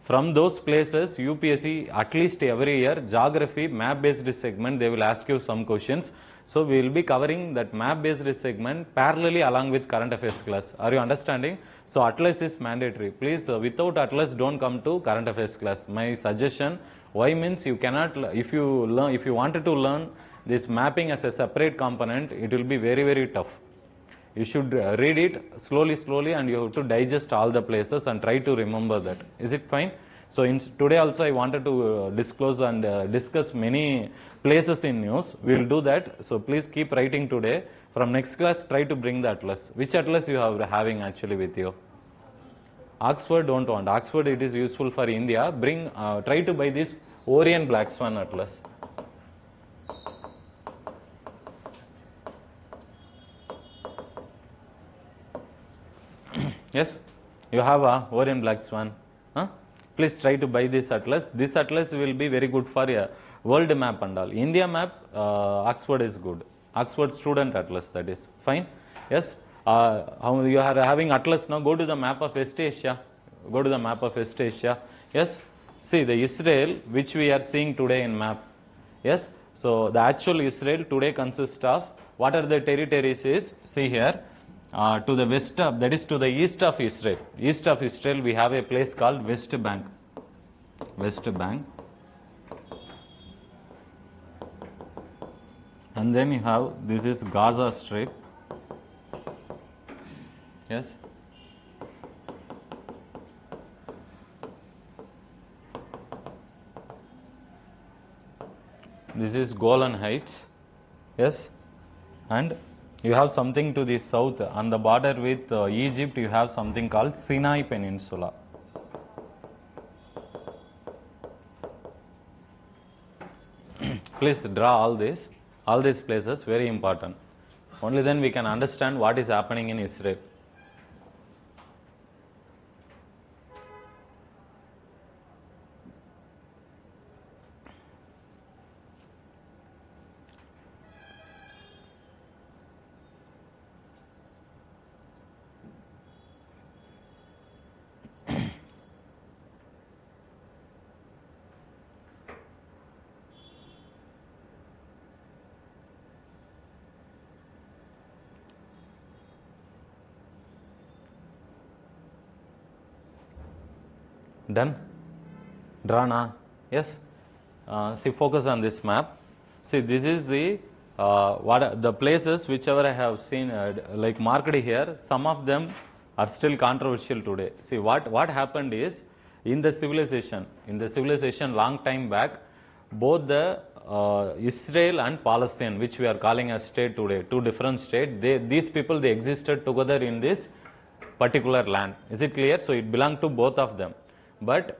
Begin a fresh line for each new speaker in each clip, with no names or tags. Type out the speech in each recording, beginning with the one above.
From those places, UPSC at least every year, geography, map based segment, they will ask you some questions. So we will be covering that map based segment parallelly along with current affairs class. Are you understanding? So atlas is mandatory. Please, without atlas, don't come to current affairs class. My suggestion, why means you cannot, if you wanted to learn this mapping as a separate component, it will be very, very tough. You should read it slowly and you have to digest all the places and try to remember that. Is it fine? So today also I wanted to disclose and discuss many places in news. We will do that. So please keep writing today. From next class, try to bring the atlas. Which atlas you have having actually with you? Oxford don't want. Oxford, it is useful for India. Bring, try to buy this Orient Black Swan atlas. Yes, you have a Orient Black Swan. Huh? Please try to buy this atlas. This atlas will be very good for a world map and all. India map, Oxford is good. Oxford student atlas, that is fine. Yes, how you are having atlas now? Go to the map of West Asia. Go to the map of West Asia. Yes, see the Israel which we are seeing today in map. Yes, so the actual Israel today consists of what are the territories is, see here. To the west of, that is to the east of Israel. East of Israel, we have a place called West Bank. West Bank. And then you have, this is Gaza Strip. Yes. This is Golan Heights. Yes. And you have something to the south, on the border with Egypt, you have something called Sinai Peninsula. Please draw all these places, very important. Only then we can understand what is happening in Israel. Done? Drawn? Yes? See, focus on this map. See, this is the the places whichever I have seen like marked here. Some of them are still controversial today. See, what happened is in the civilization long time back, both the Israel and Palestine, which we are calling as state today, two different states, these people, they existed together in this particular land. Is it clear? So it belonged to both of them. But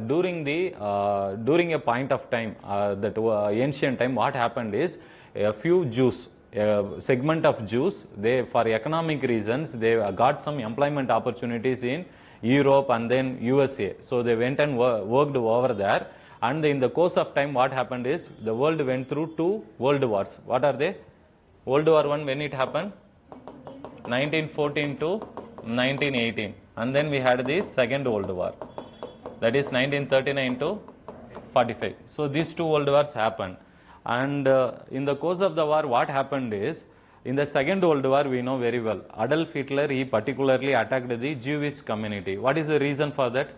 during a point of time, that ancient time, what happened is a few Jews, a segment of Jews, they, for economic reasons, they got some employment opportunities in Europe and then USA. So they went and worked over there. And in the course of time, what happened is the world went through two world wars. What are they? World War I, when it happened? 1914 to 1918. And then we had the Second World War. That is 1939 to 45. So these two world wars happened. And in the course of the war, what happened is, in the Second World War, we know very well, Adolf Hitler, he particularly attacked the Jewish community. What is the reason for that?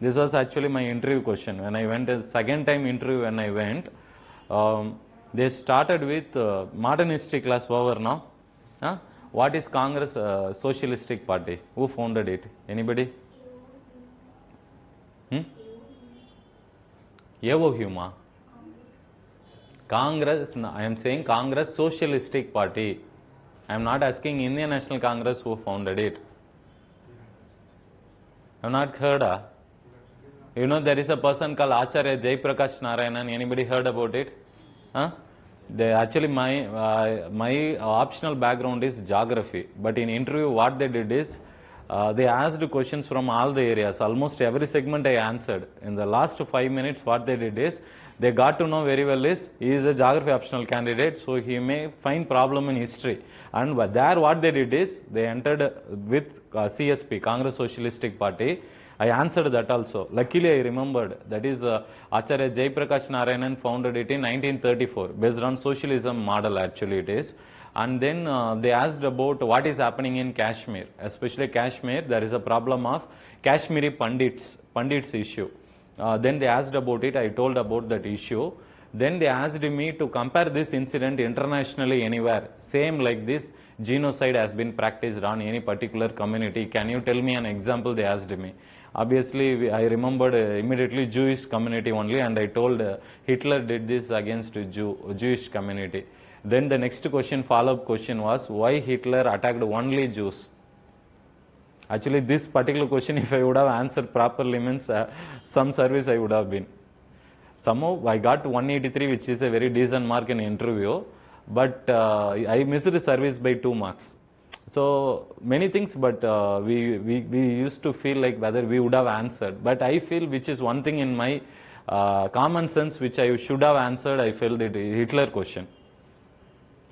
This was actually my interview question. When I went, the second time interview when I went, they started with modern history class over now. What is Congress Socialistic Party? Who founded it? Anybody? Yevohuma. Congress, I am saying Congress Socialistic Party. I am not asking Indian National Congress who founded it. I have not heard. You know, there is a person called Acharya Jaiprakash Narayanan. Anybody heard about it? They actually, my optional background is geography. But in interview, what they did is, they asked questions from all the areas. Almost every segment I answered. In the last 5 minutes, what they did is, they got to know very well is, he is a geography optional candidate, so he may find problem in history. And there what they did is, they entered with CSP, Congress Socialistic Party, I answered that also. Luckily, I remembered. That is Acharya Jayaprakash Narayanan founded it in 1934, based on socialism model actually it is. And then they asked about what is happening in Kashmir, especially Kashmir. There is a problem of Kashmiri Pandits issue. Then they asked about it. I told about that issue. Then they asked me to compare this incident internationally anywhere. Same like this, genocide has been practiced on any particular community. Can you tell me an example? They asked me. Obviously, I remembered immediately Jewish community only, and I told Hitler did this against Jewish community. Then the next question, follow-up question was, why Hitler attacked only Jews? Actually, this particular question, if I would have answered properly, means some service I would have been. Somehow I got 183, which is a very decent mark in interview, but I missed the service by 2 marks. So many things, but we used to feel like whether we would have answered. But I feel, which is one thing in my common sense, which I should have answered, I felt it Hitler question.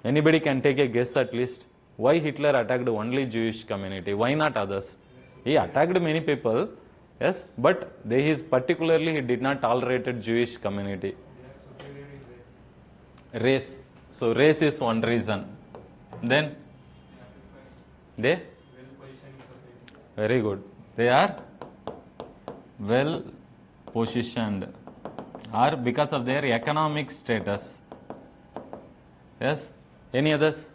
Anybody can take a guess at least. Why Hitler attacked only Jewish community? Why not others? He attacked many people. Yes, but he did not tolerate Jewish community. Race. So race is one reason. Then they? Very good. They are well positioned, or because of their economic status. Yes. Any others?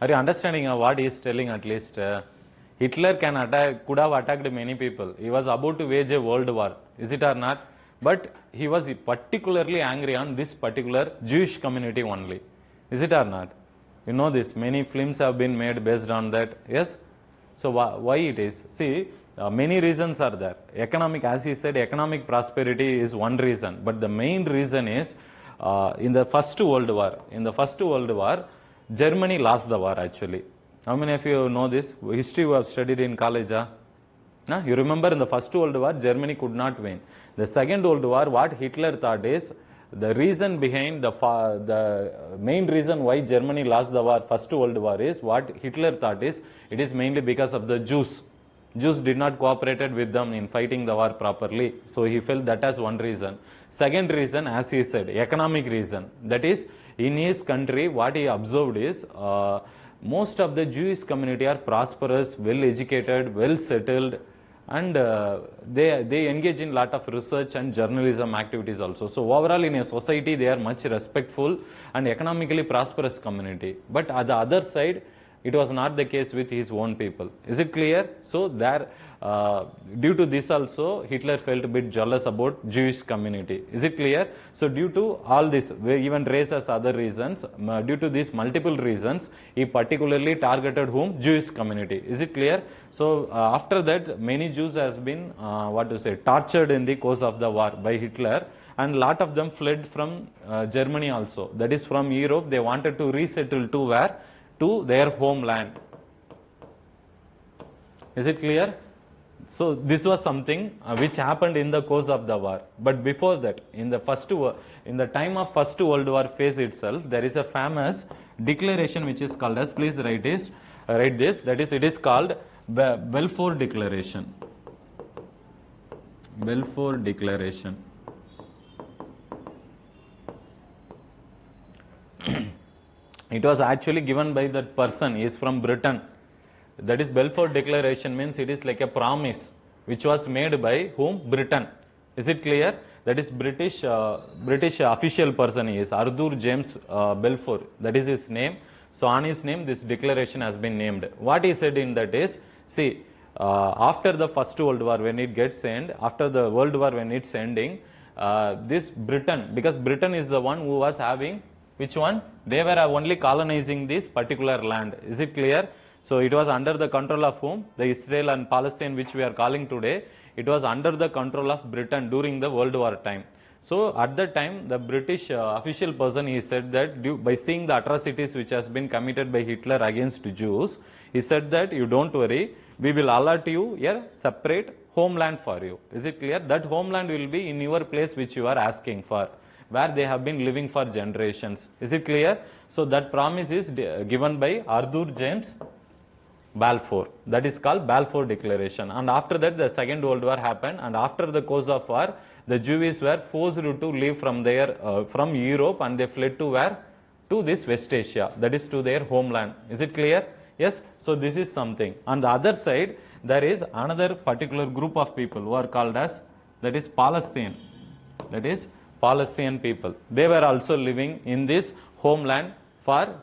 Are you understanding what he is telling at least? Hitler could have attacked many people. He was about to wage a world war. Is it or not? But he was particularly angry on this particular Jewish community only. Is it or not? You know this. Many films have been made based on that. Yes? So why it is? See, many reasons are there. Economic, as he said, economic prosperity is one reason. But the main reason is in the First World War. In the First World War, Germany lost the war actually. How many of you know this? History you have studied in college. You remember in the First World War, Germany could not win. The Second World War, what Hitler thought is, the reason behind the main reason why Germany lost the war, First World War, is what Hitler thought is, it is mainly because of the Jews. Jews did not cooperate with them in fighting the war properly. So he felt that as one reason. Second reason, as he said, economic reason. That is, in his country, what he observed is, most of the Jewish community are prosperous, well educated, well settled, and they engage in lot of research and journalism activities also. So overall in a society they are much respectful and economically prosperous community. But on the other side, it was not the case with his own people. Is it clear? So there, due to this also, Hitler felt a bit jealous about Jewish community. Is it clear? So due to all this, even race as other reasons, due to these multiple reasons, he particularly targeted whom? Jewish community. Is it clear? So after that, many Jews has been, tortured in the course of the war by Hitler. And lot of them fled from Germany also. That is, from Europe, they wanted to resettle to where? To their homeland. Is it clear? So this was something which happened in the course of the war. But before that, in the time of First World War phase itself, there is a famous declaration which is called as, please write this. That is, it is called Balfour Declaration. Balfour Declaration. It was actually given by that person. He is from Britain. That is, Balfour Declaration means it is like a promise which was made by whom? Britain. Is it clear? That is British official person he is, Arthur James Balfour. That is his name. So on his name this declaration has been named. What he said in that is, see, after the First World War when it gets end, after the World War when it's ending, this Britain, because Britain is the one who was having, which one? They were only colonizing this particular land. Is it clear? So it was under the control of whom? The Israel and Palestine, which we are calling today. It was under the control of Britain during the World War time. So at that time, the British official person, he said that by seeing the atrocities which has been committed by Hitler against Jews, he said that you don't worry, we will allot you a separate homeland for you. Is it clear? That homeland will be in your place which you are asking for, where they have been living for generations. Is it clear? So that promise is given by Arthur James Balfour. That is called Balfour Declaration. And after that, the Second World War happened, and after the course of war, the Jews were forced to leave from from Europe, and they fled to where? To this West Asia, that is to their homeland. Is it clear? Yes. So this is something. On the other side, there is another particular group of people who are called as, that is Palestine. That is Palestinian people. They were also living in this homeland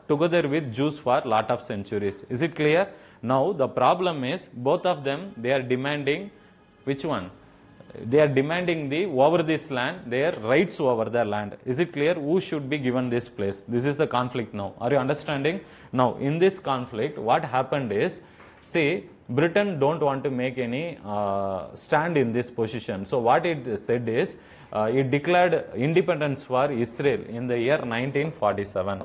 together with Jews for lot of centuries. Is it clear? Now the problem is, both of them, they are demanding which one? They are demanding over this land, their rights over the land. Is it clear? Who should be given this place? This is the conflict now. Are you understanding? Now in this conflict, what happened is, see, Britain don't want to make any stand in this position. So what it said is, it declared independence for Israel in the year 1947.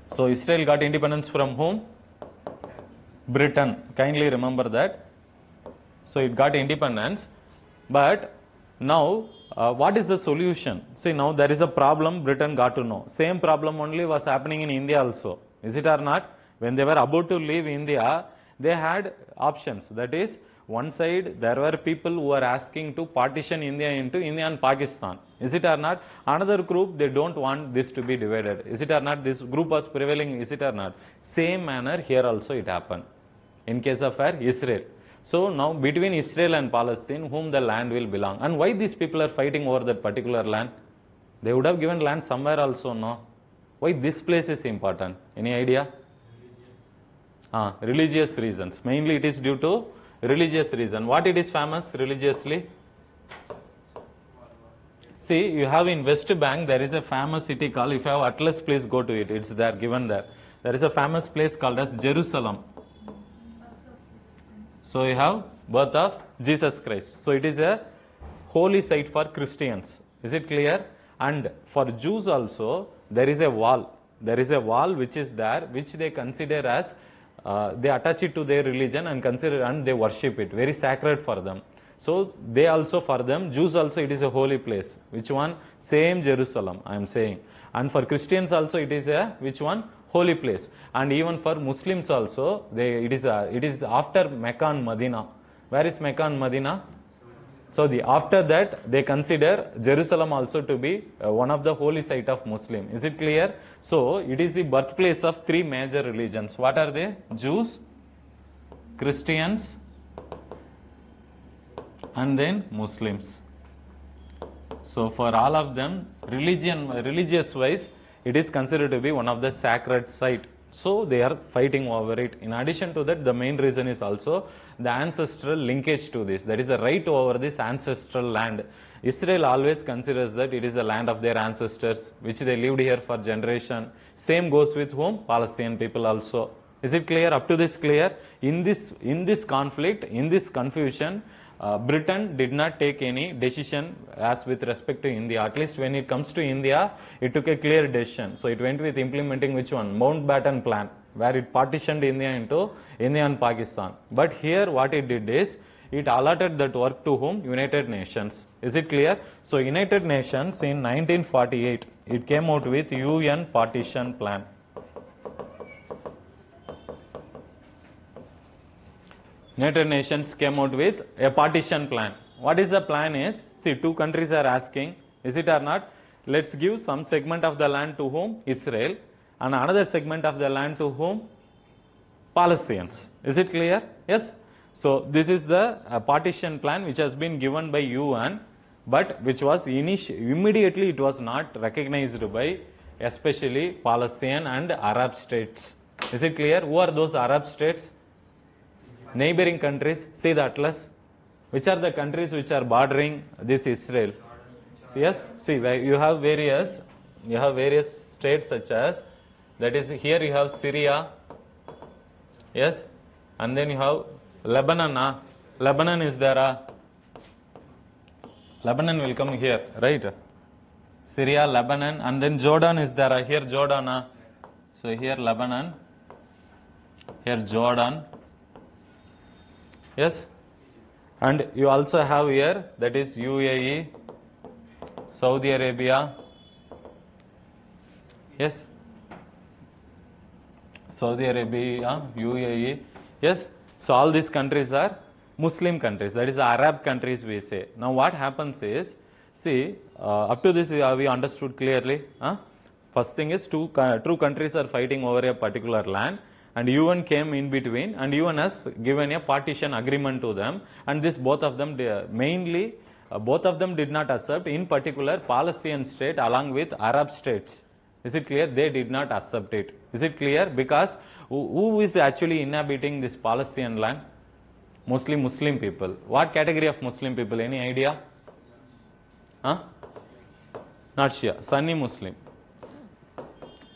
So Israel got independence from whom? Britain. Kindly remember that. So it got independence, but now what is the solution? See, now there is a problem Britain got to know. Same problem only was happening in India also. Is it or not? When they were about to leave India, they had options. That is, one side there were people who were asking to partition India into India and Pakistan. Is it or not? Another group, they don't want this to be divided. Is it or not? This group was prevailing. Is it or not? Same manner here also it happened in case of Israel. So now between Israel and Palestine, whom the land will belong? And why these people are fighting over that particular land? They would have given land somewhere also, no? Why this place is important? Any idea? Religious reasons. Mainly it is due to religious reason. What it is famous religiously? See, you have in West Bank, there is a famous city called, if you have Atlas, please go to it. It's there, given there. There is a famous place called as Jerusalem. So you have birth of Jesus Christ. So it is a holy site for Christians. Is it clear? And for Jews also, there is a wall. There is a wall which is there, which they consider as, they attach it to their religion and consider, and they worship it. Very sacred for them. So they also, for them, Jews also, it is a holy place. Which one? Same Jerusalem, I am saying. And for Christians also, it is a, which one? Holy place. And even for Muslims also, it is after Mecca and Medina. Where is Mecca and Medina? So after that, they consider Jerusalem also to be one of the holy site of Muslim. Is it clear? So it is the birthplace of three major religions. What are they? Jews, Christians, and then Muslims. So for all of them, religious wise, it is considered to be one of the sacred site. So they are fighting over it. In addition to that, the main reason is also the ancestral linkage to this. That is a right over this ancestral land. Israel always considers that it is the land of their ancestors, which they lived here for generation. Same goes with whom? Palestinian people also. Is it clear? Up to this clear? In this conflict, in this confusion, Britain did not take any decision as with respect to India. At least when it comes to India, it took a clear decision. So it went with implementing which one? Mountbatten plan, where it partitioned India into India and Pakistan. But here what it did is, it allotted that work to whom? United Nations. Is it clear? So United Nations in 1948, it came out with UN partition plan. United Nations came out with a partition plan. What is the plan is, see, two countries are asking, is it or not? Let's give some segment of the land to whom? Israel, and another segment of the land to whom? Palestinians. Is it clear? Yes. So this is the partition plan which has been given by UN, but which was immediately it was not recognized by especially Palestinian and Arab states. Is it clear? Who are those Arab states? Neighboring countries. See the atlas. Which are the countries which are bordering this Israel? Yes. See, you have various states such as, that is, here you have Syria. Yes. And then you have Lebanon. Lebanon is there. Lebanon will come here, right? Syria, Lebanon, and then Jordan is there. Here Jordan. So here Lebanon, here Jordan. Yes. And you also have here, that is UAE, Saudi Arabia. Yes. Saudi Arabia, UAE. Yes. So all these countries are Muslim countries. That is Arab countries we say. Now what happens is, see, up to this we understood clearly. First thing is two countries are fighting over a particular land, and UN came in between, and UN has given a partition agreement to them, and this both of them mainly both of them did not accept, in particular Palestinian state along with Arab states. Is it clear? They did not accept it. Is it clear? Because who is actually inhabiting this Palestinian land? Mostly Muslim people. What category of Muslim people? Any idea? Not Shia. Sunni Muslim.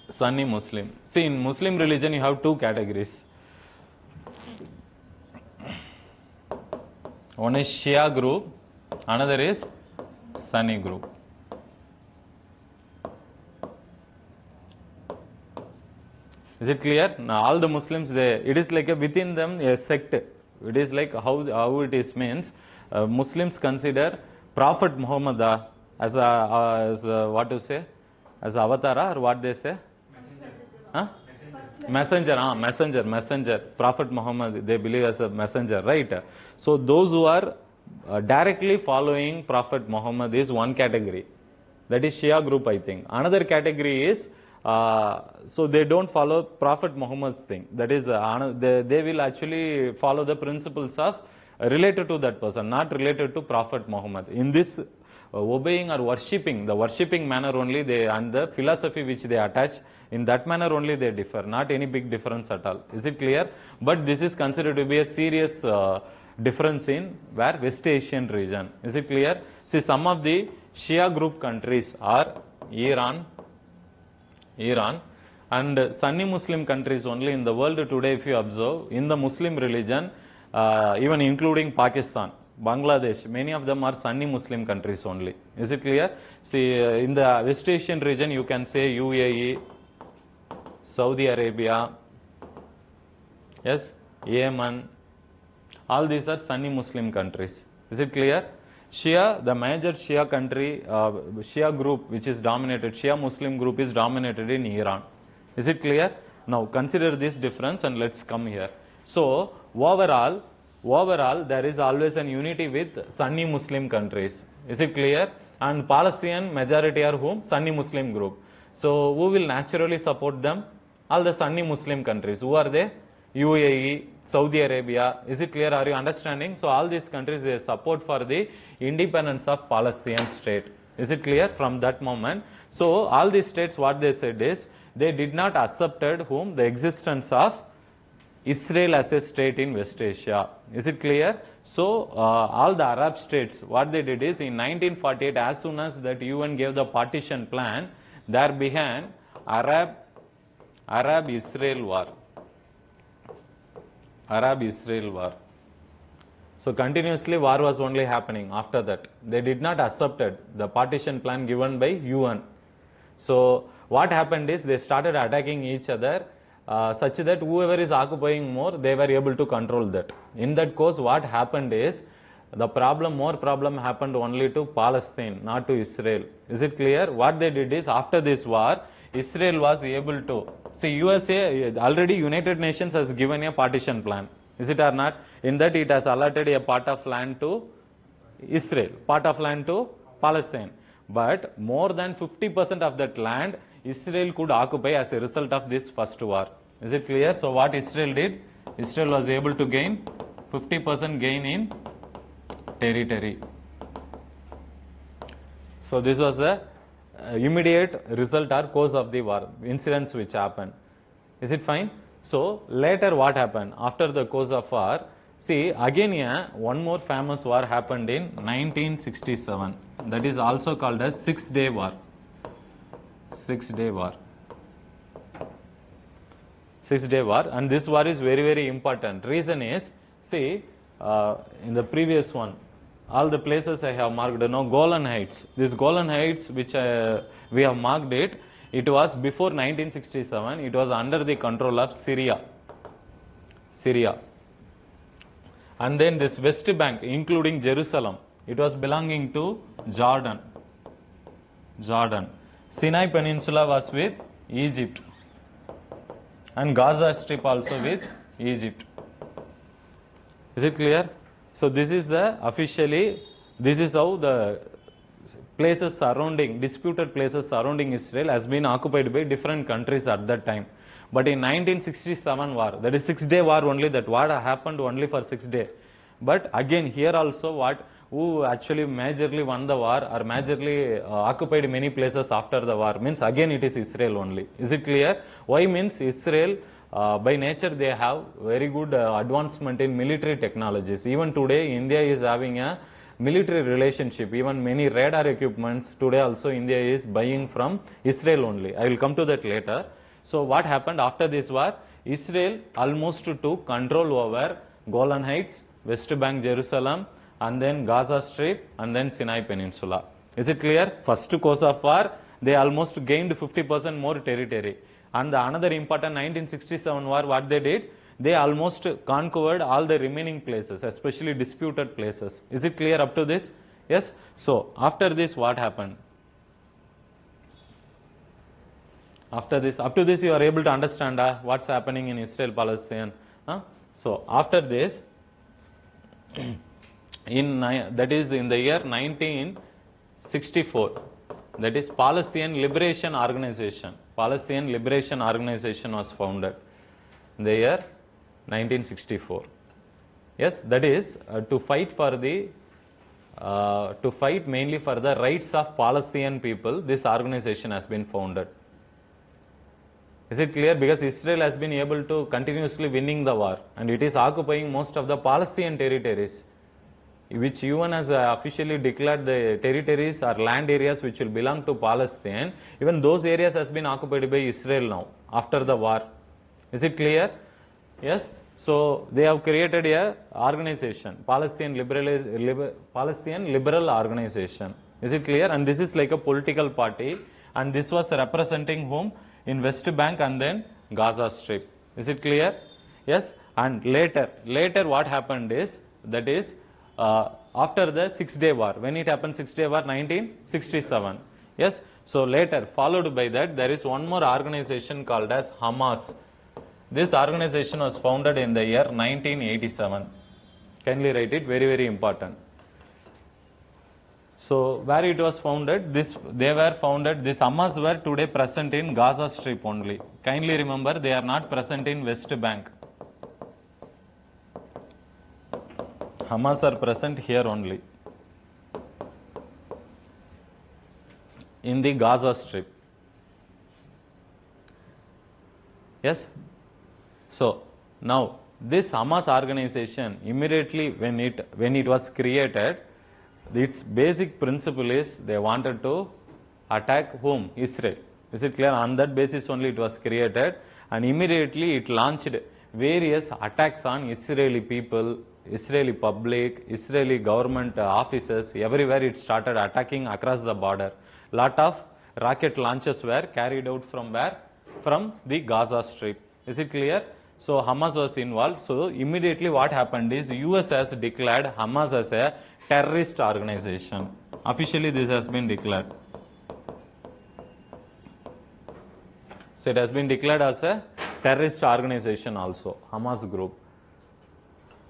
Sunni Muslim. See, in Muslim religion you have two categories. One is Shia group, another is Sunni group. Is it clear? Now all the Muslims, it is like within them a sect. It is like how it is means. Muslims consider Prophet Muhammad as what to say, as avatar, or what they say? Messenger. Prophet Muhammad, they believe as a messenger, right? So those who are directly following Prophet Muhammad is one category. That is Shia group, I think. Another category is, so they don't follow Prophet Muhammad's thing. That is, they will actually follow the principles of related to that person, not related to Prophet Muhammad. In this obeying or worshipping, the worshipping manner only and the philosophy which they attach, in that manner only they differ, not any big difference at all. Is it clear? But this is considered to be a serious difference in where West Asian region. Is it clear? See, some of the Shia group countries are Iran, and Sunni Muslim countries only in the world today. If you observe, in the Muslim religion, even including Pakistan, Bangladesh, many of them are Sunni Muslim countries only. Is it clear? See, in the West Asian region, you can say UAE, Saudi Arabia, yes, Yemen, all these are Sunni Muslim countries. Is it clear? Shia, the major Shia country, Shia group which is dominated, Shia Muslim group is dominated in Iran. Is it clear? Now consider this difference and let's come here. So overall there is always an unity with Sunni Muslim countries. Is it clear? And Palestinian majority are whom? Sunni Muslim group. So who will naturally support them? All the Sunni Muslim countries. Who are they? UAE, Saudi Arabia. Is it clear? Are you understanding? So all these countries, they support for the independence of Palestinian state. Is it clear? From that moment. So all these states, what they said is, they did not accepted whom? The existence of Israel as a state in West Asia. Is it clear? So all the Arab states, what they did is, in 1948, as soon as that UN gave the partition plan, there began Arab-Israel war. Arab-Israel war. So continuously war was only happening after that. They did not accept the partition plan given by UN. So what happened is, they started attacking each other such that whoever is occupying more, they were able to control that. In that course, what happened is, more problem happened only to Palestine, not to Israel. Is it clear? What they did is, after this war, Israel was able to, see, USA, already United Nations has given a partition plan. Is it or not? In that it has allotted a part of land to Israel, part of land to Palestine. But more than 50% of that land, Israel could occupy as a result of this first war. Is it clear? So what Israel did? Israel was able to gain 50% gain in territory. So this was the immediate result or cause of the war, incidents which happened. Is it fine? So later what happened? After the cause of war, see, again one more famous war happened in 1967. That is also called as 6-Day War. 6-Day War. 6-Day War, and this war is very, very important. Reason is, see, in the previous one, all the places I have marked, Golan Heights. This Golan Heights, which we have marked it, it was before 1967, it was under the control of Syria. And then this West Bank, including Jerusalem, it was belonging to Jordan. Sinai Peninsula was with Egypt. and Gaza Strip also with Egypt. Is it clear? So this is the officially, this is how the places surrounding, disputed places surrounding Israel has been occupied by different countries at that time. But in 1967 war, that is 6-day war only, that war happened only for 6 days. But again here also who actually majorly won the war or majorly occupied many places after the war means again it is Israel only. Is it clear? Why means Israel by nature they have very good advancement in military technologies. Even today India is having a military relationship, even many radar equipments today also India is buying from Israel only. I will come to that later. So what happened after this war? Israel almost took control over Golan Heights, West Bank, Jerusalem, and then Gaza Strip, and then Sinai Peninsula. Is it clear? First course of war, they almost gained 50% more territory. And the another important 1967 war, what they did? They almost conquered all the remaining places, especially disputed places. Is it clear up to this? Yes? So, after this, what happened? After this, up to this, you are able to understand what's happening in Israel-Palestine. So, after this, that is in the year 1964, that is Palestinian Liberation Organization. Palestinian Liberation Organization was founded in the year 1964. Yes, that is to fight for the to fight mainly for the rights of Palestinian people. This organization has been founded. Is it clear? Because Israel has been able to continuously winning the war, and it is occupying most of the Palestinian territories, which UN has officially declared the territories or land areas which will belong to Palestine. Even those areas has been occupied by Israel now after the war. Is it clear? Yes. So they have created a organization, Palestinian Liberal Organization. Is it clear? And this is like a political party, and this was representing whom? In West Bank and then Gaza Strip. Is it clear? Yes. And later what happened is, that is after the 6-day war. When it happened 6-day war? 1967. Yes. So later, followed by that, there is one more organization called as Hamas. This organization was founded in the year 1987. Kindly write it, very, very important. So where it was founded, this Hamas were today present in Gaza Strip only. Kindly remember, they are not present in West Bank. Hamas are present here only, in the Gaza Strip. Yes. So now this Hamas organization, immediately when it was created, its basic principle is they wanted to attack whom? Israel. Is it clear? On that basis only it was created, and immediately it launched various attacks on Israeli people, Israeli public, Israeli government offices. Everywhere it started attacking across the border. Lot of rocket launches were carried out from where? From the Gaza Strip. Is it clear? So Hamas was involved. So immediately what happened is, US has declared Hamas as a terrorist organization. Officially this has been declared. So it has been declared as a terrorist organization also, Hamas group.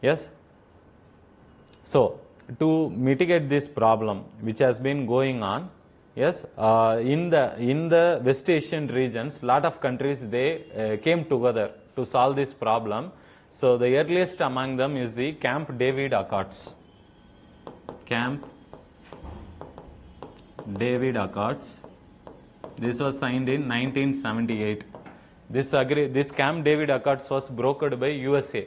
Yes. So to mitigate this problem which has been going on, yes, in the West Asian regions, lot of countries, they came together to solve this problem. So the earliest among them is the Camp David Accords. Camp David Accords. This was signed in 1978. This Camp David Accords was brokered by USA.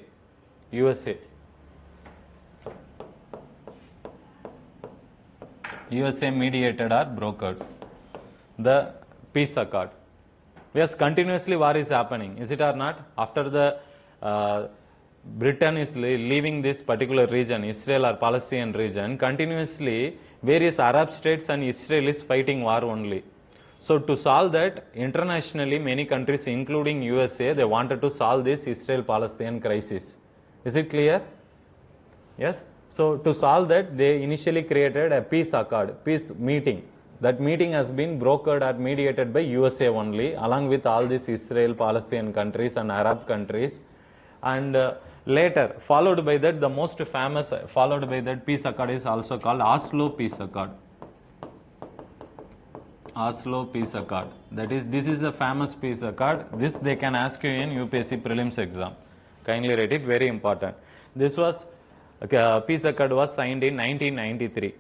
USA mediated or brokered the peace accord. Yes, continuously war is happening, is it or not? After the Britain is leaving this particular region, Israel or Palestinian region, continuously various Arab states and Israel is fighting war only. So to solve that, internationally many countries including USA, they wanted to solve this Israel-Palestinian crisis. Is it clear? Yes. So to solve that, they initially created a peace accord, peace meeting That meeting has been brokered or mediated by USA only, along with all these Israel, Palestinian countries and Arab countries. And later, followed by that, the most famous, followed by that peace accord is also called Oslo Peace Accord. Oslo Peace Accord. That is, this is a famous peace accord. This they can ask you in UPSC prelims exam. Kindly read it, very important. This was, peace accord was signed in 1993.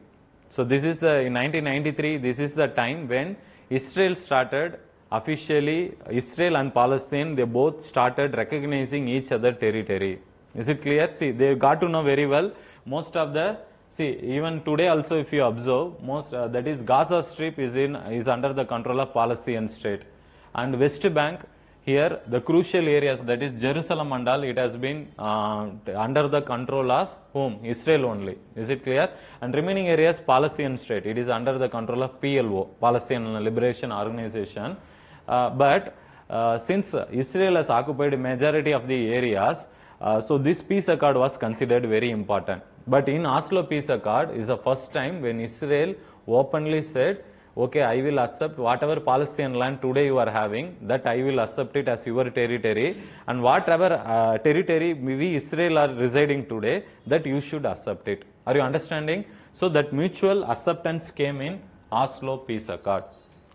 So this is the, in 1993, this is the time when Israel started officially, Israel and Palestine, they both started recognizing each other territory. Is it clear? See, they got to know very well. Most of the, see, even today also if you observe, most, that is Gaza Strip is under the control of Palestinian state. And West Bank, here the crucial areas, that is Jerusalem and all, it has been under the control of whom? Israel only. Is it clear? And remaining areas, Palestinian state, it is under the control of PLO, Palestinian Liberation Organization. But since Israel has occupied majority of the areas, so this peace accord was considered very important. But in Oslo Peace Accord is the first time when Israel openly said, okay, I will accept whatever Palestinian land today you are having, that I will accept it as your territory, and whatever territory we Israel are residing today, that you should accept it. Are you understanding? So that mutual acceptance came in Oslo Peace Accord.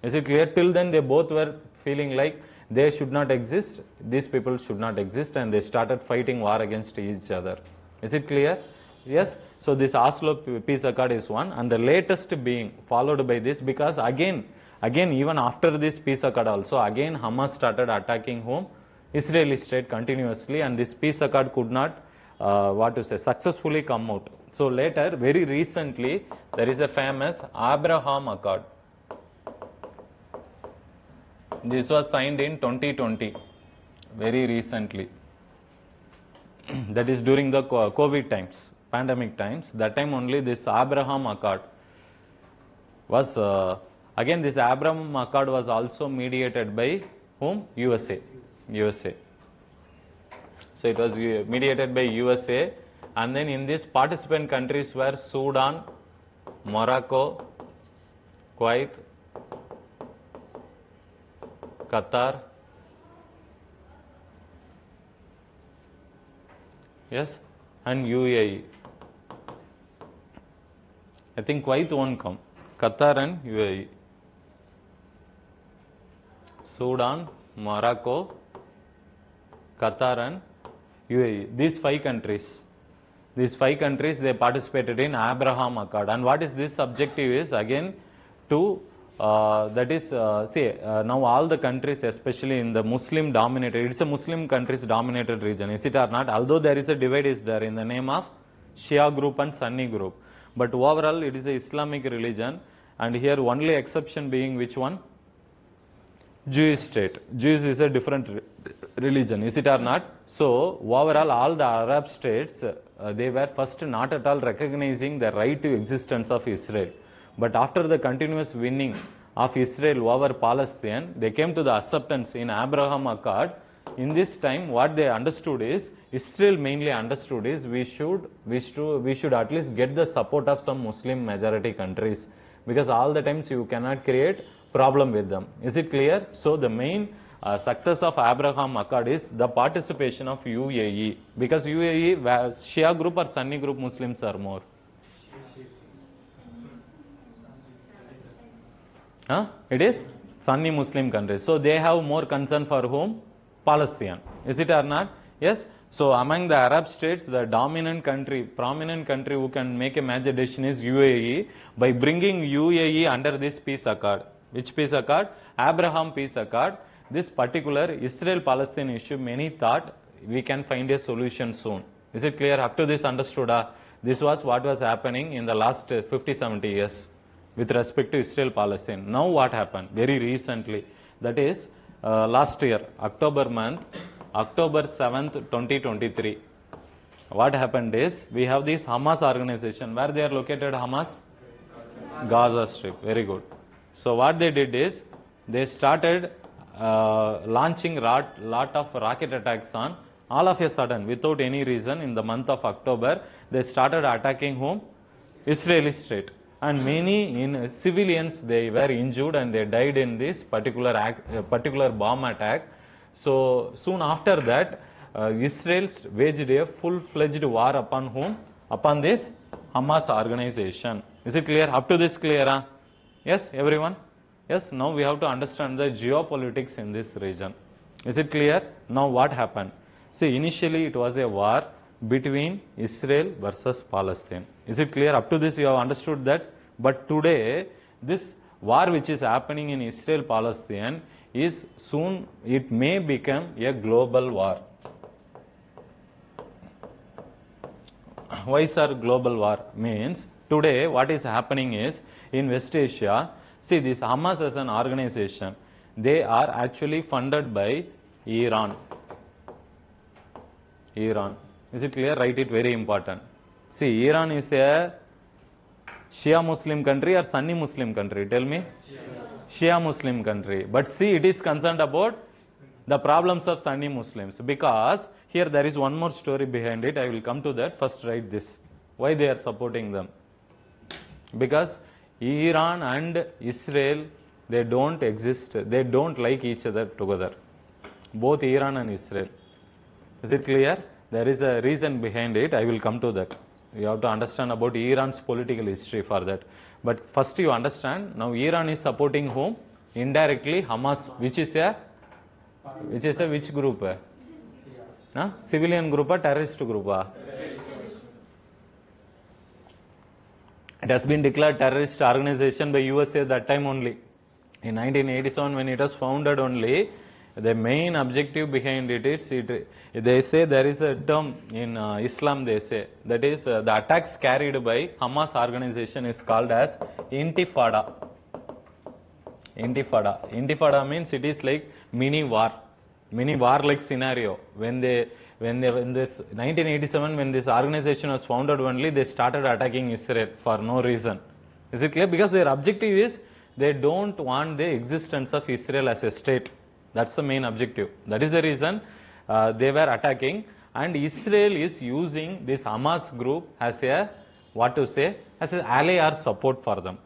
Is it clear? Till then they both were feeling like they should not exist, these people should not exist, and they started fighting war against each other. Is it clear? Yes. So this Oslo Peace Accord is one, and the latest being followed by this, because again even after this peace accord also, again Hamas started attacking whom? Israeli state continuously, and this peace accord could not successfully come out. So later, very recently, there is a famous Abraham Accord. This was signed in 2020, very recently. That is during the COVID times, pandemic times. That time only this Abraham Accord was, again this Abraham Accord was also mediated by whom? USA. So it was mediated by USA, and then in these participant countries were Sudan, Morocco, Kuwait, Qatar, yes, and UAE. I think Kuwait won't come. Qatar and UAE. Sudan, Morocco, Qatar and UAE. These five countries, they participated in Abraham Accord. And what is this objective is, again, to that is, now all the countries, especially in the Muslim dominated, it's a Muslim countries dominated region, is it or not? Although there is a divide is there in the name of Shia group and Sunni group, but overall it is a Islamic religion, and here only exception being which one? Jewish state. Jews is a different religion, is it or not? So overall all the Arab states, they were first not at all recognizing the right to existence of Israel. But after the continuous winning of Israel over Palestine, they came to the acceptance in Abraham Accord. In this time, what they understood is, Israel mainly understood is, we should at least get the support of some Muslim majority countries, because all the times you cannot create problem with them. Is it clear? So the main success of Abraham Accord is the participation of UAE, because UAE, Shia group or Sunni group Muslims are more? It is Sunni Muslim countries. So they have more concern for whom? Palestine. Is it or not? Yes. So among the Arab states, the dominant country, prominent country who can make a major decision is UAE, by bringing UAE under this peace accord. Which peace accord? Abraham Peace Accord. This particular Israel-Palestine issue, many thought we can find a solution soon. Is it clear? Up to this understood? This was what was happening in the last 50-70 years. With respect to Israel-Palestine. Now what happened? Very recently, that is last year, October 7th, 2023. What happened is, we have this Hamas organization. Where they are located, Hamas? Gaza Strip. Very good. So what they did is, they started launching lot of rocket attacks on, all of a sudden, without any reason, in the month of October, they started attacking whom? Israeli state. and many in civilians, they were injured and they died in this particular bomb attack. So soon after that, Israel waged a full-fledged war upon whom? Upon this Hamas organization. Is it clear? Up to this clear? Huh? Yes, everyone? Yes, now we have to understand the geopolitics in this region. Is it clear? Now what happened? See, initially it was a war between Israel versus Palestine. Is it clear? Up to this you have understood that? But today, this war which is happening in Israel-Palestine is soon, it may become a global war. Why sir global war? Means today what is happening is in West Asia, see this Hamas as an organization, they are actually funded by Iran. Iran. Is it clear? Write it, very important. See, Iran is a Shia Muslim country or Sunni Muslim country? Tell me. Shia Muslim country. But see, it is concerned about the problems of Sunni Muslims, because here there is one more story behind it. I will come to that. First write this. Why they are supporting them? Because Iran and Israel, they don't exist. They don't like each other together. Both Iran and Israel. Is it clear? There is a reason behind it. I will come to that. You have to understand about Iran's political history for that. But first you understand, now Iran is supporting whom? Indirectly Hamas, which is which group? Civilian group or terrorist group? It has been declared terrorist organization by USA that time only. In 1987 when it was founded only, the main objective behind it is, they say there is a term in Islam, they say, that is the attacks carried by Hamas organization is called as Intifada. Intifada. Intifada means it is like mini war like scenario. When this 1987, when this organization was founded only, they started attacking Israel for no reason. Is it clear? Because their objective is they don't want the existence of Israel as a state. That's the main objective. That is the reason they were attacking, and Israel is using this Hamas group as a, what to say, as an ally or support for them.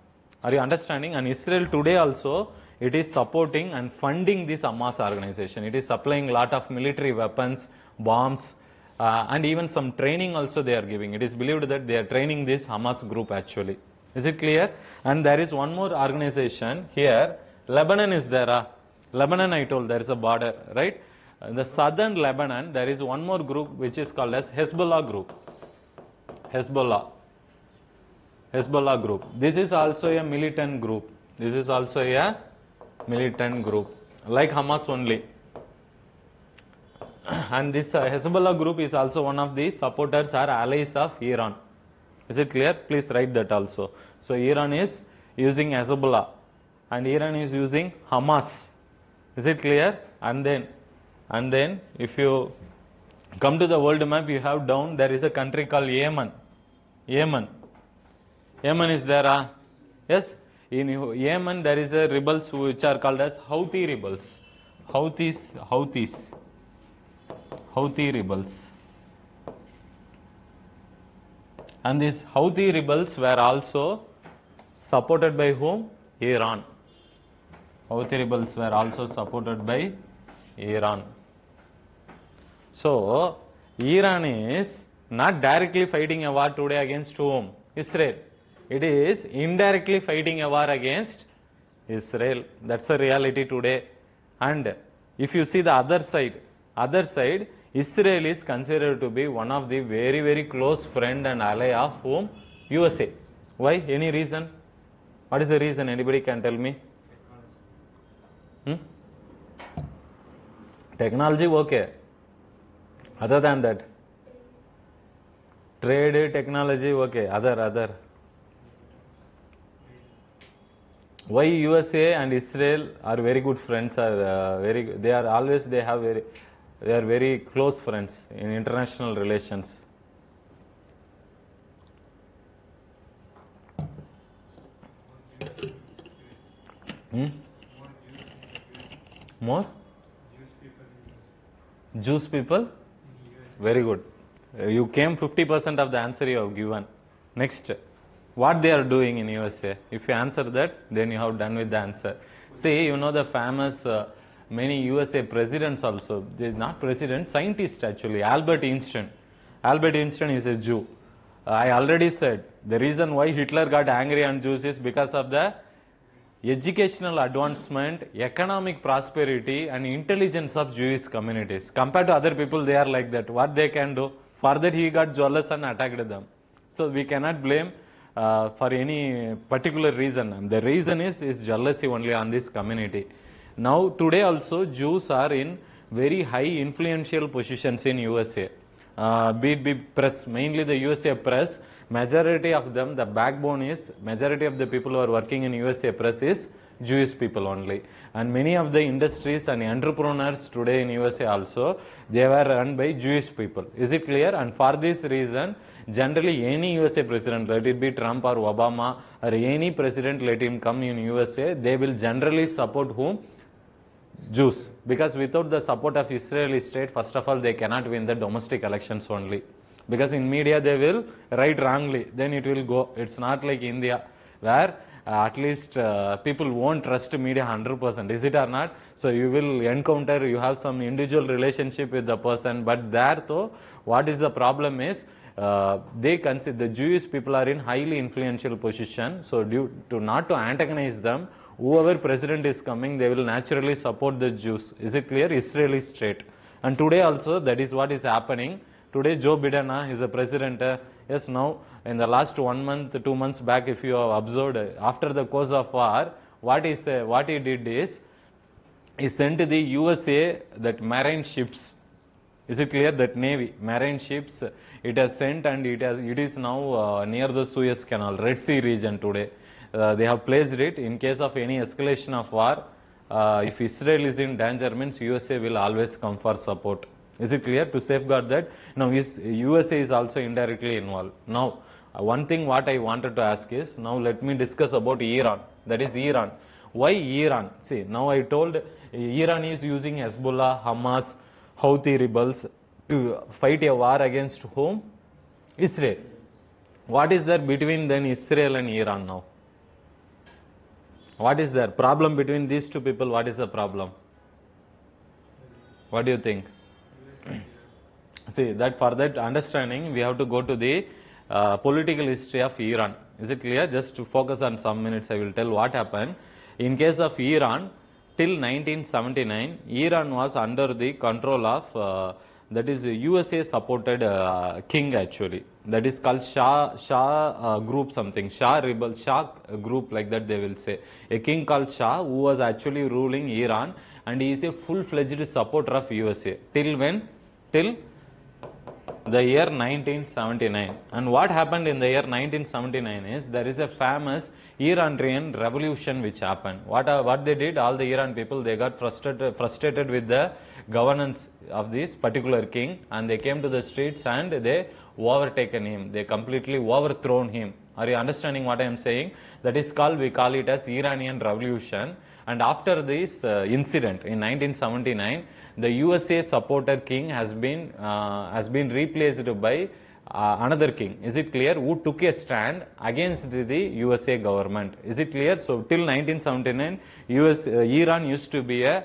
Are you understanding? And Israel today also, it is supporting and funding this Hamas organization. It is supplying a lot of military weapons, bombs, and even some training also they are giving. It is believed that they are training this Hamas group actually. Is it clear? And there is one more organization here. Lebanon is there. Lebanon, I told, there is a border, right? In the southern Lebanon, there is one more group which is called as Hezbollah group. Hezbollah group. This is also a militant group. This is also a militant group, like Hamas only. And this Hezbollah group is also one of the supporters or allies of Iran. Is it clear? Please write that also. So Iran is using Hezbollah and Iran is using Hamas. Is it clear? And then if you come to the world map, you have down, there is a country called Yemen. Yemen is there. Yes? In Yemen, there is a rebels which are called as Houthi rebels. Houthi rebels. And these Houthi rebels were also supported by whom? Iran. Houthi rebels were also supported by Iran. So, Iran is not directly fighting a war today against whom? Israel. It is indirectly fighting a war against Israel. That's the reality today. And if you see the other side, Israel is considered to be one of the very, very close friend and ally of whom? USA. Why? Any reason? What is the reason? Anybody can tell me? Technology, okay. Other than that, trade, technology, okay. Other. Why USA and Israel are very good friends? They are very close friends in international relations. More? Jewish people? Very good. You came 50% of the answer you have given. Next. What they are doing in USA? If you answer that, then you have done with the answer. See, you know the famous many USA presidents also, they not presidents, scientists actually, Albert Einstein. Albert Einstein is a Jew. I already said the reason why Hitler got angry on Jews is because of the educational advancement, economic prosperity and intelligence of Jewish communities. Compared to other people, they are like that. What they can do? For that he got jealous and attacked them. So we cannot blame for any particular reason. The reason is jealousy only on this community. Now today also Jews are in very high influential positions in USA. Be it press, mainly the USA press, majority of them, the backbone is, majority of the people who are working in USA press is Jewish people only. And many of the industries and entrepreneurs today in USA also, they were run by Jewish people. Is it clear? And for this reason, generally any USA president, let it be Trump or Obama or any president, let him come in USA, they will generally support whom? Jews, because without the support of Israeli state, first of all, they cannot win the domestic elections only. Because in media they will write wrongly, then it will go. It's not like India, where at least people won't trust media 100%. Is it or not? So you will encounter, you have some individual relationship with the person, but there though, what is the problem is, they consider the Jewish people are in highly influential position. So due to not to antagonize them, whoever president is coming, they will naturally support the Jews. Is it clear? Israeli state. And today also that is what is happening. Today Joe Biden is a president. Yes, now in the last 1 month, 2 months back, if you have observed, after the cause of war, what he did is, he sent the USA that marine ships. Is it clear? That Navy, marine ships, it has sent, and it is now near the Suez Canal, Red Sea region today. They have placed it in case of any escalation of war. If Israel is in danger, means USA will always come for support. Is it clear? To safeguard that. Now USA is also indirectly involved. Now one thing what I wanted to ask is, now let me discuss about Iran. That is Iran. Why Iran? See, now I told Iran is using Hezbollah, Hamas, Houthi rebels to fight a war against whom? Israel. What is there between then Israel and Iran now? What is there? Problem between these two people, what is the problem? What do you think? See, that for that understanding, we have to go to the political history of Iran. Is it clear? Just to focus on some minutes, I will tell what happened. In case of Iran, till 1979, Iran was under the control of that is USA supported king actually. That is called Shah group something, Shah rebel, Shah group, like that they will say. A king called Shah who was actually ruling Iran, and he is a full-fledged supporter of USA. Till when? Till the year 1979. And what happened in the year 1979 is, there is a famous Iranian revolution which happened. What they did, all the Iran people, they got frustrated with the governance of this particular king, and they came to the streets and they overtaken him. They completely overthrown him. Are you understanding what I am saying? That is called, we call it as Iranian revolution. And after this incident in 1979, the USA supported king has been replaced by another king. Is it clear? Who took a stand against the USA government. Is it clear? So till 1979, Iran used to be a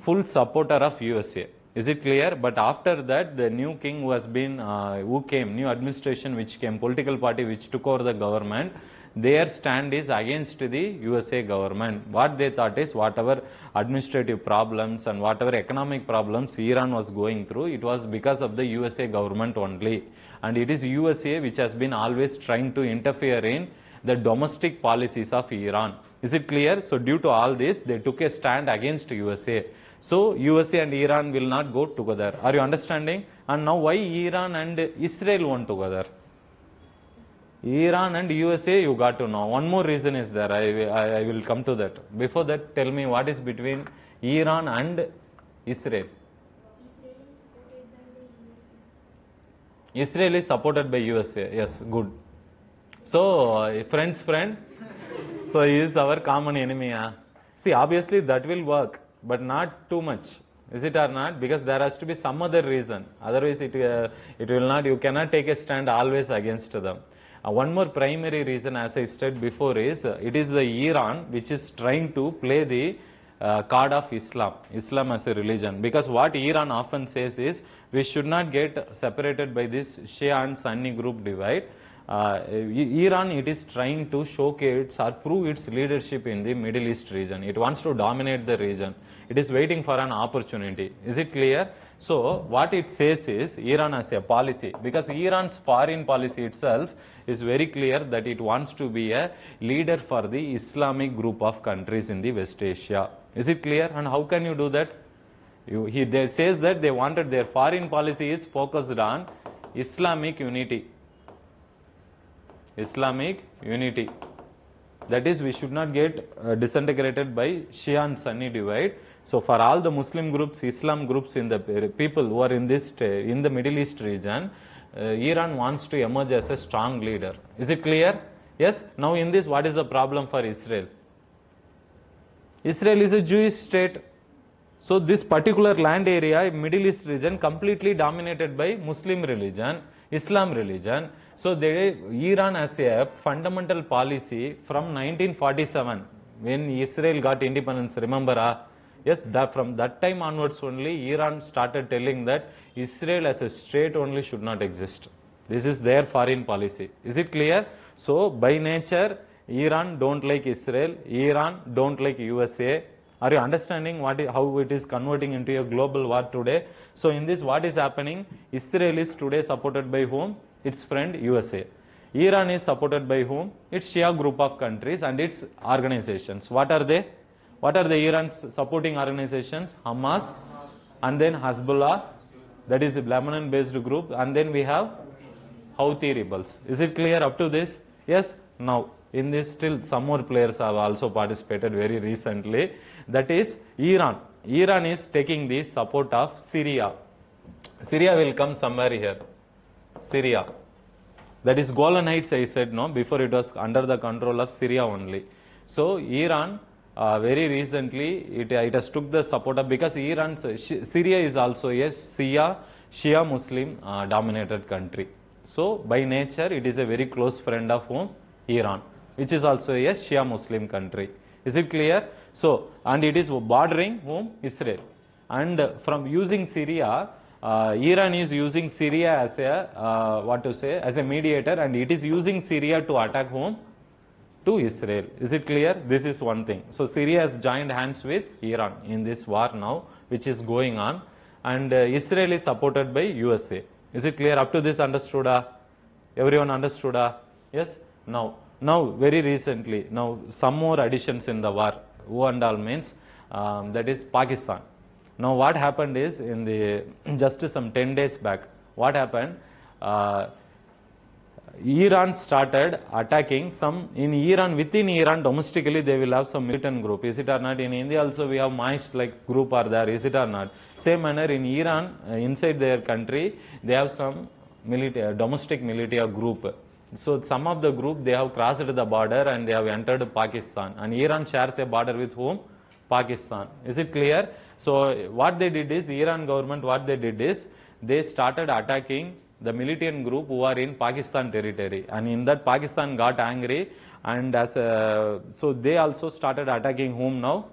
full supporter of USA. Is it clear? But after that, the new king who came, new administration which came, political party which took over the government, their stand is against the USA government. What they thought is, whatever administrative problems and whatever economic problems Iran was going through, it was because of the USA government only. And it is USA which has been always trying to interfere in the domestic policies of Iran. Is it clear? So due to all this, they took a stand against USA. So USA and Iran will not go together. Are you understanding? And now why Iran and Israel went together? Iran and USA, you got to know. One more reason is there. I will come to that. Before that, tell me what is between Iran and Israel. Israel is supported by USA. Yes, good. So, friend's friend. So, he is our common enemy. See, obviously that will work, but not too much. Is it or not? Because there has to be some other reason. Otherwise, it will not. You cannot take a stand always against them. One more primary reason, as I said before, is it is the Iran which is trying to play the card of Islam as a religion. Because what Iran often says is, we should not get separated by this Shia and Sunni group divide. Iran, it is trying to showcase or prove its leadership in the Middle East region. It wants to dominate the region. It is waiting for an opportunity. Is it clear? So what it says is, Iran has a policy, because Iran's foreign policy itself is very clear that it wants to be a leader for the Islamic group of countries in the West Asia. Is it clear? And how can you do that? They says that they wanted, their foreign policy is focused on Islamic unity. Islamic unity. That is, we should not get disintegrated by Shia and Sunni divide. So for all the Muslim groups, Islam groups, in the people who are in this in the Middle East region, Iran wants to emerge as a strong leader. Is it clear? Yes. Now in this, what is the problem for Israel? Israel is a Jewish state. So this particular land area, Middle East region, completely dominated by Muslim religion, Islam religion. So Iran has a fundamental policy from 1947, when Israel got independence, remember? Yes, from that time onwards only, Iran started telling that Israel as a state only should not exist. This is their foreign policy. Is it clear? So by nature, Iran don't like Israel, Iran don't like USA. Are you understanding how it is converting into a global war today? So in this, what is happening? Israel is today supported by whom? Its friend USA. Iran is supported by whom? Its Shia group of countries and its organizations. What are they? What are the Iran's supporting organizations? Hamas, and then Hezbollah, that is a Lebanon-based group, and then we have Houthi rebels. Is it clear up to this? Yes. Now, in this, still some more players have also participated very recently. That is Iran. Iran is taking the support of Syria. Syria will come somewhere here. Syria. That is Golan Heights, I said, no, before it was under the control of Syria only. So Iran, very recently, it has took the support of, because Syria is also a Shia Muslim dominated country. So by nature, it is a very close friend of whom? Iran, which is also a Shia Muslim country. Is it clear? So, and it is bordering whom? Israel. And from using Syria, Iran is using Syria as a as a mediator, and it is using Syria to attack whom? To Israel. Is it clear? This is one thing. So Syria has joined hands with Iran in this war now, which is going on, and Israel is supported by USA. Is it clear? Up to this, understood? Everyone understood? Yes. Now very recently, now some more additions in the war. Who and all means, that is Pakistan. Now what happened is, in the just some 10 days back, what happened? Iran started attacking some, in Iran, within Iran, domestically they will have some militant group. Is it or not? In India also we have Maoist like group are there. Is it or not? Same manner in Iran, inside their country, they have some domestic militia group. So some of the group, they have crossed the border and they have entered Pakistan. And Iran shares a border with whom? Pakistan. Is it clear? So what they did is, Iran government, what they did is, they started attacking the militant group who are in Pakistan territory. And in that, Pakistan got angry, and so they also started attacking whom now?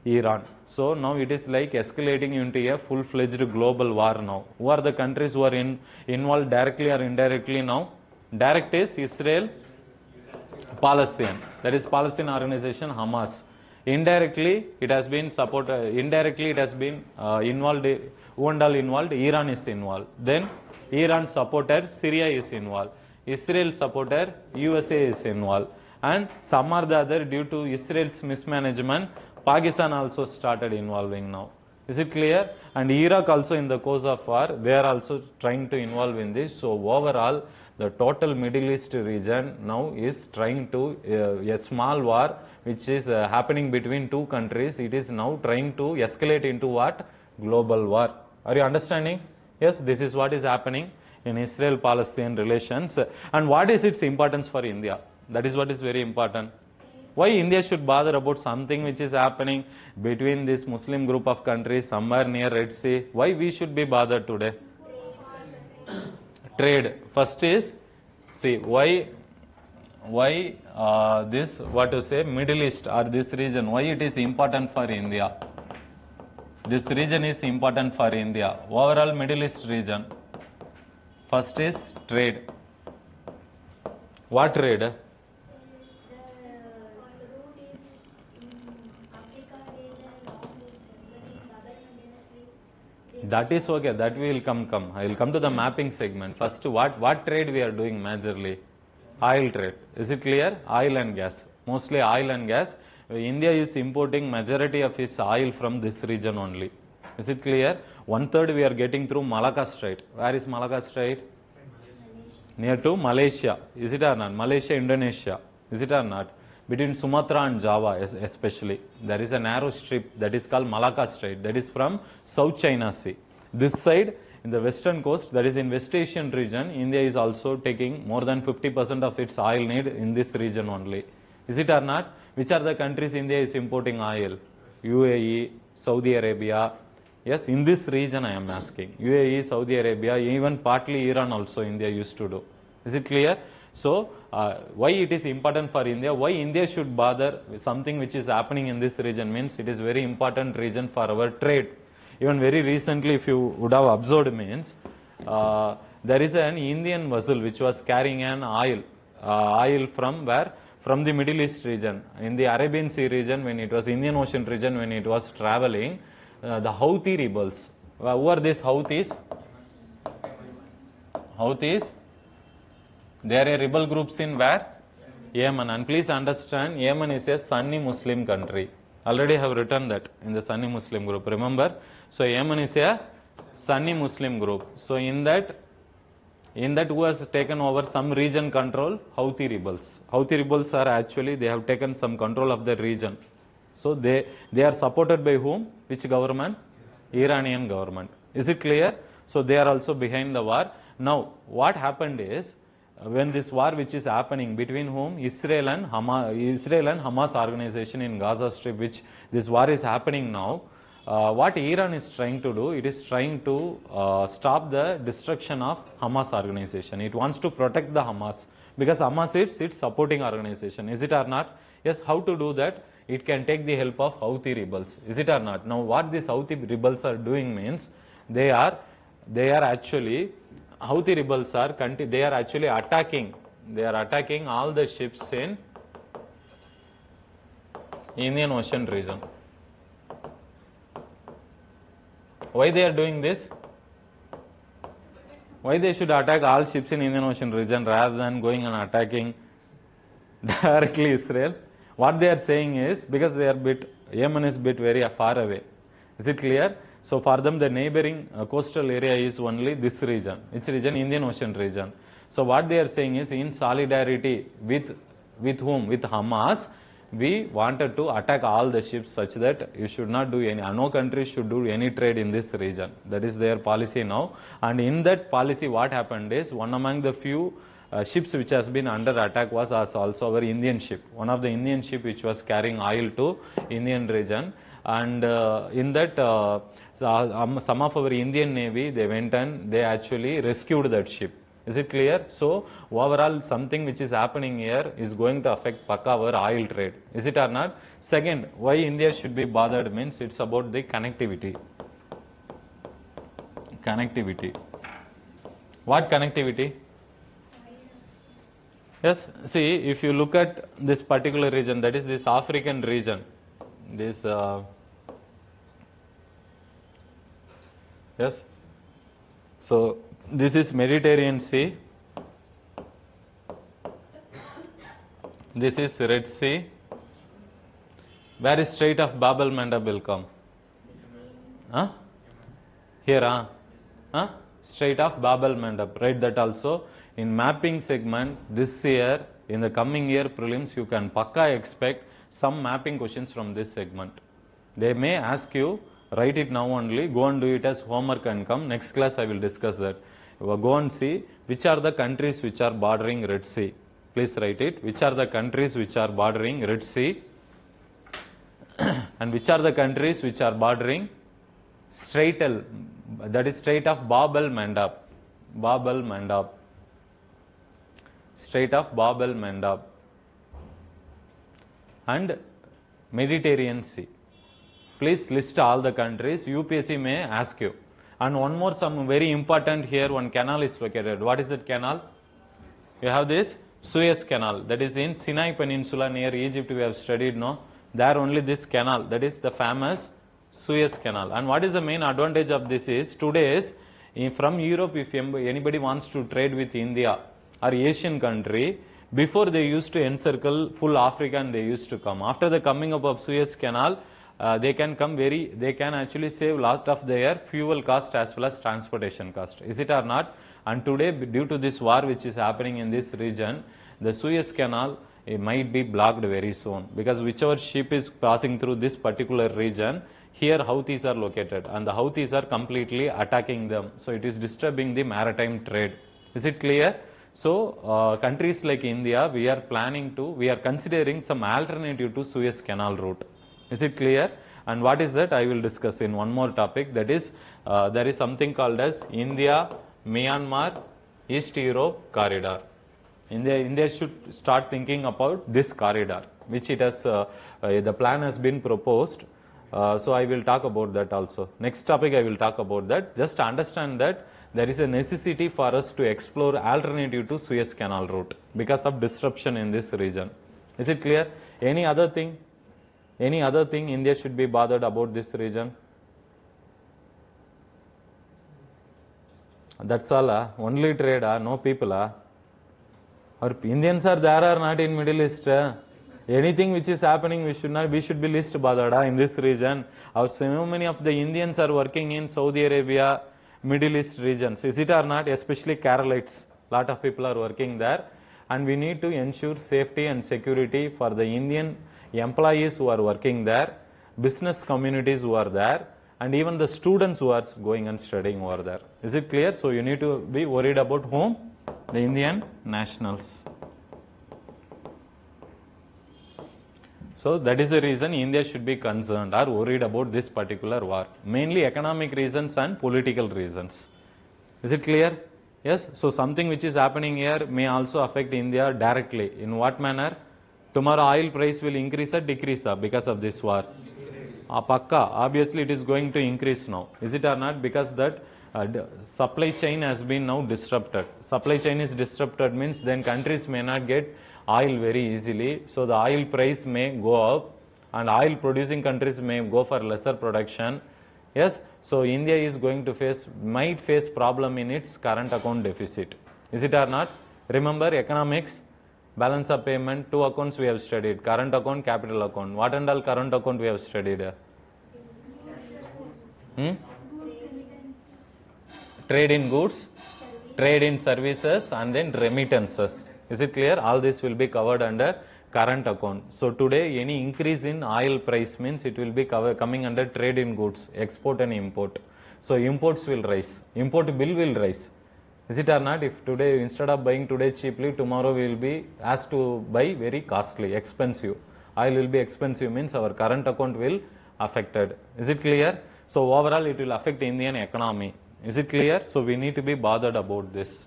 Iran. So now it is like escalating into a full-fledged global war now. Who are the countries who are involved directly or indirectly now? Direct is Israel, Palestine. That is Palestine organization, Hamas. Indirectly, it has been supported. Indirectly, it has been involved. Who and all involved? Iran is involved. Then Iran supporter, Syria is involved. Israel supporter, USA is involved. And some or the other, due to Israel's mismanagement, Pakistan also started involving now. Is it clear? And Iraq also, in the course of war, they are also trying to involve in this. So overall, the total Middle East region now is trying to, a small war which is happening between two countries, it is now trying to escalate into what? Global war. Are you understanding? Yes, this is what is happening in Israel-Palestine relations. And what is its importance for India? That is what is very important. Why India should bother about something which is happening between this Muslim group of countries somewhere near Red Sea? Why we should be bothered today? Trade. First is, see, why why this, what to say, Middle East or this region, why it is important for India? This region is important for India. Overall Middle East region. First is trade. What trade?
The route is Africa, there is a long distance, but in Bab el-Mandeb Strait.
That is okay, that will come. I will come to the mapping segment. First, what trade we are doing majorly? Oil trade. Is it clear? Oil and gas. Mostly oil and gas. India is importing majority of its oil from this region only. Is it clear? 1/3 we are getting through Malacca Strait. Where is Malacca Strait? Near to Malaysia. Is it or not? Malaysia, Indonesia. Is it or not? Between Sumatra and Java especially. There is a narrow strip that is called Malacca Strait. That is from South China Sea. This side, in the western coast, that is in West Asian region, India is also taking more than 50% of its oil need in this region only. Is it or not? Which are the countries India is importing oil? UAE, Saudi Arabia. Yes, in this region I am asking. UAE, Saudi Arabia, even partly Iran also India used to do. Is it clear? So, why it is important for India? Why India should bother with something which is happening in this region means it is very important region for our trade. Even very recently, if you would have observed means, there is an Indian vessel which was carrying an oil from where? From the Middle East region. In the Arabian Sea region, when it was Indian Ocean region, when it was traveling, the Houthi rebels. Who are these Houthis? Houthis? They are a rebel groups in where? Yemen. And please understand, Yemen is a Sunni Muslim country. Already have written that in the Sunni Muslim group. Remember? So Yemen is a Sunni Muslim group. So in that who has taken over some region control? Houthi rebels. Houthi rebels are actually, they have taken some control of the region. So they are supported by whom? Which government? Iranian government. Is it clear? So they are also behind the war. Now what happened is, when this war which is happening between whom? Israel and Hamas organization in Gaza Strip, which this war is happening now, what Iran is trying to do, it is trying to stop the destruction of Hamas organization. It wants to protect the Hamas because Hamas is its supporting organization. Is it or not? Yes, how to do that? It can take the help of Houthi rebels. Is it or not? Now what these Houthi rebels are doing means, they are actually, Houthi rebels are, they are actually attacking all the ships in Indian Ocean region. Why they are doing this? Why they should attack all ships in Indian Ocean region rather than going and attacking directly Israel? What they are saying is, because they are Yemen is very far away. Is it clear? So for them, the neighboring coastal area is only this region. Which region? Indian Ocean region. So what they are saying is, in solidarity with whom? With Hamas, we wanted to attack all the ships such that you should not do no country should do any trade in this region. That is their policy now. And in that policy, what happened is, one among the few ships which has been under attack was also our Indian ship. One of the Indian ship which was carrying oil to Indian region. And in that, some of our Indian Navy, they went and they actually rescued that ship. Is it clear? So overall, something which is happening here is going to affect our oil trade. Is it or not? Second, why India should be bothered means it's about the connectivity. Connectivity. What connectivity? Yes, see, if you look at this particular region, that is this African region, this yes, so this is Mediterranean Sea, this is Red Sea. Where is Strait of Bab el-Mandeb will come? Huh? Here, huh? Strait of Bab el-Mandeb, write that also. In mapping segment, this year, in the coming year prelims, you can pakka expect some mapping questions from this segment. They may ask you, write it now only, go and do it as homework and come. Next class I will discuss that. Go and see which are the countries which are bordering Red Sea. Please write it. Which are the countries which are bordering Red Sea and which are the countries which are bordering Strait of Bab el-Mandeb. Strait of Bab el-Mandeb. and Mediterranean Sea. Please list all the countries. UPSC may ask you. And one more, some very important here, one canal is located. What is that canal? You have this Suez Canal, that is in Sinai Peninsula near Egypt. We have studied, no? There only this canal, that is the famous Suez Canal. And what is the main advantage of this is, today from Europe, if anybody wants to trade with India or Asian country, before they used to encircle full Africa and they used to come. After the coming up of Suez Canal, they can actually save lot of their fuel cost as well as transportation cost. Is it or not? And today, due to this war which is happening in this region, the Suez Canal might be blocked very soon, because whichever ship is passing through this particular region, here Houthis are located and the Houthis are completely attacking them. So it is disturbing the maritime trade. Is it clear? So countries like India, we are considering some alternative to Suez Canal route. Is it clear? And what is that? I will discuss in one more topic. That is, there is something called as India, Myanmar, East Europe corridor. India should start thinking about this corridor, which it has, the plan has been proposed. So I will talk about that also. Next topic I will talk about that. Just understand that there is a necessity for us to explore alternative to Suez Canal route because of disruption in this region. Is it clear? Any other thing? Any other thing India should be bothered about this region? That's all. Only trade, no people. Or Indians are there or not in Middle East? Anything which is happening, we should be least bothered in this region. So many of the Indians are working in Saudi Arabia, Middle East regions. Is it or not? Especially Keralites. Lot of people are working there. And we need to ensure safety and security for the Indian employees who are working there, business communities who are there, and even the students who are going and studying over there. Is it clear? So you need to be worried about whom? The Indian nationals. So that is the reason India should be concerned or worried about this particular war. Mainly economic reasons and political reasons. Is it clear? Yes. So something which is happening here may also affect India directly. In what manner? Tomorrow oil price will increase or decrease because of this war? Pakka. Obviously it is going to increase now. Is it or not? Because that supply chain has been now disrupted. Supply chain is disrupted means then countries may not get oil very easily. So the oil price may go up and oil producing countries may go for lesser production. Yes. So India is going to might face problem in its current account deficit. Is it or not? Remember economics, balance of payment, two accounts we have studied. Current account, capital account. What and all current account we have studied? Trade in goods, trade in services, and then remittances. Is it clear? All this will be covered under current account. So today any increase in oil price means it will be coming under trade in goods, export and import. So imports will rise, import bill will rise. Is it or not? If today, instead of buying today cheaply, tomorrow we will be asked to buy very costly, expensive. Oil will be expensive means our current account will affected. Is it clear? So overall it will affect Indian economy. Is it clear? So we need to be bothered about this.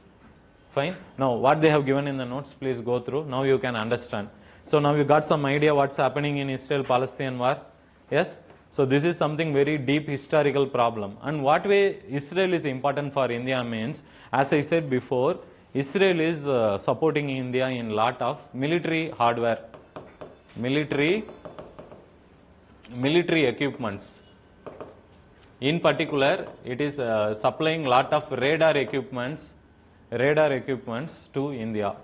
Fine. Now what they have given in the notes, please go through. Now you can understand. So now you got some idea what's happening in Israel-Palestine war. Yes. So this is something very deep historical problem. And what way Israel is important for India means, as I said before, Israel is supporting India in lot of military hardware, military equipments. In particular, it is supplying lot of radar equipments to India.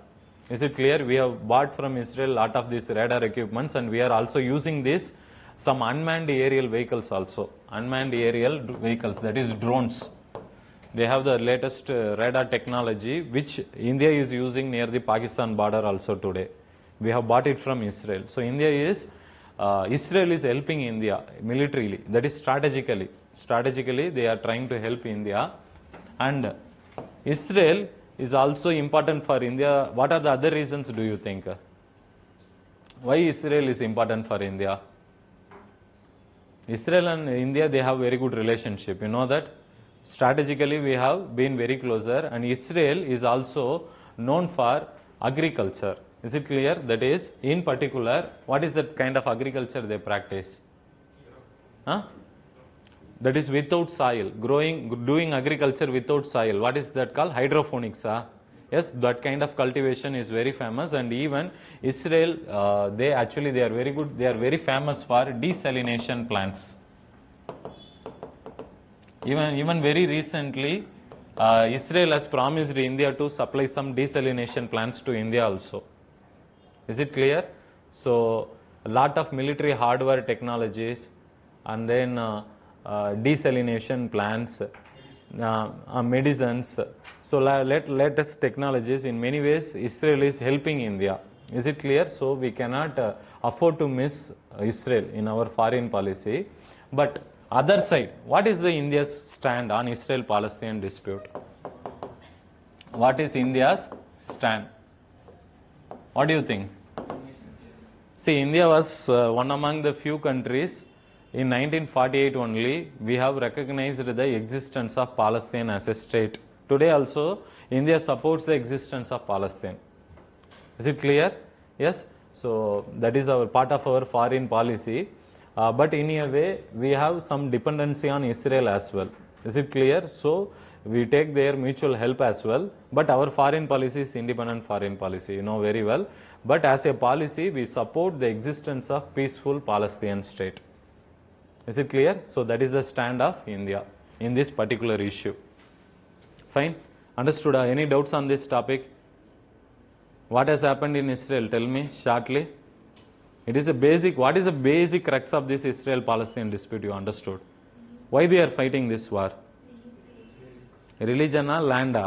Is it clear? We have bought from Israel lot of these radar equipments, and we are also using this some unmanned aerial vehicles also. Unmanned aerial vehicles, that is drones. They have the latest radar technology which India is using near the Pakistan border also today. We have bought it from Israel. So Israel is helping India militarily, that is strategically. Strategically they are trying to help India, and Israel is also important for India. What are the other reasons do you think? Why Israel is important for India? Israel and India, they have very good relationship. You know that? Strategically we have been very closer, and Israel is also known for agriculture. Is it clear? That is, in particular, what is that kind of agriculture they practice? Huh? That is without soil, doing agriculture without soil. What is that called? Hydroponics. Yes, that kind of cultivation is very famous, and even Israel, they are very good. They are very famous for desalination plants. Even very recently, Israel has promised India to supply some desalination plants to India also. Is it clear? So, a lot of military hardware technologies, and then desalination plants, medicines. So, latest technologies, in many ways, Israel is helping India. Is it clear? So, we cannot afford to miss Israel in our foreign policy. But other side, what is the India's stand on Israel-Palestinian dispute? What is India's stand? What do you think? See, India was one among the few countries. In 1948 only, we have recognized the existence of Palestine as a state. Today also, India supports the existence of Palestine. Is it clear? Yes. So, that is our part of our foreign policy. But in a way, we have some dependency on Israel as well. Is it clear? So, we take their mutual help as well. But our foreign policy is independent foreign policy, you know very well. But as a policy, we support the existence of peaceful Palestinian state. Is it clear? So, that is the stand of India in this particular issue. Fine? Understood? Any doubts on this topic? What has happened in Israel? Tell me shortly. It is a basic, what is the basic crux of this Israel-Palestinian dispute you understood? Why they are fighting this war? Religion or land?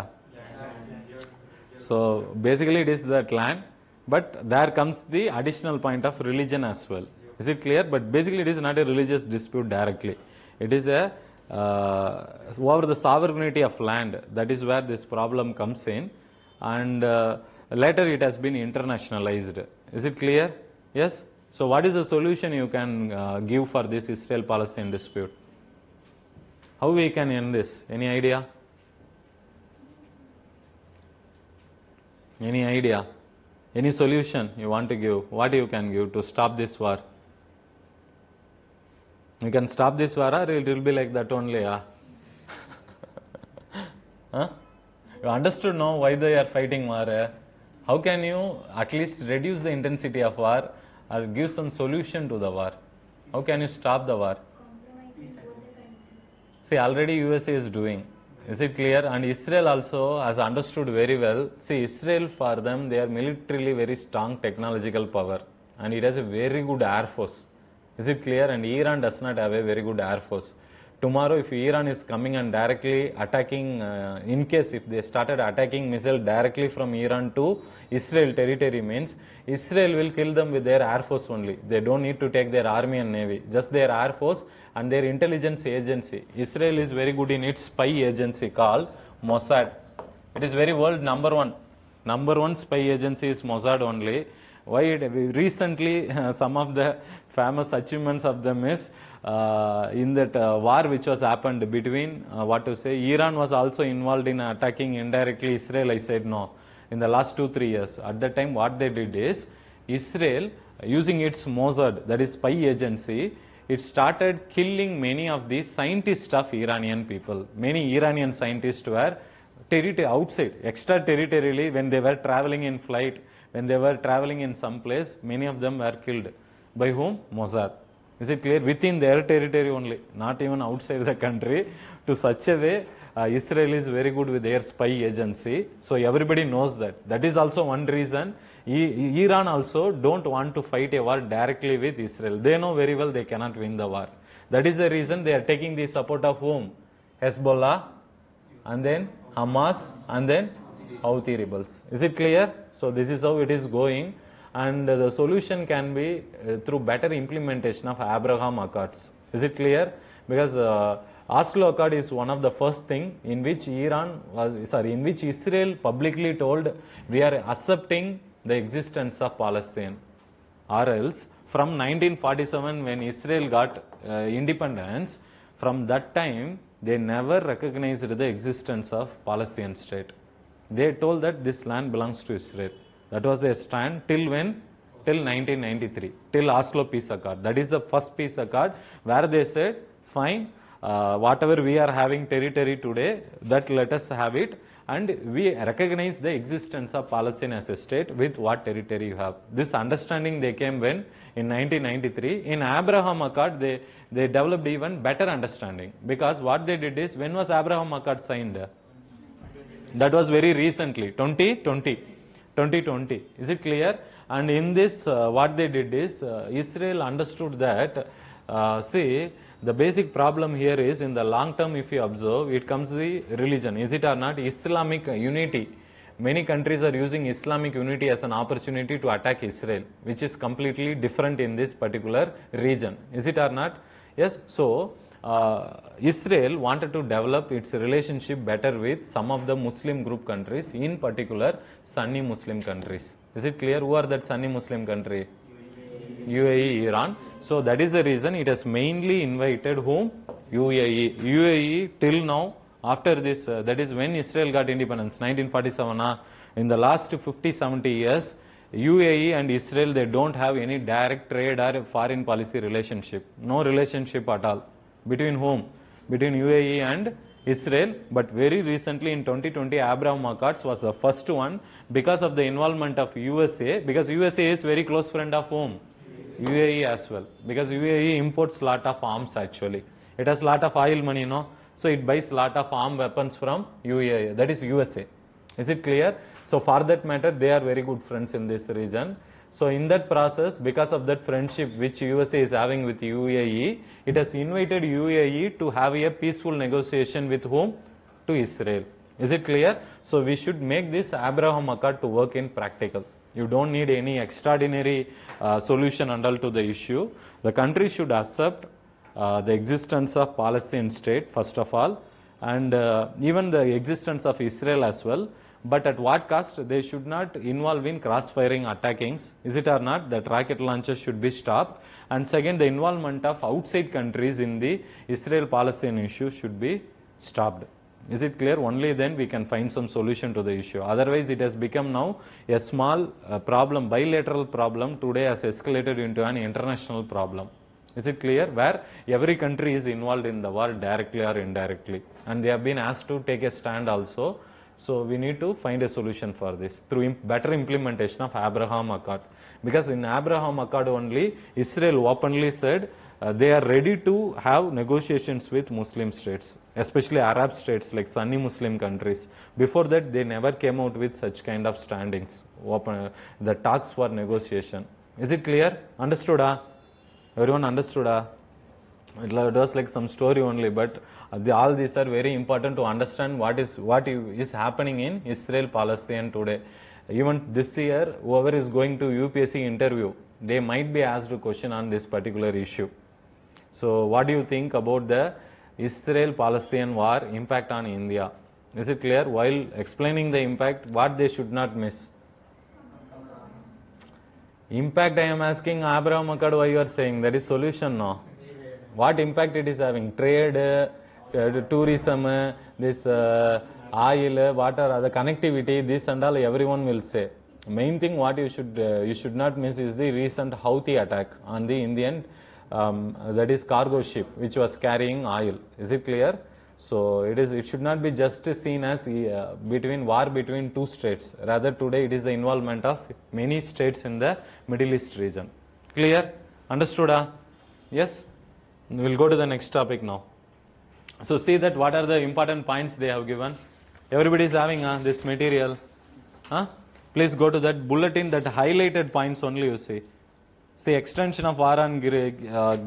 So, basically it is that land, but there comes the additional point of religion as well. Is it clear? But basically it is not a religious dispute directly. It is a over the sovereignty of land. That is where this problem comes in, and later it has been internationalized. Is it clear? Yes? So, what is the solution you can give for this Israel-Palestine dispute? How we can end this? Any idea? Any idea? Any solution you want to give? What you can give to stop this war? You can stop this war, or it will be like that only? Huh? You understood now why they are fighting war? How can you at least reduce the intensity of war or give some solution to the war? How can you stop the war?
Compromising both the countries.
See, already USA is doing. Is it clear? And Israel also has understood very well. See, Israel, for them, they are militarily very strong technological power, and it has a very good air force. Is it clear? And Iran does not have a very good air force. Tomorrow, if Iran is coming and directly attacking, in case if they started attacking missile directly from Iran to Israel territory, means Israel will kill them with their air force only. They don't need to take their army and navy, just their air force and their intelligence agency. Israel is very good in its spy agency called Mossad. It is very world number one spy agency is Mossad only. Why recently some of the famous achievements of them is in that war which was happened between Iran was also involved in attacking indirectly Israel. I said no. In the last 2-3 years, at that time what they did is Israel, using its Mossad, that is spy agency, it started killing many of the scientists of Iranian people. Many Iranian scientists were outside, extraterritorially, when they were traveling in flight, when they were traveling in some place, many of them were killed. By whom? Mossad. Is it clear? Within their territory only, not even outside the country. To such a way, Israel is very good with their spy agency. So everybody knows that. That is also one reason. Iran also don't want to fight a war directly with Israel. They know very well they cannot win the war. That is the reason they are taking the support of whom? Hezbollah, and then Hamas, and then Houthi rebels. Is it clear? So this is how it is going, and the solution can be through better implementation of Abraham Accords. Is it clear? Because Oslo Accord is one of the first thing in which in which Israel publicly told we are accepting the existence of Palestine, or else from 1947 when Israel got independence, from that time they never recognized the existence of Palestinian state. They told that this land belongs to Israel. That was their stand till when? Till 1993, till Oslo Peace Accord. That is the first peace accord where they said, fine, whatever we are having territory today, that let us have it, and we recognize the existence of Palestine as a state with what territory you have. This understanding they came when? In 1993. In Abraham Accord, they developed even better understanding, because what they did is, when was Abraham Accord signed? That was very recently, 2020. Is it clear? And in this, what they did is, Israel understood that, see, the basic problem here is, in the long term, if you observe, it comes the religion. Is it or not? Islamic unity. Many countries are using Islamic unity as an opportunity to attack Israel, which is completely different in this particular region. Is it or not? Yes. So, Israel wanted to develop its relationship better with some of the Muslim group countries, in particular Sunni Muslim countries. Is it clear? Who are that Sunni Muslim country? UAE, Iran. So that is the reason it has mainly invited whom? UAE. UAE till now, after this, that is when Israel got independence, 1947, in the last 50-70 years, UAE and Israel, they don't have any direct trade or foreign policy relationship. No relationship at all. Between whom? Between UAE and Israel. But very recently in 2020, Abraham Accords was the first one, because of the involvement of USA, because USA is very close friend of whom? UAE as well, because UAE imports lot of arms actually. It has lot of oil money, no? So it buys lot of armed weapons from UAE, that is USA. Is it clear? So for that matter, they are very good friends in this region. So in that process, because of that friendship which USA is having with UAE, it has invited UAE to have a peaceful negotiation with whom? To Israel. Is it clear? So we should make this Abraham Accord to work in practical. You don't need any extraordinary solution and all to the issue. The country should accept the existence of Palestinian state, first of all, and even the existence of Israel as well. But at what cost? They should not involve in cross-firing attackings. Is it or not? That rocket launches should be stopped. And second, the involvement of outside countries in the Israel-Palestine issue should be stopped. Is it clear? Only then we can find some solution to the issue. Otherwise, it has become now a small problem, bilateral problem, today has escalated into an international problem. Is it clear? Where every country is involved in the war directly or indirectly. And they have been asked to take a stand also. So we need to find a solution for this through better implementation of Abraham Accord. Because in Abraham Accord only, Israel openly said they are ready to have negotiations with Muslim states, especially Arab states like Sunni Muslim countries. Before that, they never came out with such kind of standings, the talks for negotiation. Is it clear? Understood? Everyone understood? It was like some story only, but all these are very important to understand what is happening in Israel-Palestine today. Even this year, whoever is going to UPSC interview, they might be asked a question on this particular issue. So what do you think about the Israel-Palestine war impact on India? Is it clear? While explaining the impact, what they should not miss? Impact I am asking Abraham Accord, why you are saying? That is solution, no? What impact it is having? Trade, tourism, this oil, water, the connectivity, this and all, everyone will say. Main thing what you should not miss is the recent Houthi attack on the Indian, that is cargo ship, which was carrying oil. Is it clear? So it should not be just seen as war between two states. Rather today it is the involvement of many states in the Middle East region. Clear? Understood? Yes? We will go to the next topic now. So see that what are the important points they have given. Everybody is having this material. Please go to that bulletin, that highlighted points only you see. See, extension of war on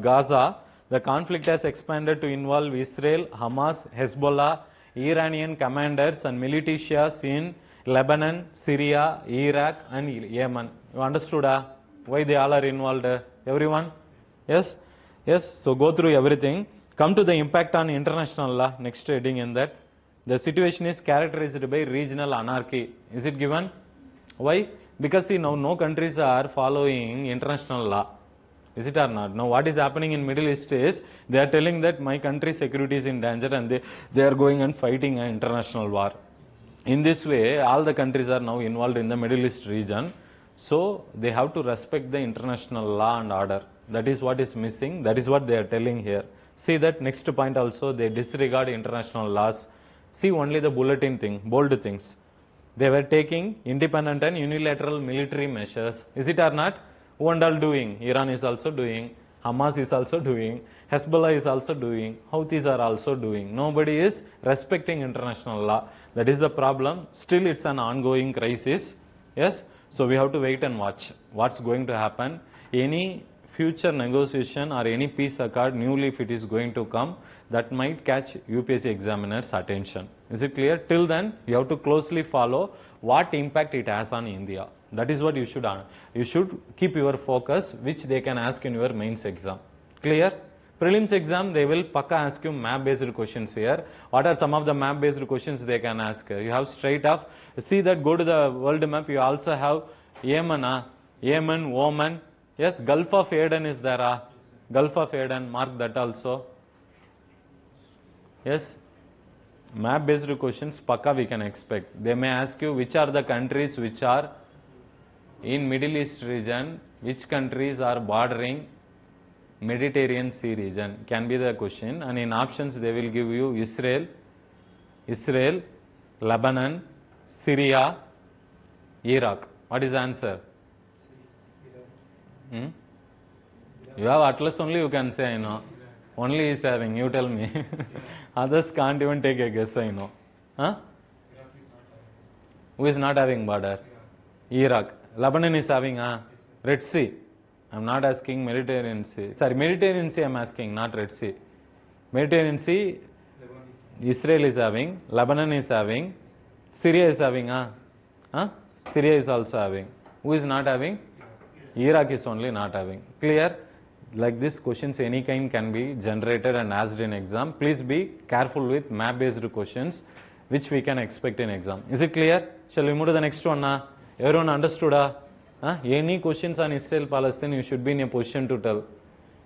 Gaza. The conflict has expanded to involve Israel, Hamas, Hezbollah, Iranian commanders and militias in Lebanon, Syria, Iraq and Yemen. You understood? Why they all are involved? Everyone? Yes? Yes, so go through everything. Come to the impact on international law, next heading in that. The situation is characterized by regional anarchy. Is it given? Why? Because see, now no countries are following international law. Is it or not? Now what is happening in Middle East is, they are telling that my country's security is in danger and they are going and fighting an international war. In this way, all the countries are now involved in the Middle East region. So they have to respect the international law and order. That is what is missing. That is what they are telling here. See that next point also, they disregard international laws. See only the bulletin thing, bold things. They were taking independent and unilateral military measures. Is it or not? Who and all doing? Iran is also doing. Hamas is also doing. Hezbollah is also doing. Houthis are also doing. Nobody is respecting international law. That is the problem. Still, it's an ongoing crisis. Yes. So we have to wait and watch what's going to happen. Any future negotiation or any peace accord, newly if it is going to come, that might catch UPSC examiners' attention. Is it clear? Till then, you have to closely follow what impact it has on India. That is what you should do. You should keep your focus, which they can ask in your mains exam. Clear? Prelims exam, they will pakka ask you map-based questions here. What are some of the map-based questions they can ask? You have straight up. See that, go to the world map. You also have Yemen, Yemen, Oman. Yes, Gulf of Aden is there. Gulf of Aden, mark that also. Yes, map-based questions, pakka we can expect. They may ask you which are the countries which are in Middle East region, which countries are bordering Mediterranean Sea region, can be the question. And in options, they will give you Israel, Lebanon, Syria, Iraq. What is the answer? You have atlas only, you can say, I know. Only is having, you tell me. Others can't even take a guess, I know. Huh? Who is not having border? Iraq. Lebanon is having Red Sea. I am not asking Mediterranean Sea. Sorry, Mediterranean Sea I am asking, not Red Sea. Mediterranean Sea, Israel is having, Lebanon is having, Syria is having. Syria is also having. Who is not having? Iraq is only not having. Clear? Like this, questions any kind can be generated and asked in exam. Please be careful with map-based questions, which we can expect in exam. Is it clear? Shall we move to the next one? Everyone understood? Any questions on Israel-Palestine, you should be in a position to tell.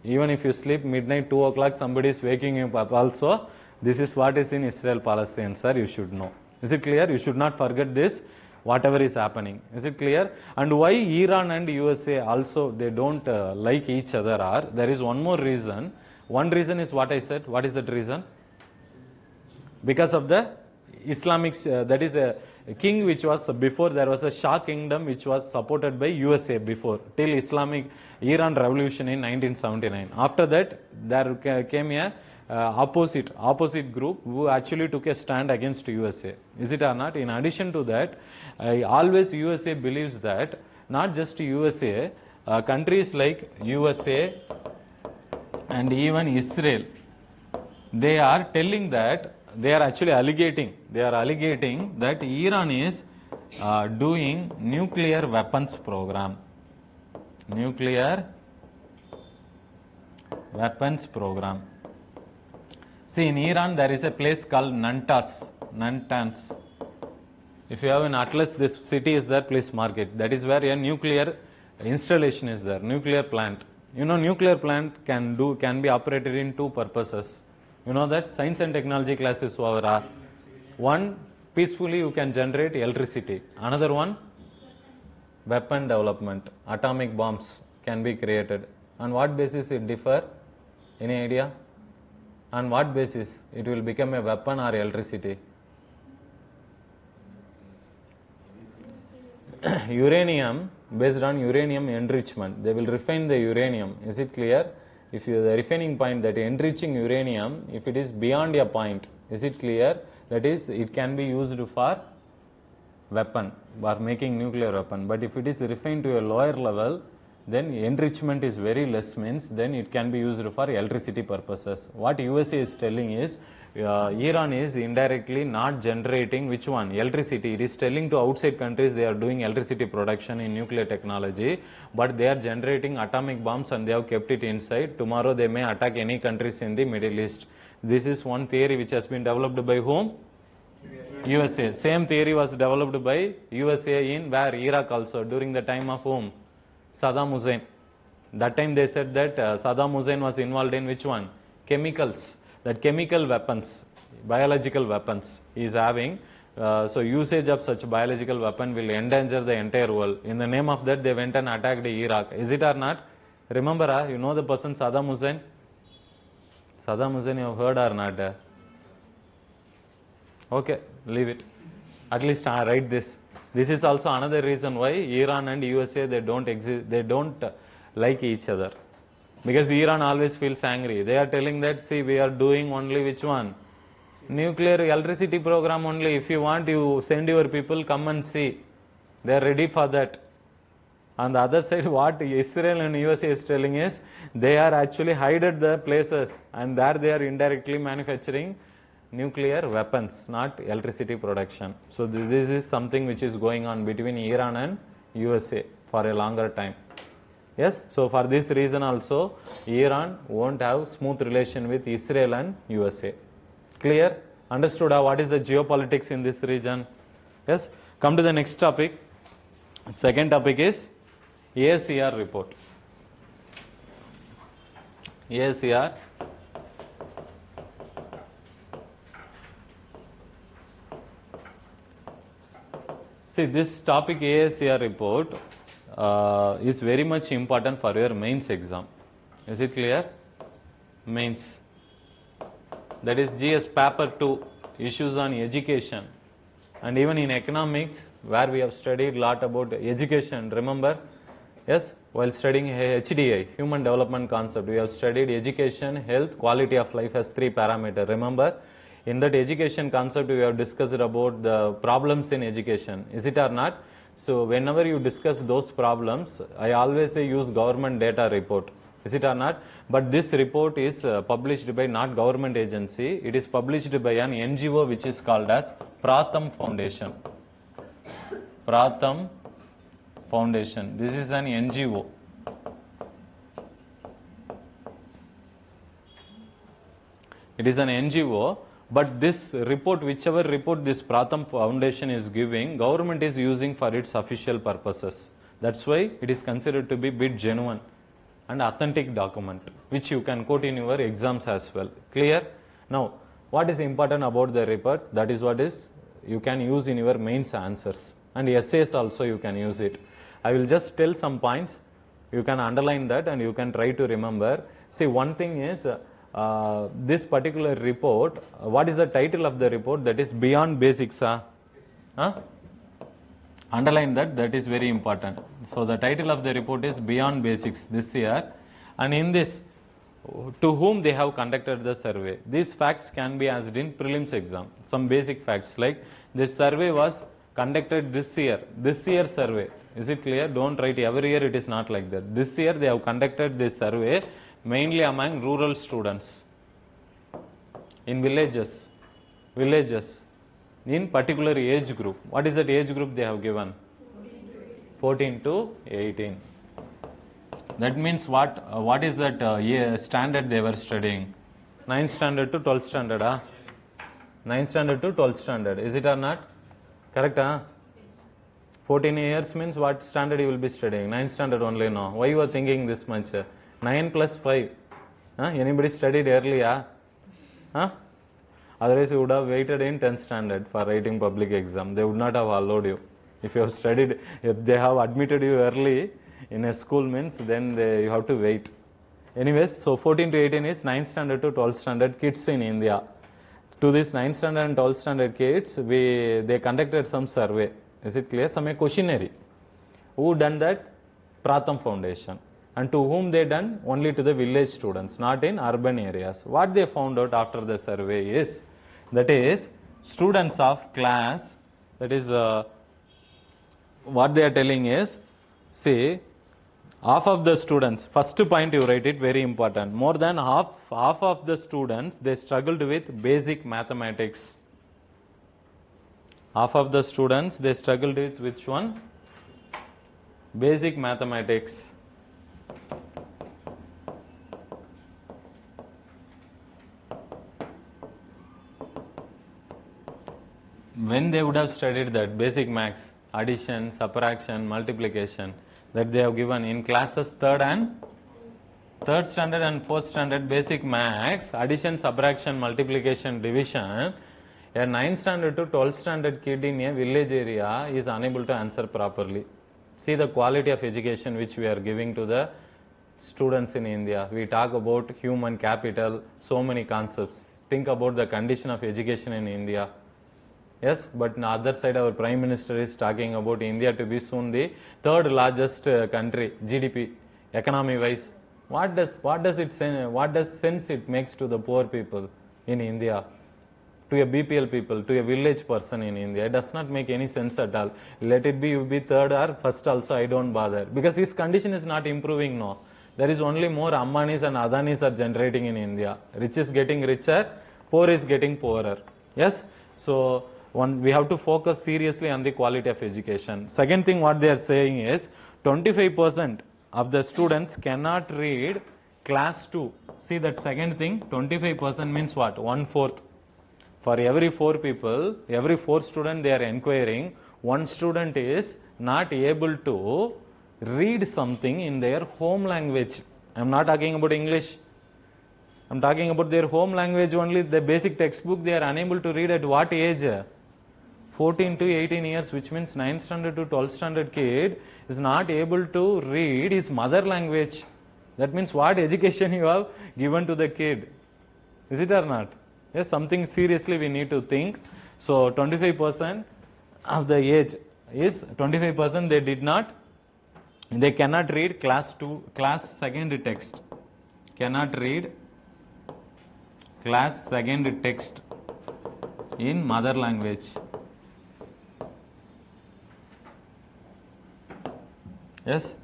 Even if you sleep midnight, 2 o'clock, somebody is waking you up also. This is what is in Israel-Palestine, sir. You should know. Is it clear? You should not forget this, whatever is happening. Is it clear? And why Iran and USA also, they don't like each other are, there is one more reason. One reason is what I said. What is that reason? Because of the Islamic, that is a king which was before, there was a Shah kingdom which was supported by USA before, till Islamic Iran revolution in 1979. After that, there came a opposite group who actually took a stand against USA. Is it or not? In addition to that, always USA believes that not just USA, countries like USA and even Israel, they are telling that, they are actually alleging that Iran is doing nuclear weapons program. Nuclear weapons program. See, in Iran there is a place called Natanz. If you have an atlas, this city is there, please mark it. That is where a nuclear installation is there, nuclear plant. You know, nuclear plant can be operated in 2 purposes. You know that? Science and technology classes over. One, peacefully you can generate electricity. Another one, weapon development. Atomic bombs can be created. On what basis it differ? Any idea? On what basis it will become a weapon or electricity? Uranium, based on uranium enrichment. They will refine the uranium. Is it clear? If you the refining point, that enriching uranium, if it is beyond a point, is it clear? That is, it can be used for weapon, for making nuclear weapon. But if it is refined to a lower level, then enrichment is very less, means then it can be used for electricity purposes. What USA is telling is, Iran is indirectly not generating which one? Electricity. It is telling to outside countries they are doing electricity production in nuclear technology, but they are generating atomic bombs and they have kept it inside. Tomorrow they may attack any countries in the Middle East. This is one theory which has been developed by whom? USA. Same theory was developed by USA in where? Iraq also, during the time of whom? Saddam Hussein. That time they said that Saddam Hussein was involved in which one? Chemicals. That chemical weapons, biological weapons he is having. So usage of such biological weapon will endanger the entire world. In the name of that, they went and attacked Iraq. Is it or not? Remember, you know the person Saddam Hussein? Saddam Hussein, you have heard or not? Okay, leave it. At least write this. This is also another reason why Iran and USA, they don't like each other. Because Iran always feels angry. They are telling that, see, we are doing only which one? Nuclear electricity program only. If you want, you send your people, come and see. They are ready for that. On the other side, what Israel and USA is telling is, they are actually hided the places, and there they are indirectly manufacturing nuclear weapons, not electricity production. So this is something which is going on between Iran and USA for a longer time. Yes, so for this reason also, Iran won't have smooth relation with Israel and USA. Clear? Understood what is the geopolitics in this region? Yes, come to the next topic. Second topic is ASER report. ASER. See, this topic ASER report is very much important for your mains exam. Is it clear? Mains. That is GS paper 2, issues on education. And even in economics, where we have studied a lot about education, remember? Yes, while studying HDI, human development concept, we have studied education, health, quality of life as 3 parameters. Remember? In that education concept, we have discussed about the problems in education. Is it or not? So whenever you discuss those problems, I always say use government data report. Is it or not? But this report is published by not government agency. It is published by an NGO which is called as Pratham Foundation. Pratham Foundation. This is an NGO. It is an NGO. But this report, whichever report this Pratham Foundation is giving, government is using for its official purposes. That's why it is considered to be bit genuine and authentic document, which you can quote in your exams as well. Clear? Now, what is important about the report? That is what is you can use in your mains answers. And essays also you can use it. I will just tell some points. You can underline that and you can try to remember. See, one thing is, this particular report, what is the title of the report? That is Beyond Basics. Underline that, that is very important. So the title of the report is Beyond Basics this year. And in this, to whom they have conducted the survey. These facts can be asked in prelims exam. Some basic facts like this survey was conducted this year survey. Is it clear? Don't write every year, it is not like that. This year they have conducted this survey mainly among rural students in villages, in particular age group. What is that age group they have given? 14 to 18. That means what is that standard they were studying? 9th standard to 12th standard. 9th standard to 12th standard. Is it or not? Correct? 14 years means what standard you will be studying? 9th standard only, no. Why you are thinking this much? 9 plus 5. Anybody studied earlier? Otherwise you would have waited in 10th standard for writing public exam. They would not have allowed you. If you have studied, if they have admitted you early in a school means, then you have to wait. Anyways, so 14 to 18 is 9th standard to 12th standard kids in India. To this 9th standard and 12th standard kids, they conducted some survey. Is it clear? Some questionnaire. Who done that? Pratham Foundation. And to whom they done? Only to the village students, not in urban areas. What they found out after the survey is, that is, students of class, that is, what they are telling is, see, half of the students, first point you write it, very important, more than half of the students, they struggled with basic mathematics. Half of the students, they struggled with which one? Basic mathematics. When they would have studied that basic maths, addition, subtraction, multiplication, that they have given in classes 3rd standard and 4th standard basic maths, addition, subtraction, multiplication, division, A 9th standard to 12th standard kid in a village area is unable to answer properly. See the quality of education which we are giving to the students in India. We talk about human capital, so many concepts. Think about the condition of education in India. Yes, but on the other side, our Prime Minister is talking about India to be soon the third largest country, GDP, economy-wise. What does sense it makes to the poor people in India, to a BPL people, to a village person in India? It does not make any sense at all. Let it be, you be third or first also, I don't bother. Because his condition is not improving now. There is only more Ambanis and Adanis are generating in India. Rich is getting richer, poor is getting poorer. Yes? So, we have to focus seriously on the quality of education. Second thing what they are saying is 25% of the students cannot read class 2. See that second thing, 25% means what? 1/4. For every 4 people, every 4 student they are inquiring, 1 student is not able to read something in their home language. I am not talking about English. I am talking about their home language only. The basic textbook they are unable to read at what age? 14 to 18 years, which means 9th standard to 12th standard kid is not able to read his mother language. That means what education you have given to the kid? Is it or not? Yes, something seriously we need to think. So 25% of the age is 25% they cannot read class 2nd text. Cannot read class 2nd text in mother language. Yes.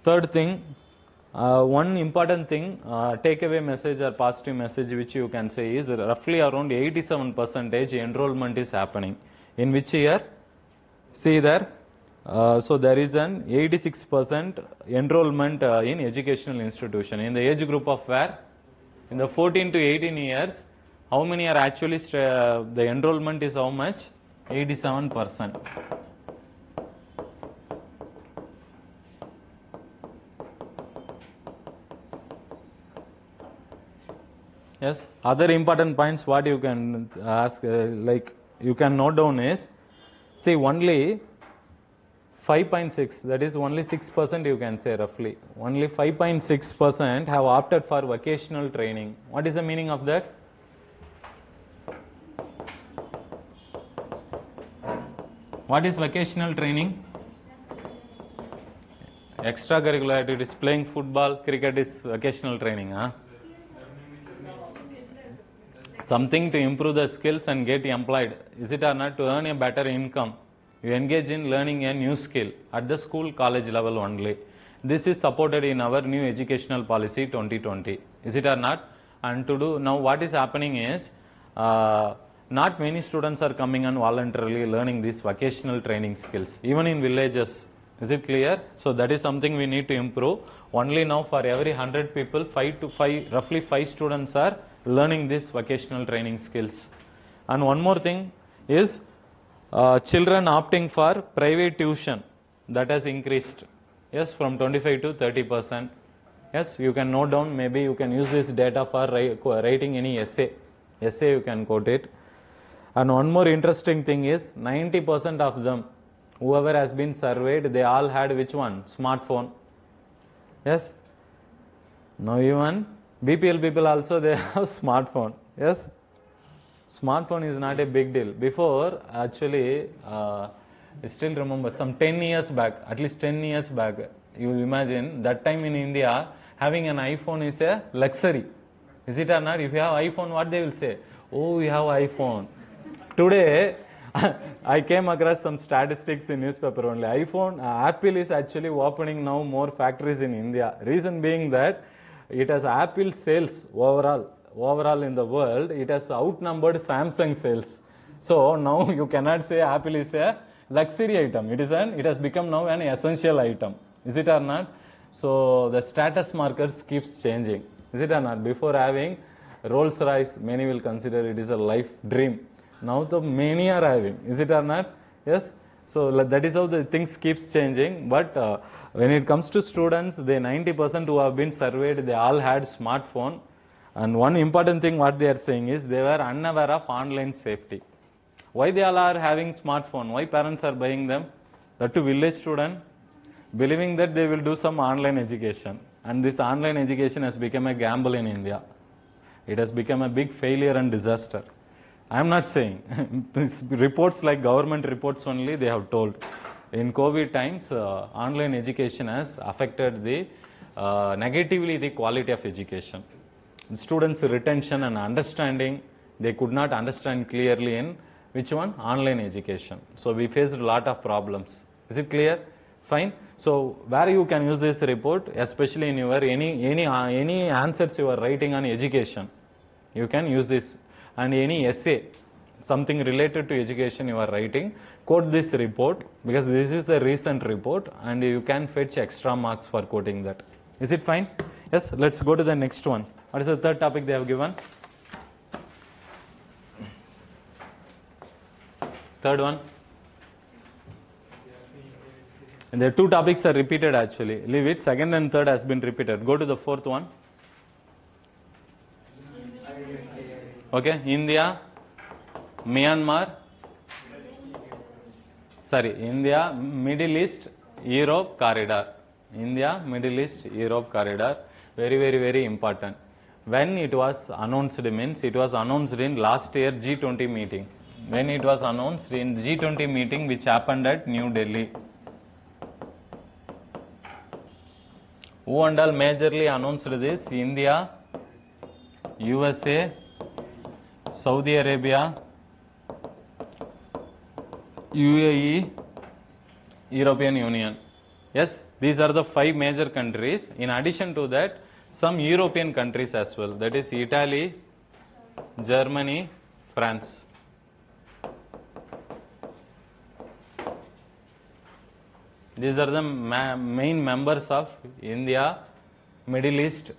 Third thing, one important thing, takeaway message or positive message which you can say is roughly around 87% enrollment is happening. In which year? See there. So there is an 86% enrollment in educational institution. In the age group of where? In the 14 to 18 years, how many are actually, the enrollment is how much? 87%. Yes, other important points what you can ask, like you can note down is, see only 5.6, that is only 6% you can say roughly. Only 5.6% have opted for vocational training. What is the meaning of that? What is vocational training? Extracurricular activities, playing football, cricket is vocational training. Huh? Something to improve the skills and get employed. Is it or not? To earn a better income. You engage in learning a new skill at the school, college level only. This is supported in our new educational policy 2020. Is it or not? And to do now, what is happening is not many students are coming and voluntarily learning these vocational training skills, even in villages. Is it clear? So that is something we need to improve. Only now for every 100 people, roughly 5 students are learning these vocational training skills. And one more thing is children opting for private tuition, that has increased. Yes, from 25 to 30%. Yes, you can note down, maybe you can use this data for writing any essay. You can quote it. And one more interesting thing is 90% of them, whoever has been surveyed, they all had which one? Smartphone. Yes. Now even BPL people also they have smartphone. Yes. Smartphone is not a big deal. Before actually, I still remember some 10 years back, at least 10 years back, you imagine that time in India, having an iPhone is a luxury. Is it or not? If you have iPhone, what they will say? Oh, we have iPhone. Today, I came across some statistics in newspaper only. Apple is actually opening now more factories in India. Reason being that it has Apple sales overall in the world, it has outnumbered Samsung sales. So now you cannot say Apple is a luxury item. It has become now an essential item. Is it or not? So the status markers keeps changing. Is it or not? Before having Rolls Royce, many will consider it is a life dream. Now the many are having. Is it or not? Yes. So that is how the things keeps changing. But when it comes to students, the 90% who have been surveyed, they all had smartphone. And one important thing what they are saying is they were unaware of online safety. Why they all are having smartphone? Why parents are buying them? That to village student, believing that they will do some online education. And this online education has become a gamble in India. It has become a big failure and disaster. I am not saying. Reports like government reports only they have told. In COVID times, online education has affected the negatively the quality of education. Students' retention and understanding, they could not understand clearly in which one? Online education. So we faced a lot of problems. Is it clear? Fine. So where you can use this report, especially in your any answers you are writing on education, you can use this. And any essay, something related to education you are writing, quote this report because this is the recent report and you can fetch extra marks for quoting that. Is it fine? Yes, let's go to the next one. What is the third topic they have given? Third one. And the two topics are repeated actually. Leave it. Second and third has been repeated. Go to the fourth one. Okay, India, Myanmar, India, Middle East, Europe corridor. India, Middle East, Europe corridor. Very, very, very important. When it was announced means it was announced in last year G20 meeting. When it was announced in G20 meeting which happened at New Delhi. Who and all majorly announced this? India, USA, Saudi Arabia, UAE, European Union. Yes, these are the 5 major countries. In addition to that, some European countries as well. That is Italy, Germany, France. These are the main members of India, Middle East,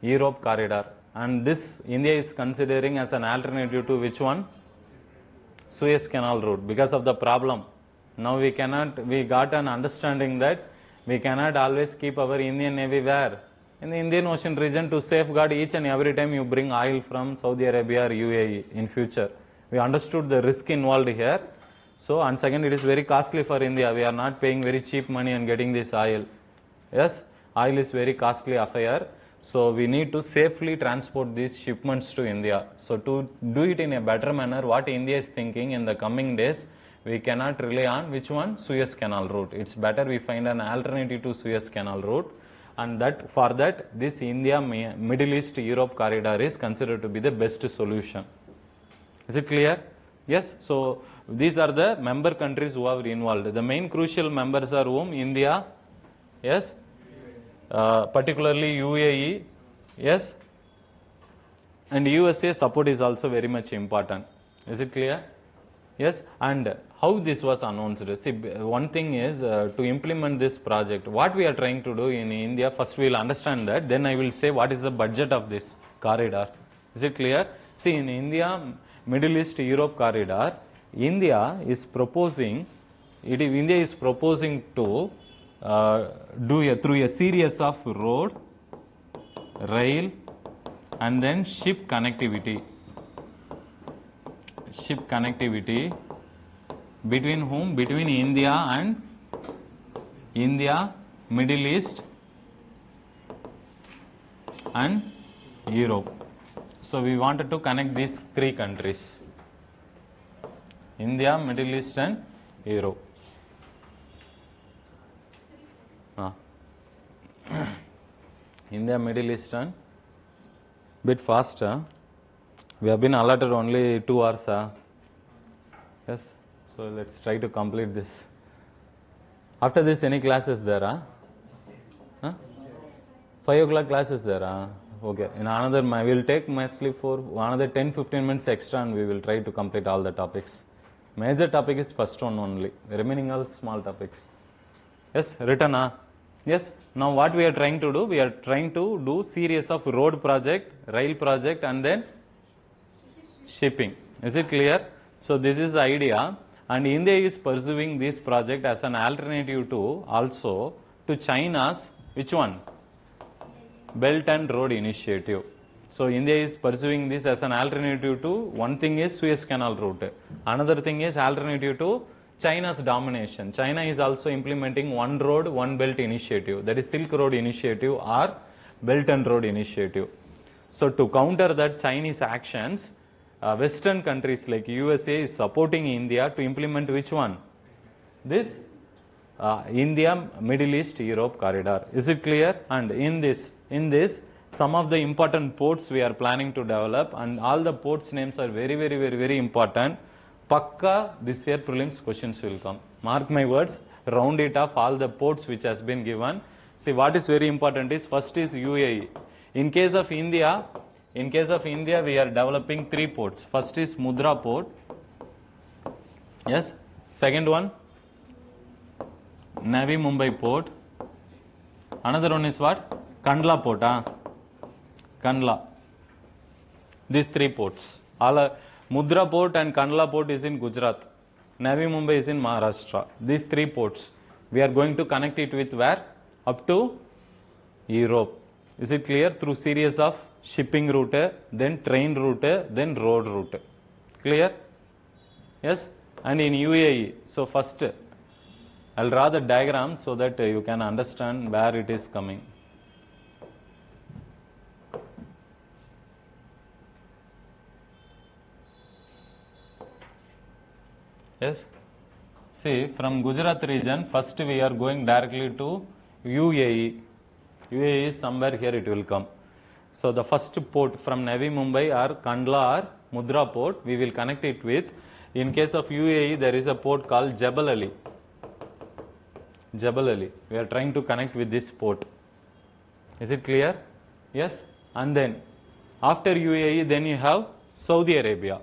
Europe corridor. And this India is considering as an alternative to which one? Suez Canal route because of the problem. Now we got an understanding that we cannot always keep our Indian Navy where? In the Indian Ocean region to safeguard each and every time you bring oil from Saudi Arabia or UAE in future. We understood the risk involved here. So, and second, it is very costly for India. We are not paying very cheap money and getting this oil. Yes, oil is very costly affair. So, we need to safely transport these shipments to India. So, to do it in a better manner, what India is thinking in the coming days, we cannot rely on which one? Suez Canal route. It's better we find an alternative to Suez Canal route. And that for that, this India, Middle East, Europe corridor is considered to be the best solution. Is it clear? Yes. So, these are the member countries who are involved. The main crucial members are whom? India, yes, particularly UAE, yes, and USA support is also very much important. Is it clear? Yes. And how this was announced? See, one thing is to implement this project. What we are trying to do in India, first we will understand that, then I will say what is the budget of this corridor. Is it clear? See, in India, Middle East, Europe corridor, India is proposing to do through a series of road, rail, and then ship connectivity. Ship connectivity between whom? Between India, Middle East, and Europe. So we wanted to connect these 3 countries. India, Middle East and Europe. India, Middle East and bit faster. We have been allotted only 2 hours. Yes. So let's try to complete this. After this, any classes there? 5 o'clock classes there? Okay. In another, we will take mostly for another 10-15 minutes extra and we will try to complete all the topics. Major topic is first one only. Remaining all small topics. Yes, written. Yes. Now what we are trying to do? We are trying to do series of road project, rail project, and then shipping. Is it clear? So this is the idea, and India is pursuing this project as an alternative to also to China's which one? Belt and Road Initiative. So India is pursuing this as an alternative to, one thing is Suez Canal route, another thing is alternative to China's domination. China is also implementing one road, one belt initiative, that is Silk Road initiative or Belt and Road initiative. So to counter that Chinese actions, Western countries like USA is supporting India to implement which one? This India, Middle East, Europe corridor. Is it clear? And in this, some of the important ports we are planning to develop, and all the ports names are very important. Pakka this year prelims questions will come. Mark my words, round it off all the ports which has been given. See, what is very important is, first is UAE. In case of India, we are developing 3 ports. First is Mudra port. Yes. Second one, Navi Mumbai port. Another one is what? Kandla port. Kandla. These 3 ports. Mudra port and Kandla port is in Gujarat. Navi Mumbai is in Maharashtra. These 3 ports, we are going to connect it with where? Up to Europe. Is it clear? Through series of shipping route, then train route, then road route. Clear? Yes? And in UAE, so first I'll draw the diagram so that you can understand where it is coming. Yes? See, from Gujarat region, first we are going directly to UAE. UAE is somewhere here it will come. So the first port from Navi Mumbai or Kandla or Mudra port, we will connect it with, in case of UAE, there is a port called Jebel Ali. Jebel Ali. We are trying to connect with this port. Is it clear? Yes? And then, after UAE, then you have Saudi Arabia.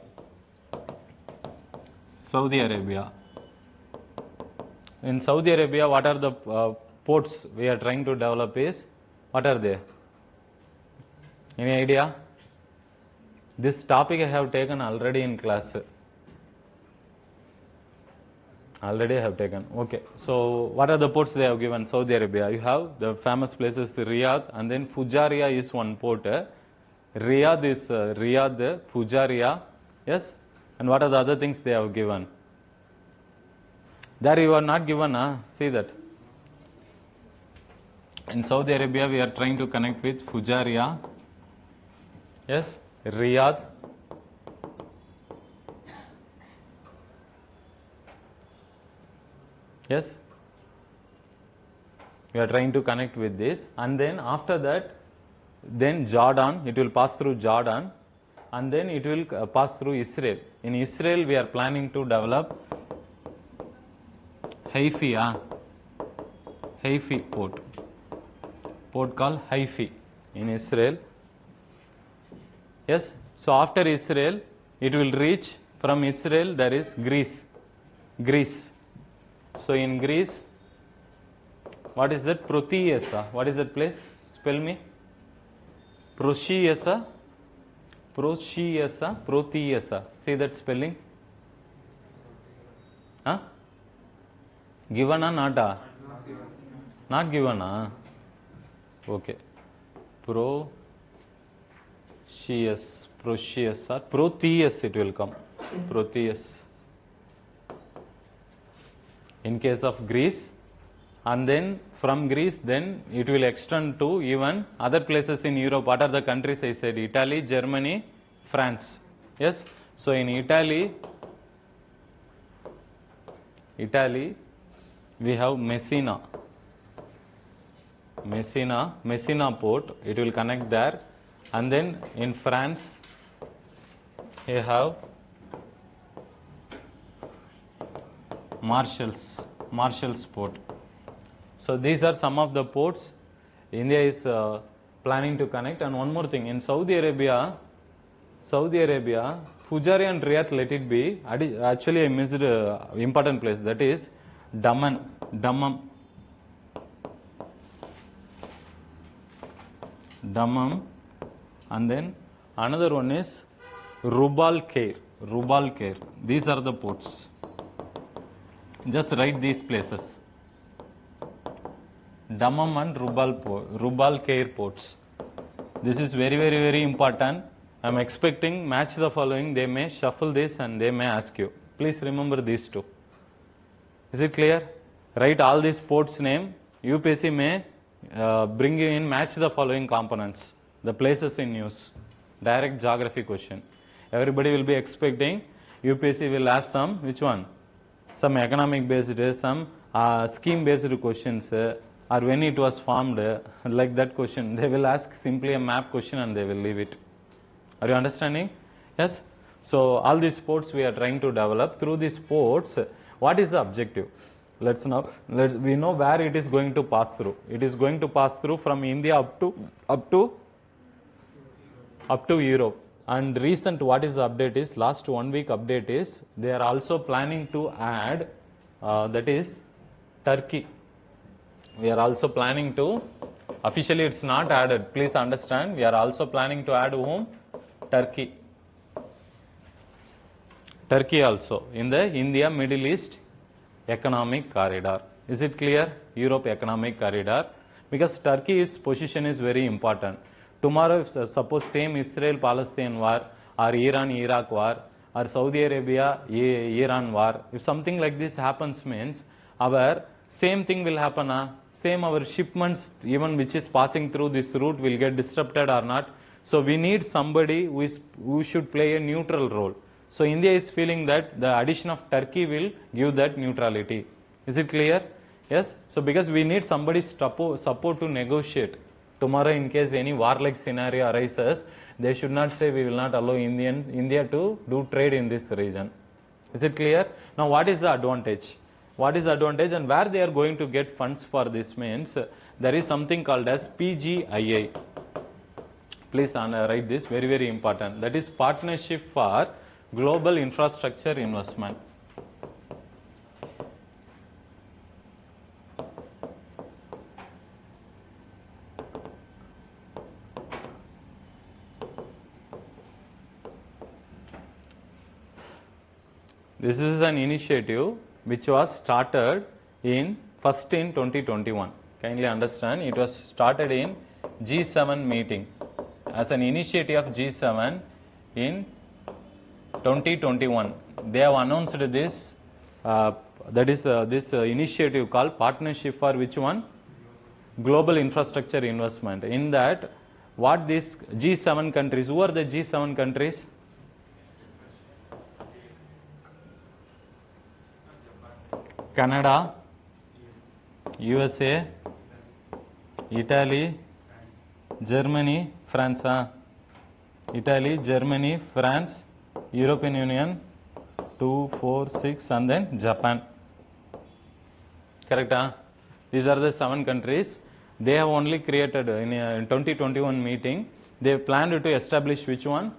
Saudi Arabia. In Saudi Arabia, what are the ports we are trying to develop is, what are they? Any idea? This topic I have taken already in class. Already I have taken. Okay. So, what are the ports they have given? Saudi Arabia. You have the famous places Riyadh, and then Fujairah is one port. Riyadh is Riyadh, Fujairah. Yes? And what are the other things they have given? There you are not given, see that. In Saudi Arabia, we are trying to connect with Fujairah. Yes? Riyadh. Yes? We are trying to connect with this, and then after that, then Jordan, it will pass through Jordan, and then it will pass through Israel. In Israel, we are planning to develop Haifa port. Port called Haifa in Israel. Yes? So after Israel, it will reach, from Israel there is Greece. So in Greece, what is that? Protiesa. What is that place? Spell me. Protiesa. See that spelling? Huh? Given or not? Not given. Okay. Proteus it will come. Proteus. In case of Greece, and then from Greece, then it will extend to even other places in Europe. What are the countries I said? Italy, Germany, France. Yes? So in Italy, we have Messina port. It will connect there. And then in France, you have Marshall's port. So these are some of the ports India is planning to connect. And one more thing, in Saudi Arabia, Fujairah and Riyadh, let it be. Actually, I missed important place, that is Dammam, and then another one is Rubal Khair. These are the ports. Just write these places. Dammam and Rubal Khair ports. This is very, very, very important. I am expecting match the following. They may shuffle this and they may ask you. Please remember these two. Is it clear? Write all these ports name. UPSC may bring you in match the following components. The places in news. Direct geography question. Everybody will be expecting UPSC will ask some, which one? Some economic based, some scheme based questions, or when it was formed, like that question. They will ask simply a map question and they will leave it. Are you understanding? Yes? So all these sports we are trying to develop. Through these sports, what is the objective? We know where it is going to pass through. It is going to pass through from India up to Europe. And recent what is the update is, last 1 week update is, they are also planning to add, that is Turkey. We are also planning to, officially it's not added, please understand, we are also planning to add whom? Turkey. Turkey also in the India Middle East Economic Corridor. Is it clear? Europe Economic Corridor. Because Turkey's position is very important. Tomorrow, if suppose same Israel-Palestine war, or Iran-Iraq war, or Saudi Arabia-Iran war, if something like this happens means, our same thing will happen. Same our shipments, even which is passing through this route, will get disrupted or not. So we need somebody who should play a neutral role. So India is feeling that the addition of Turkey will give that neutrality. Is it clear? Yes. So because we need somebody support to negotiate. Tomorrow, in case any war-like scenario arises, they should not say we will not allow India to do trade in this region. Is it clear? Now, what is the advantage? What is the advantage and where they are going to get funds for this means, there is something called as PGIA. Please write this, very, very important. That is Partnership for Global Infrastructure Investment. This is an initiative which was started first in 2021. Kindly understand, it was started in G7 meeting as an initiative of G7 in 2021. They have announced this, this initiative called Partnership for which one? Global Infrastructure Investment. In that, what these G7 countries, who are the G7 countries? Canada, USA, Italy, Germany, France. Italy, Germany, France, European Union, 2, 4, 6, and then Japan. Correct? These are the 7 countries. They have only created in a 2021 meeting. They planned to establish which one?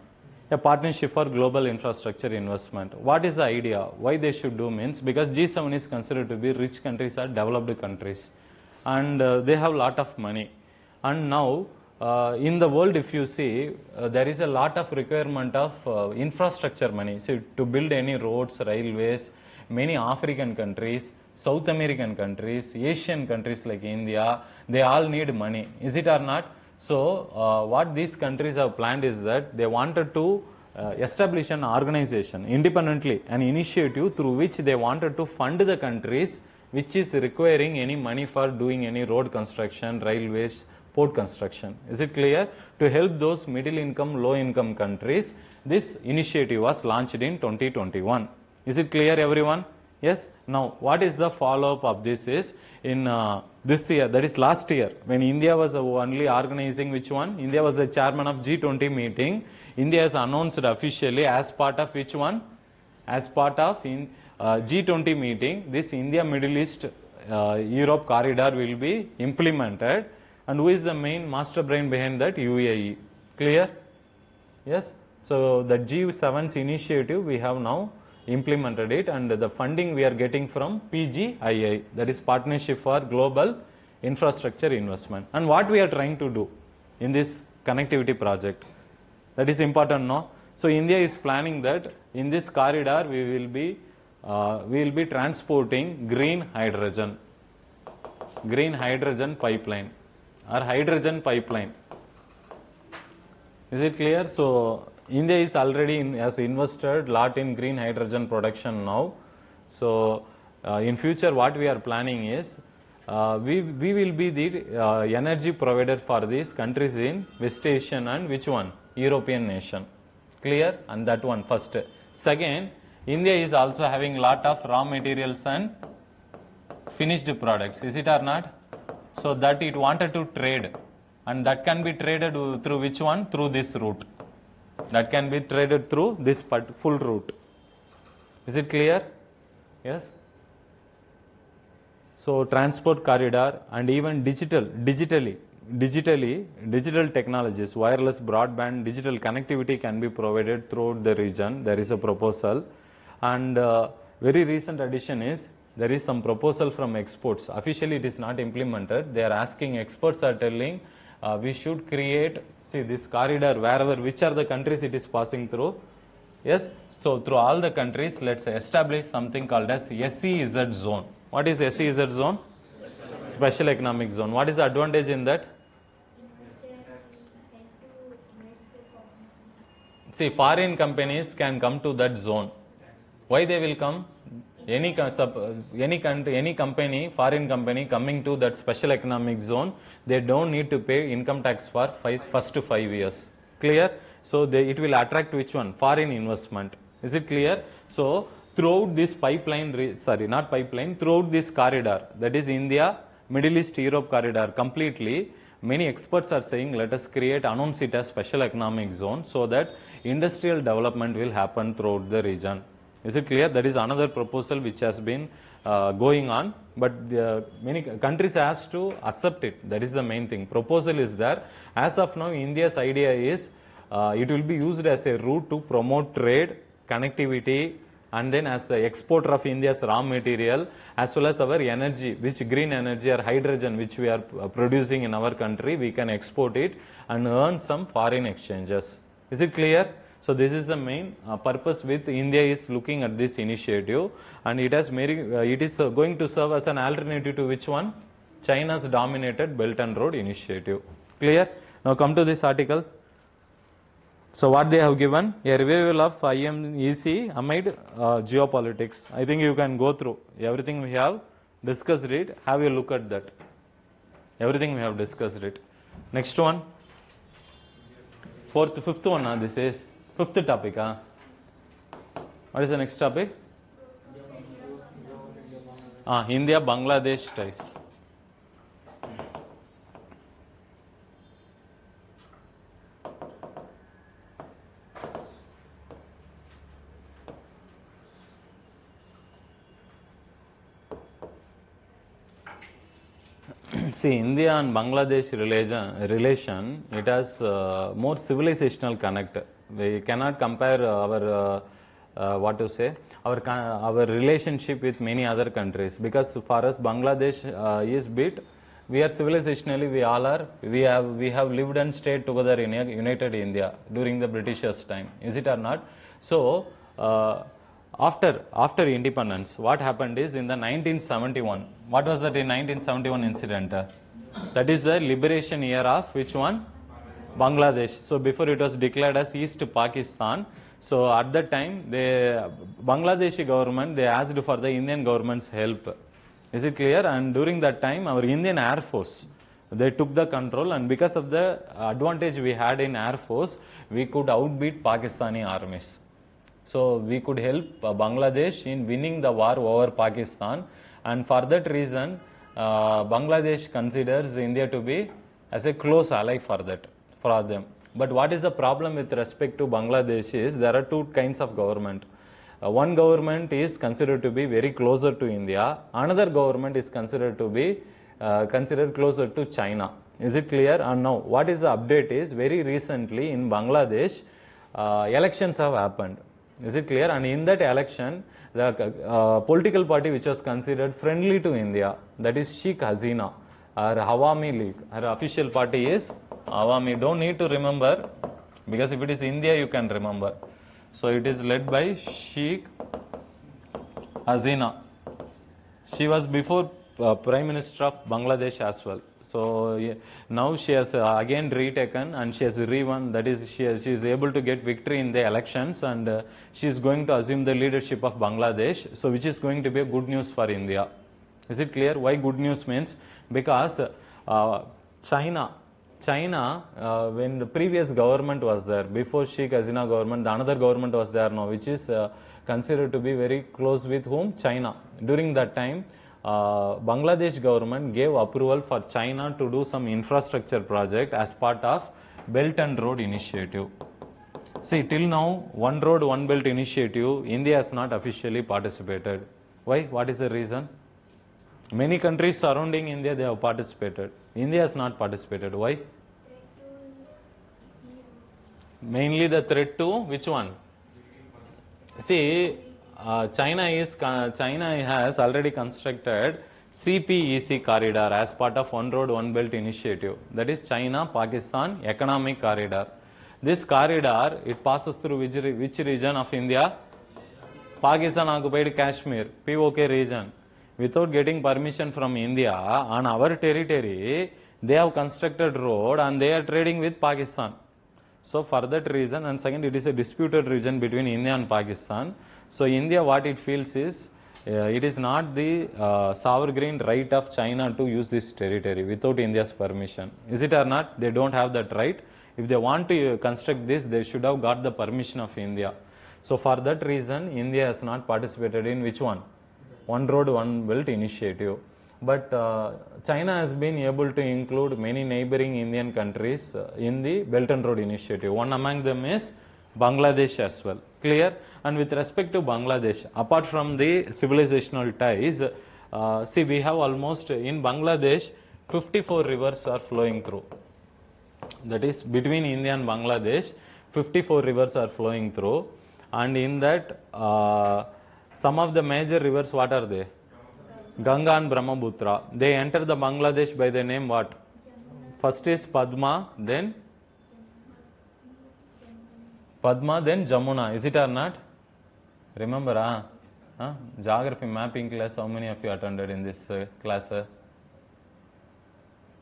A partnership for global infrastructure investment. What is the idea? Why they should do means, because G7 is considered to be rich countries or developed countries, and they have lot of money. And now in the world, if you see, there is a lot of requirement of infrastructure money. So to build any roads, railways, many African countries, South American countries, Asian countries like India, they all need money. Is it or not? So what these countries have planned is that they wanted to establish an organization independently, an initiative through which they wanted to fund the countries which is requiring any money for doing any road construction, railways, port construction. Is it clear? To help those middle income, low income countries, this initiative was launched in 2021. Is it clear, everyone? Yes. Now, what is the follow-up of this is, in this year, that is last year, when India was only organizing which one? India was the chairman of G20 meeting. India has announced officially as part of which one? As part of G20 meeting, this India Middle East Europe corridor will be implemented. And who is the main master brain behind that? UAE. Clear? Yes. So the G7's initiative, we have now implemented it, and the funding we are getting from PGII, that is Partnership for Global Infrastructure Investment. And what we are trying to do in this connectivity project, that is important, no? So India is planning that in this corridor we will be transporting green hydrogen pipeline or hydrogen pipeline. Is it clear? So India is already has invested lot in green hydrogen production now. So in future what we are planning is we will be the energy provider for these countries in West Asian and which one? European nation. Clear? And that one first. Second, India is also having lot of raw materials and finished products. Is it or not? So that it wanted to trade, and that can be traded through which one? Through this route. That can be traded through this full route. Is it clear? Yes. So transport corridor and even digital technologies, wireless broadband, digital connectivity can be provided throughout the region. There is a proposal, and very recent addition is there is some proposal from exports. Officially it is not implemented. They are asking, experts are telling we should create, see this corridor wherever, which are the countries it is passing through. Yes, so through all the countries, let's establish something called as SEZ zone. What is SEZ zone? Special economic zone. What is the advantage in that? See, foreign companies can come to that zone. Why they will come? Any company, foreign company coming to that special economic zone, they don't need to pay income tax for first 5 years. Clear? So it will attract which one? Foreign investment. Is it clear? So throughout this throughout this corridor, that is India, Middle East, Europe corridor completely, many experts are saying let us announce it as special economic zone so that industrial development will happen throughout the region. Is it clear? That is another proposal which has been going on, but many countries has to accept it. That is the main thing. Proposal is there. As of now, India's idea is it will be used as a route to promote trade, connectivity, and then as the exporter of India's raw material, as well as our energy, which green energy or hydrogen which we are producing in our country, we can export it and earn some foreign exchanges. Is it clear? So this is the main purpose with India is looking at this initiative, and it is going to serve as an alternative to which one? China's dominated Belt and Road Initiative. Clear? Now come to this article. So what they have given, a revival of IMEC amid geopolitics. I think you can go through everything we have discussed it. Have a look at that. Everything we have discussed it. Next one. Fifth one. This is fifth topic. What is the next topic? India-Bangladesh ties. See, India and Bangladesh relation, it has more civilizational connect. We cannot compare our our relationship with many other countries, because for us Bangladesh is bit, we are civilizationally, we have lived and stayed together in a united India during the Britishers' time. Is it or not? So after independence, what happened is in the 1971, what was that in 1971 incident? That is the liberation year of which one? Bangladesh. So before it was declared as East Pakistan. So at that time, the Bangladeshi government, they asked for the Indian government's help. Is it clear? And during that time, our Indian Air Force, they took the control, and because of the advantage we had in Air Force, we could outbeat Pakistani armies. So we could help Bangladesh in winning the war over Pakistan, and for that reason Bangladesh considers India to be as a close ally for them. But what is the problem with respect to Bangladesh is there are two kinds of government. One government is considered to be very closer to India, another government is considered to be considered closer to China. Is it clear? And now what is the update is very recently in Bangladesh elections have happened. Is it clear? And in that election, the political party which was considered friendly to India, that is Sheikh Hasina, her Awami League, her official party is Awami. Don't need to remember, because if it is India, you can remember. So it is led by Sheikh Hasina. She was before Prime Minister of Bangladesh as well. So now she has again retaken and she has re-won, that is she is able to get victory in the elections, and she is going to assume the leadership of Bangladesh, so which is going to be a good news for India. Is it clear? Why good news means? Because China, when the previous government was there, before Sheikh Hasina government, the another government was there now, which is considered to be very close with whom? China. During that time, Bangladesh government gave approval for China to do some infrastructure project as part of Belt and Road Initiative. See, till now, One Road, One Belt Initiative, India has not officially participated. Why? What is the reason? Many countries surrounding India, they have participated. India has not participated. Why? Mainly the threat to which one? See, China has already constructed CPEC corridor as part of One Road, One Belt initiative. That is China-Pakistan Economic Corridor. This corridor, it passes through which region of India? Pakistan occupied Kashmir, POK region. Without getting permission from India, on our territory, they have constructed road and they are trading with Pakistan. So for that reason, and second, it is a disputed region between India and Pakistan. So India, what it feels is, it is not the sovereign right of China to use this territory without India's permission. Is it or not? They don't have that right. If they want to construct this, they should have got the permission of India. So for that reason, India has not participated in which one? One Road, One Belt initiative. But China has been able to include many neighboring Indian countries in the Belt and Road initiative. One among them is Bangladesh as well. Clear? And with respect to Bangladesh, apart from the civilizational ties, see, we have almost in Bangladesh 54 rivers are flowing through. That is, between India and Bangladesh, 54 rivers are flowing through. And in that, some of the major rivers, what are they? Ganga and Brahmaputra. They enter the Bangladesh by the name what? First is Padma, then Jamuna. Is it or not? Remember, geography mapping class, how many of you attended in this class? You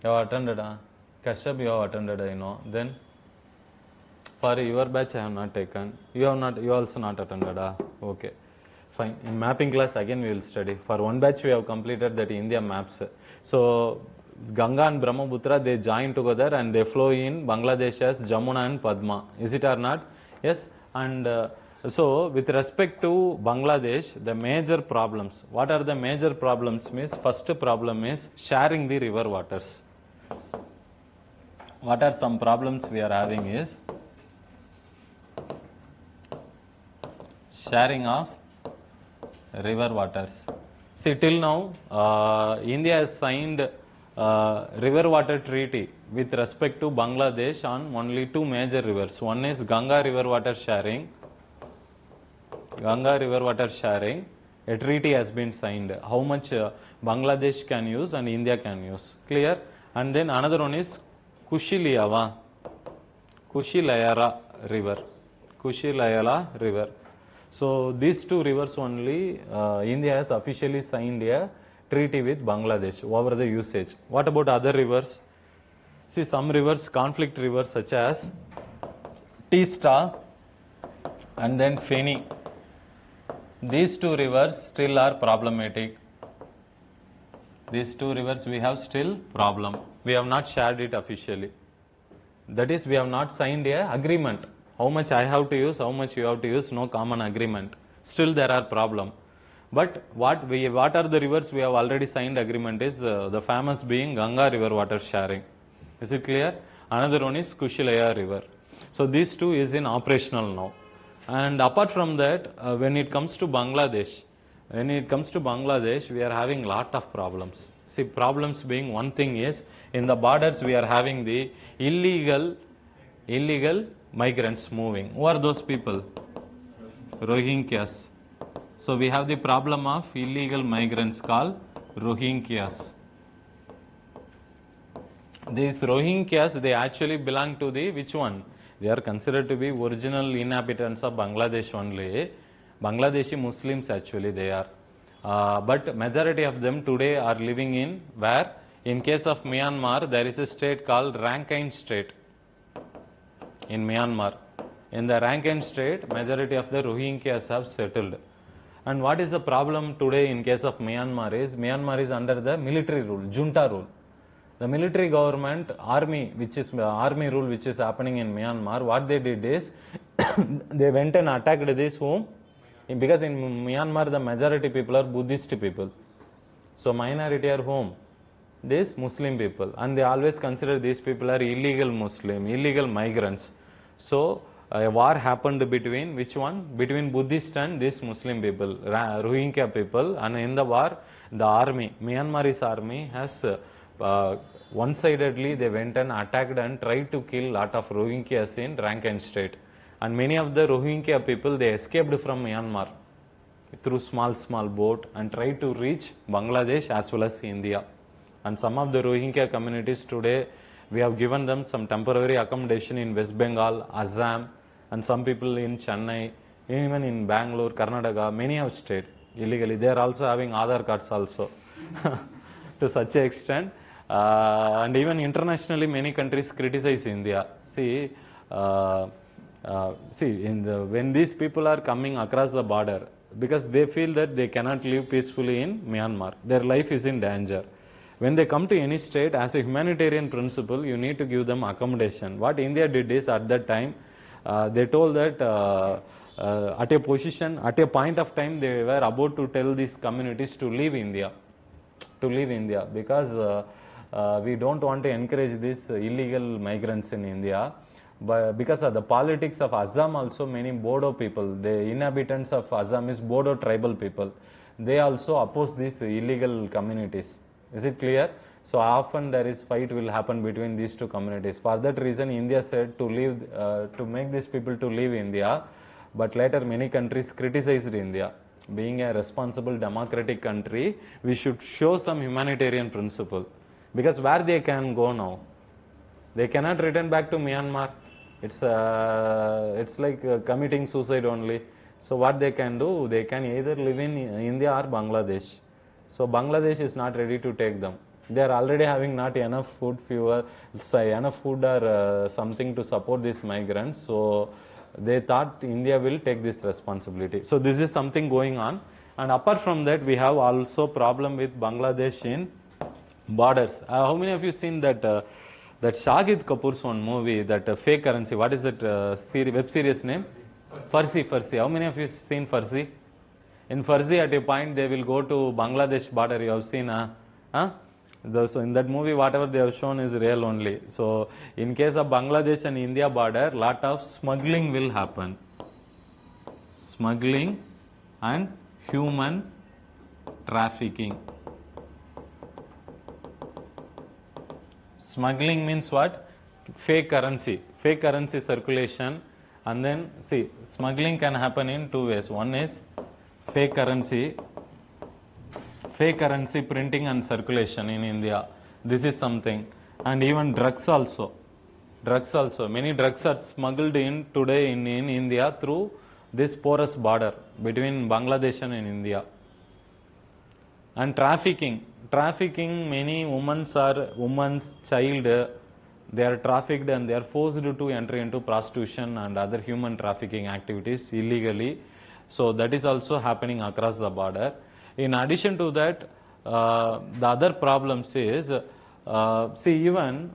have attended, Kashyap, you have attended, I know. Then, for your batch, I have not taken. You also not attended, okay. Fine. In mapping class, again we will study. For one batch, we have completed that India maps. So, Ganga and Brahmaputra, they join together and they flow in Bangladesh as Jamuna and Padma. Is it or not? Yes. And so, with respect to Bangladesh, the major problems. What are the major problems? Means, first problem is sharing the river waters. What are some problems we are having is sharing of river waters. See, till now, India has signed river water treaty with respect to Bangladesh on only two major rivers. One is Ganga river water sharing. Ganga river water sharing. A treaty has been signed. How much Bangladesh can use and India can use. Clear? And then another one is Kushilayara river. Kushilayara river. So these two rivers only, India has officially signed a treaty with Bangladesh over the usage. What about other rivers? See, some rivers, conflict rivers such as Teesta and then Feni. These two rivers still are problematic. These two rivers we have still problem. We have not shared it officially. That is, we have not signed a agreement. How much I have to use, how much you have to use, no common agreement. Still there are problem. But what are the rivers we have already signed agreement is the famous being Ganga river water sharing. Is it clear? Another one is Kushilayara river. So these two is in operational now. And apart from that, when it comes to Bangladesh, we are having lot of problems. See, problems being one thing is, in the borders we are having the illegal migrants moving. Who are those people? Rohingyas. So we have the problem of illegal migrants called Rohingyas. These Rohingyas, they actually belong to the which one? They are considered to be original inhabitants of Bangladesh only. Bangladeshi Muslims actually they are. but majority of them today are living in where? In case of Myanmar, there is a state called Rakhine State in Myanmar. In the Rakhine State, majority of the Rohingyas have settled. And what is the problem today in case of Myanmar is under the military rule, junta rule. The military government, army rule which is happening in Myanmar, what they did is they went and attacked this whom? Because in Myanmar the majority people are Buddhist people. So minority are whom? These Muslim people, and they always consider these people are illegal Muslim, illegal migrants. So a war happened between which one? Between Buddhist and these Muslim people, Rohingya people, and in the war, the army, Myanmar's army has one-sidedly they went and attacked and tried to kill lot of Rohingyas in Rakhine State. And many of the Rohingya people, they escaped from Myanmar through small boat and tried to reach Bangladesh as well as India. And some of the Rohingya communities today, we have given them some temporary accommodation in West Bengal, Assam, and some people in Chennai, even in Bengaluru, Karnataka, many have stayed illegally. They are also having Aadhaar cards also to such an extent. And even internationally, many countries criticize India. When these people are coming across the border, because they feel that they cannot live peacefully in Myanmar, their life is in danger. When they come to any state, as a humanitarian principle, you need to give them accommodation. What India did is, at that time, they told that at a point of time, they were about to tell these communities to leave India, because we don't want to encourage these illegal migrants in India. But because of the politics of Assam also, many Bodo people, the inhabitants of Assam is Bodo tribal people. They also oppose these illegal communities. Is it clear? So often there is fight will happen between these two communities. For that reason, India said to leave, to make these people to leave India. But later many countries criticized India. Being a responsible democratic country, we should show some humanitarian principle. Because where they can go now? They cannot return back to Myanmar. It's like committing suicide only. So what they can do? They can either live in India or Bangladesh. So Bangladesh is not ready to take them. They are already having not enough food, enough food or something to support these migrants. So they thought India will take this responsibility. So this is something going on. And apart from that, we have also problem with Bangladesh in borders. How many of you seen that that Shahid Kapoor's one movie, that fake currency? What is that web series name? Farsi. How many of you seen Farsi? In Farsi, at a point, they will go to Bangladesh border. You have seen, so in that movie, whatever they have shown is real only. So in case of Bangladesh and India border, lot of smuggling will happen. Smuggling and human trafficking. Smuggling means what? Fake currency circulation. And then see, smuggling can happen in two ways. One is fake currency printing and circulation in India. This is something. And even drugs also. Many drugs are smuggled in today in India through this porous border between Bangladesh and India. And trafficking, many women's child, they are trafficked and they are forced to enter into prostitution and other human trafficking activities illegally. So that is also happening across the border. In addition to that, the other problems is, even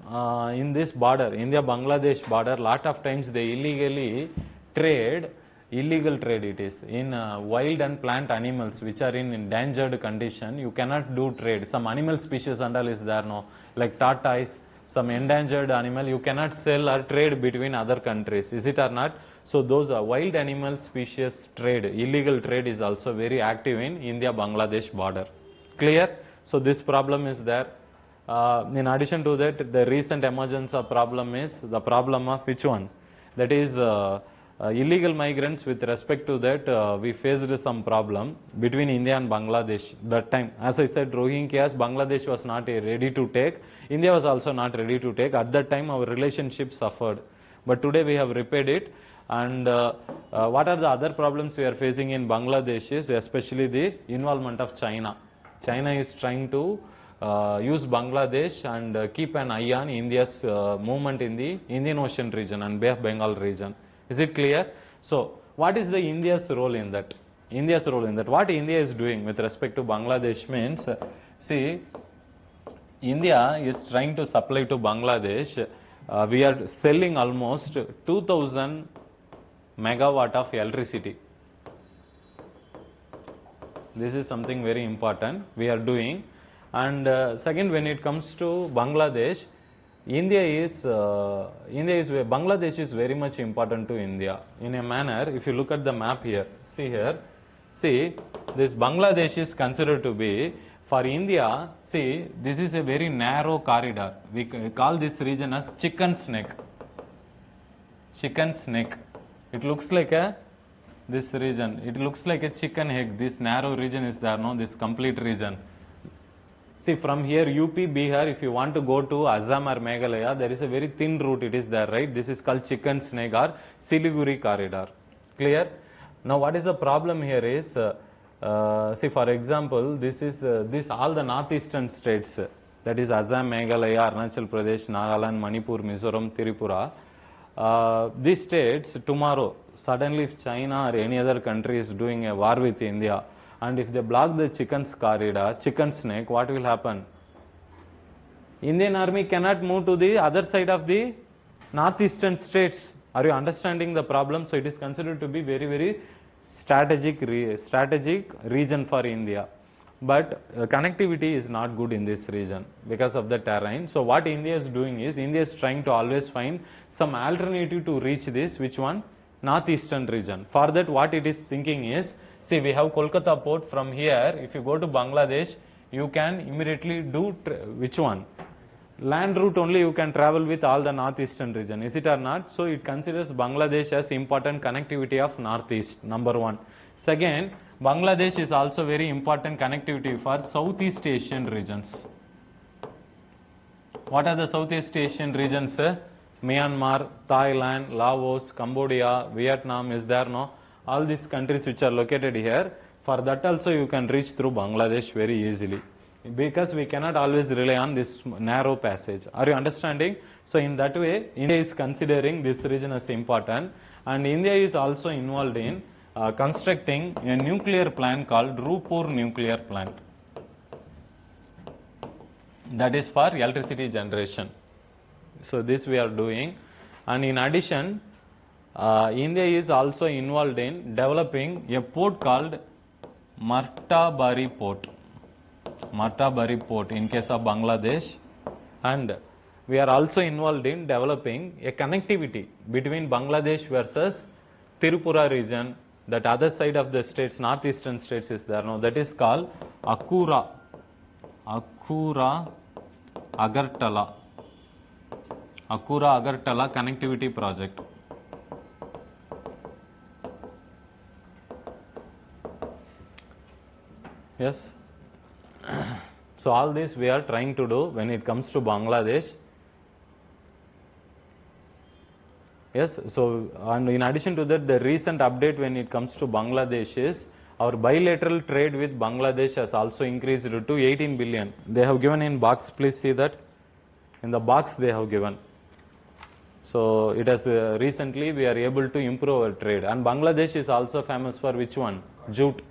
in this border, India-Bangladesh border, lot of times they illegally trade, illegal trade it is, in wild and plant animals which are in endangered condition. You cannot do trade. Some animal species and all is there now, like tortoise, some endangered animal, you cannot sell or trade between other countries. Is it or not? So those wild animal species trade, illegal trade is also very active in India-Bangladesh border. Clear? So this problem is there. In addition to that, the recent emergence of problem is the problem of which one? That is illegal migrants. With respect to that, we faced some problem between India and Bangladesh. That time, as I said, Rohingyas, Bangladesh was not ready to take. India was also not ready to take. At that time, our relationship suffered. But today we have repaired it. And what are the other problems we are facing in Bangladesh is especially the involvement of China. China is trying to use Bangladesh and keep an eye on India's movement in the Indian Ocean region and Bay of Bengal region. Is it clear? So, what is the India's role in that? India's role in that. What India is doing with respect to Bangladesh means, see, India is trying to supply to Bangladesh. We are selling almost 2000 megawatt of electricity. This is something very important we are doing. And second, when it comes to Bangladesh, Bangladesh is very much important to India. In a manner, if you look at the map here, see this Bangladesh is considered to be, for India, see, this is a very narrow corridor. We call this region as chicken snake. Chicken snake. It looks like this region. It looks like a chicken egg. This narrow region is there, no? This complete region. See, from here, UP, Bihar, if you want to go to Assam or Meghalaya, there is a very thin route. It is there, right? This is called chicken snake or Siliguri corridor. Clear? Now, what is the problem here is, see, for example, this is all the northeastern states, that is Assam, Meghalaya, Arunachal Pradesh, Nagaland, Manipur, Mizoram, Tripura. These states, tomorrow, suddenly if China or any other country is doing a war with India, and if they block the chicken's corridor, chicken snake, what will happen? Indian army cannot move to the other side of the northeastern states. Are you understanding the problem? So it is considered to be very, very strategic region for India. But connectivity is not good in this region because of the terrain. So what India is doing is, India is trying to always find some alternative to reach this, which one? Northeastern region. For that, what it is thinking is, see, we have Kolkata port. From here, if you go to Bangladesh, you can immediately do which one? Land route only you can travel with all the northeastern region. Is it or not? So it considers Bangladesh as important connectivity of northeast, number one. Second, Bangladesh is also very important connectivity for Southeast Asian regions. What are the Southeast Asian regions? Myanmar, Thailand, Laos, Cambodia, Vietnam is there, no? All these countries which are located here, for that also you can reach through Bangladesh very easily. Because we cannot always rely on this narrow passage. Are you understanding? So in that way, India is considering this region as important, and India is also involved in constructing a nuclear plant called Rupur nuclear plant. That is for electricity generation. So this we are doing, and in addition, India is also involved in developing a port called Martabari port. Martabari port in case of Bangladesh, and we are also involved in developing a connectivity between Bangladesh versus Tripura region. That other side of the states, northeastern states is there. Now that is called Akura Agartala connectivity project. Yes. So all this we are trying to do when it comes to Bangladesh. Yes, so and in addition to that, the recent update when it comes to Bangladesh is our bilateral trade with Bangladesh has also increased to 18 billion. They have given in box, please see that. In the box they have given. So it has recently we are able to improve our trade, and Bangladesh is also famous for which one? Jute.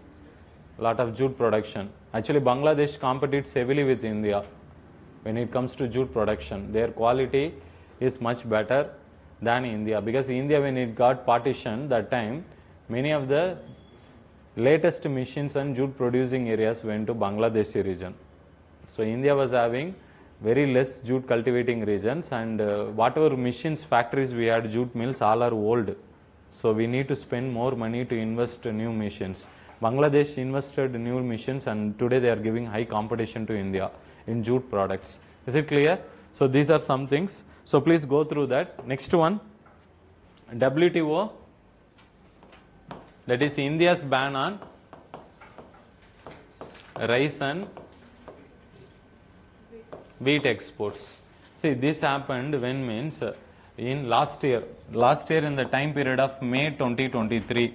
Lot of jute production. Actually, Bangladesh competes heavily with India when it comes to jute production. Their quality is much better than India, because India, when it got partition that time, many of the latest machines and jute producing areas went to Bangladeshi region. So India was having very less jute cultivating regions, and whatever machines, factories we had, jute mills, all are old. So we need to spend more money to invest new machines. Bangladesh invested new machines, and today they are giving high competition to India in jute products. Is it clear? So these are some things. So please go through that. Next one, WTO, that is India's ban on rice and wheat exports. See, this happened when means in last year in the time period of May 2023,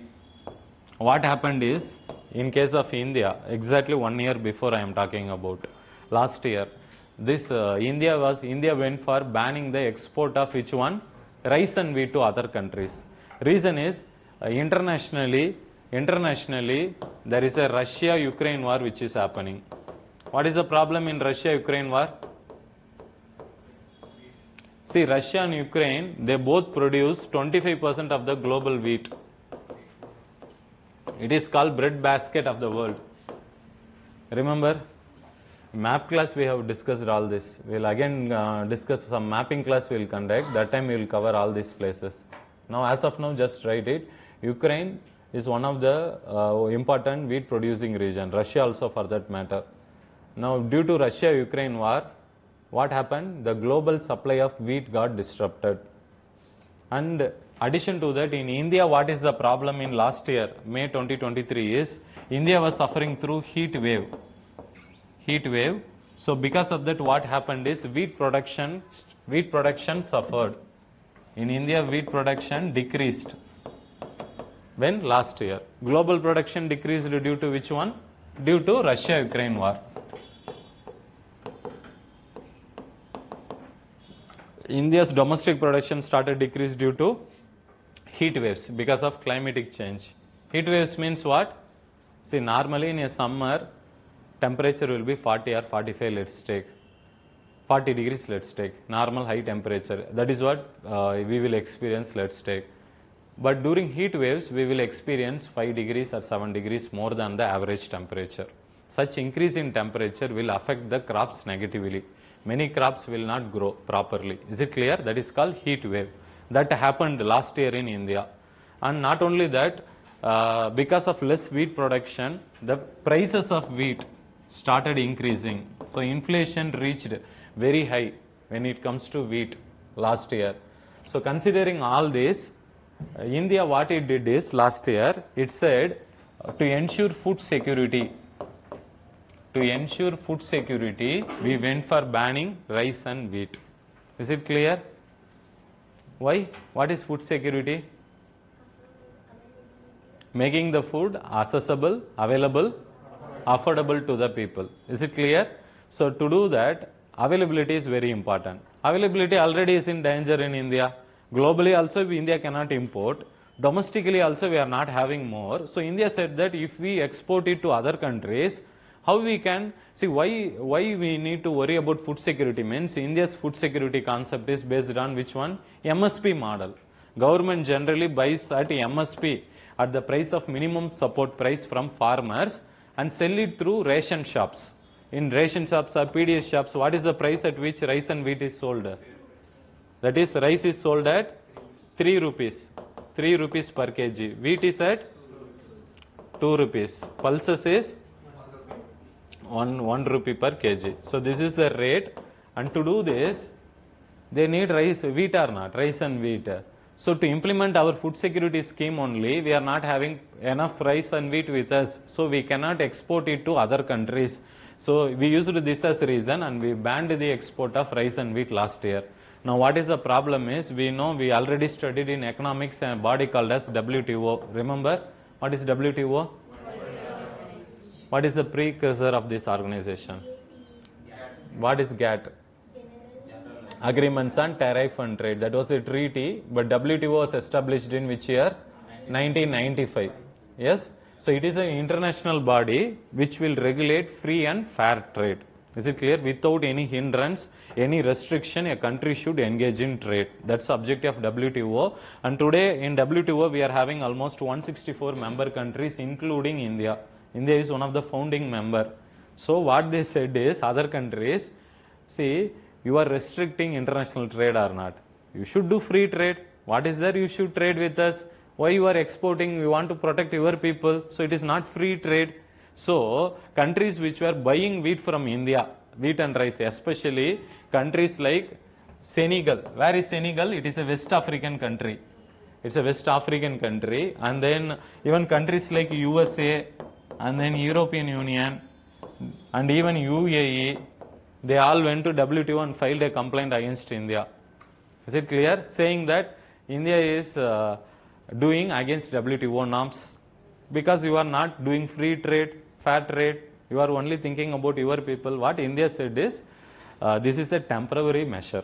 what happened is, in case of India, exactly 1 year before I am talking about, last year, this India went for banning the export of which one? Rice and wheat to other countries. Reason is, internationally there is a Russia-Ukraine war which is happening. What is the problem in Russia-Ukraine war? See, Russia and Ukraine, they both produce 25% of the global wheat. It is called bread basket of the world. Remember, map class we have discussed all this. We will again discuss some mapping class we will conduct. That time we will cover all these places. Now, as of now, just write it. Ukraine is one of the important wheat producing region. Russia also for that matter. Now, due to Russia-Ukraine war, what happened? The global supply of wheat got disrupted. And addition to that, in India, what is the problem in last year, May 2023, is India was suffering through heat wave. So because of that, what happened is wheat production suffered. In India, wheat production decreased. When? Last year. Global production decreased due to which one? Due to Russia-Ukraine war. India's domestic production started decrease due to heat waves because of climatic change. Heat waves means what? See, normally in a summer, temperature will be 40 or 45, let's take. 40 degrees, let's take. Normal high temperature. That is what we will experience, let's take. But during heat waves, we will experience 5 degrees or 7 degrees more than the average temperature. Such increase in temperature will affect the crops negatively. Many crops will not grow properly. Is it clear? That is called heat wave. That happened last year in India. And not only that, because of less wheat production, the prices of wheat started increasing. So inflation reached very high when it comes to wheat last year. So considering all this, India, what it did is, last year, it said to ensure food security, we went for banning rice and wheat. Is it clear? Why? What is food security? Making the food accessible, available, affordable to the people. Is it clear? So to do that, availability is very important. Availability already is in danger in India. Globally also India cannot import. Domestically also we are not having more. So India said that if we export it to other countries, how we can, see why we need to worry about food security means India's food security concept is based on which one? MSP model. Government generally buys at MSP, at the price of minimum support price from farmers, and sell it through ration shops. In ration shops or PDS shops, what is the price at which rice and wheat is sold? That is, rice is sold at 3 rupees. 3 rupees per kg. Wheat is at 2 rupees. Pulses is 1 rupee per kg. So this is the rate, and to do this, they need wheat or not, rice and wheat. So to implement our food security scheme only, we are not having enough rice and wheat with us. So we cannot export it to other countries. So we used this as a reason and we banned the export of rice and wheat last year. Now what is the problem is, we know we already studied in economics a body called as WTO. Remember what is WTO? What is the precursor of this organization? What is GATT? Agreements on Tariff and Trade. That was a treaty, but WTO was established in which year? 1995. Yes? So it is an international body which will regulate free and fair trade. Is it clear? Without any hindrance, any restriction, a country should engage in trade. That's the objective of WTO. And today in WTO, we are having almost 164 member countries, including India. India is one of the founding member. So what they said is, other countries, see, you are restricting international trade or not. You should do free trade. What is there? You should trade with us. Why you are exporting? We want to protect your people. So it is not free trade. So countries which were buying wheat from India, wheat and rice, especially countries like Senegal. Where is Senegal? It is a West African country. It's a West African country. And then even countries like USA and then European Union and even UAE, they all went to WTO and filed a complaint against India. Is it clear? Saying that India is doing against WTO norms, because you are not doing free trade, fair trade, you are only thinking about your people. What India said is, this is a temporary measure.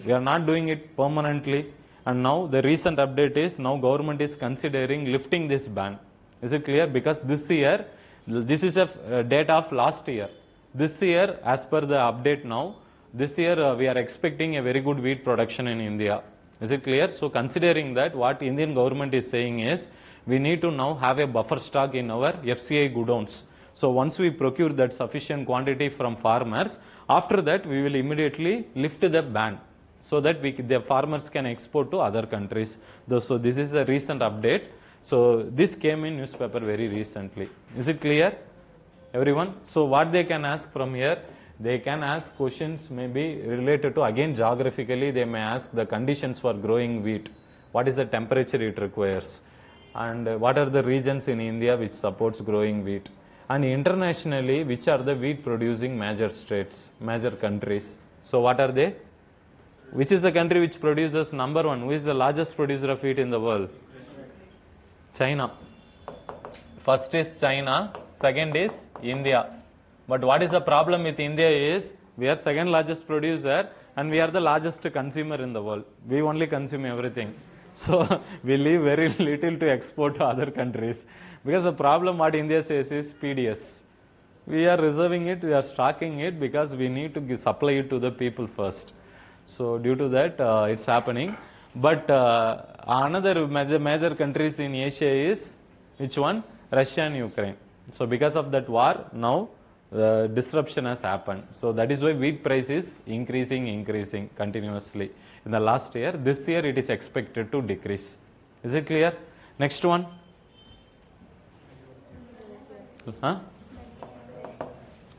We are not doing it permanently. And now the recent update is, now government is considering lifting this ban. Is it clear? Because this year, this is a data of last year. This year, as per the update now, this year we are expecting a very good wheat production in India. Is it clear? So considering that, what Indian government is saying is, we need to now have a buffer stock in our FCI godowns. So once we procure that sufficient quantity from farmers, after that we will immediately lift the ban, so that the farmers can export to other countries. So this is a recent update. So this came in newspaper very recently. Is it clear, everyone? So what they can ask from here, they can ask questions maybe related to, again geographically, they may ask the conditions for growing wheat. What is the temperature it requires? And what are the regions in India which supports growing wheat? And internationally, which are the wheat producing major states, major countries? So what are they? Which is the country which produces number one? Who is the largest producer of wheat in the world? China. First is China, second is India. But what is the problem with India is, we are second largest producer and we are the largest consumer in the world. We only consume everything. So we leave very little to export to other countries. Because the problem what India says is PDS. We are reserving it, we are stocking it because we need to supply it to the people first. So due to that, it's happening. But another major countries in Asia is, which one? Russia and Ukraine. So because of that war, now disruption has happened. So that is why wheat price is increasing continuously. In the last year, this year it is expected to decrease. Is it clear? Next one. Huh?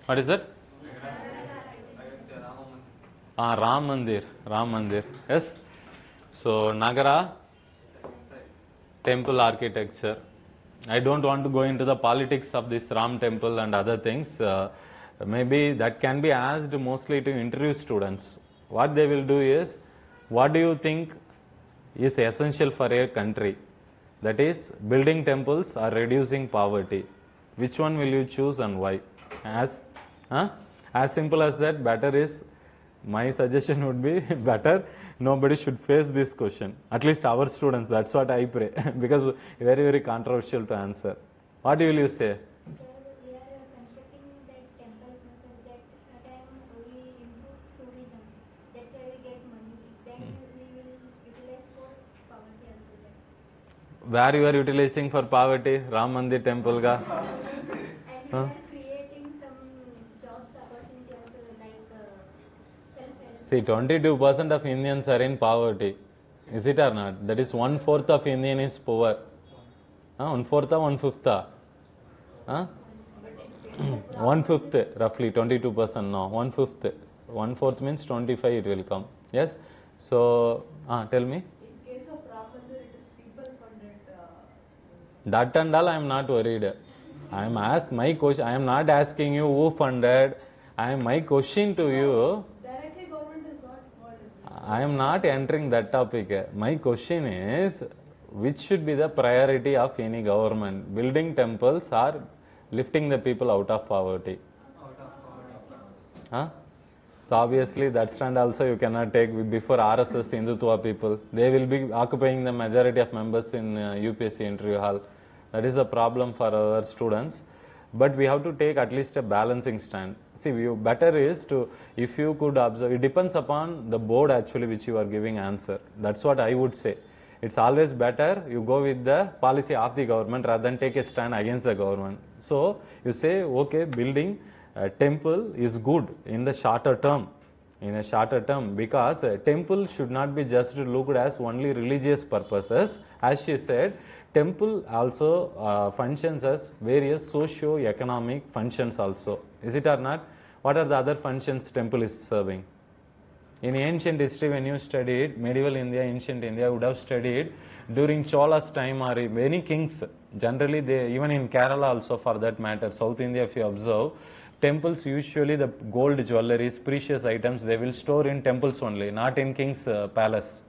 What is it? Ram Mandir. Yes. So Nagara temple architecture. I don't want to go into the politics of this Ram temple and other things. Maybe that can be asked mostly to interview students. What they will do is, what do you think is essential for a country? That is, building temples or reducing poverty. Which one will you choose and why? As simple as that. Better is, my suggestion would be, better nobody should face this question. At least our students, that's what I pray. Because very controversial to answer. What will you say?
Sir, we are constructing that temples, sir, that time we improve tourism. That's why we get money. Then we will utilize for poverty also.
Where you are utilizing for poverty? Ram Mandir temple ga?
And we are creating some jobs opportunity also, like self-help.
See, 22% of Indians are in poverty. Is it or not? That is 1/4 of Indian is poor. 1/4 or 1/5? 1/5, roughly 22%. No, 1/5. 1/4 means 25 it will come. Yes? So, tell me.
In case of Ram Mandir, it is people funded.
That and all I am not worried. I am not asking you who funded. My question to you,
Directly government is not involved in this.
I am not entering that topic. My question is, which should be the priority of any government? Building temples or lifting the people out of poverty? So obviously that stand also you cannot take before RSS Hindutva people. They will be occupying the majority of members in UPSC interview hall. That is a problem for our students. But we have to take at least a balancing stand. See, better is to, if you could observe, it depends upon the board actually which you are giving answer. That's what I would say. It's always better you go with the policy of the government rather than take a stand against the government. So you say, okay, building a temple is good in the shorter term. In a shorter term, because a temple should not be just looked as only religious purposes. As she said, temple also functions as various socio-economic functions also. Is it or not? What are the other functions temple is serving? In ancient history, when you studied medieval India, ancient India, would have studied during Chola's time or many kings. Generally, they, even in Kerala also for that matter, South India, if you observe, temples usually the gold jewelries, precious items, they will store in temples only, not in king's palace.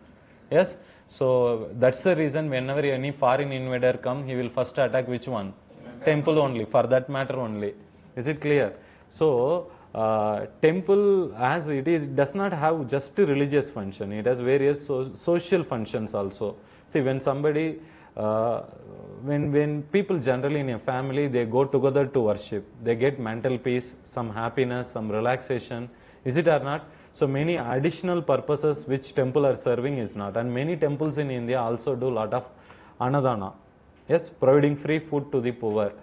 Yes, so that's the reason whenever any foreign invader come, he will first attack which one? Temple only, for that matter only. Is it clear? So temple, as it is, does not have just a religious function, it has various social functions also. See, when somebody when people generally in a family, they go together to worship, they get mental peace, some happiness, some relaxation. Is it or not? So many additional purposes which temple are serving is not. And many temples in India also do lot of anadana. Yes, providing free food to the poor.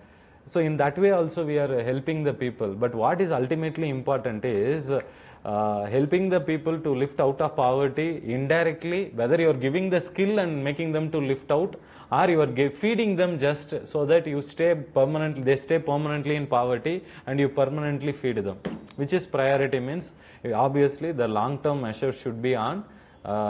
So in that way also we are helping the people. But what is ultimately important is helping the people to lift out of poverty indirectly, whether you are giving the skill and making them to lift out, or you are feeding them just so that you stay permanently, they stay permanently in poverty and you permanently feed them. Which is priority means, obviously the long-term measure should be on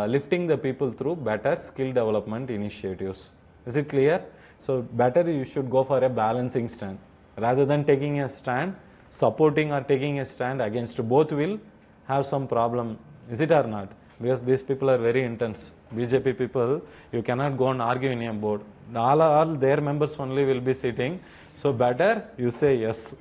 lifting the people through better skill development initiatives. Is it clear? So better you should go for a balancing stand. Rather than taking a stand, supporting or taking a stand against both will have some problem. Is it or not? Because these people are very intense. BJP people, you cannot go and argue in a board. All their members only will be sitting. So better you say yes.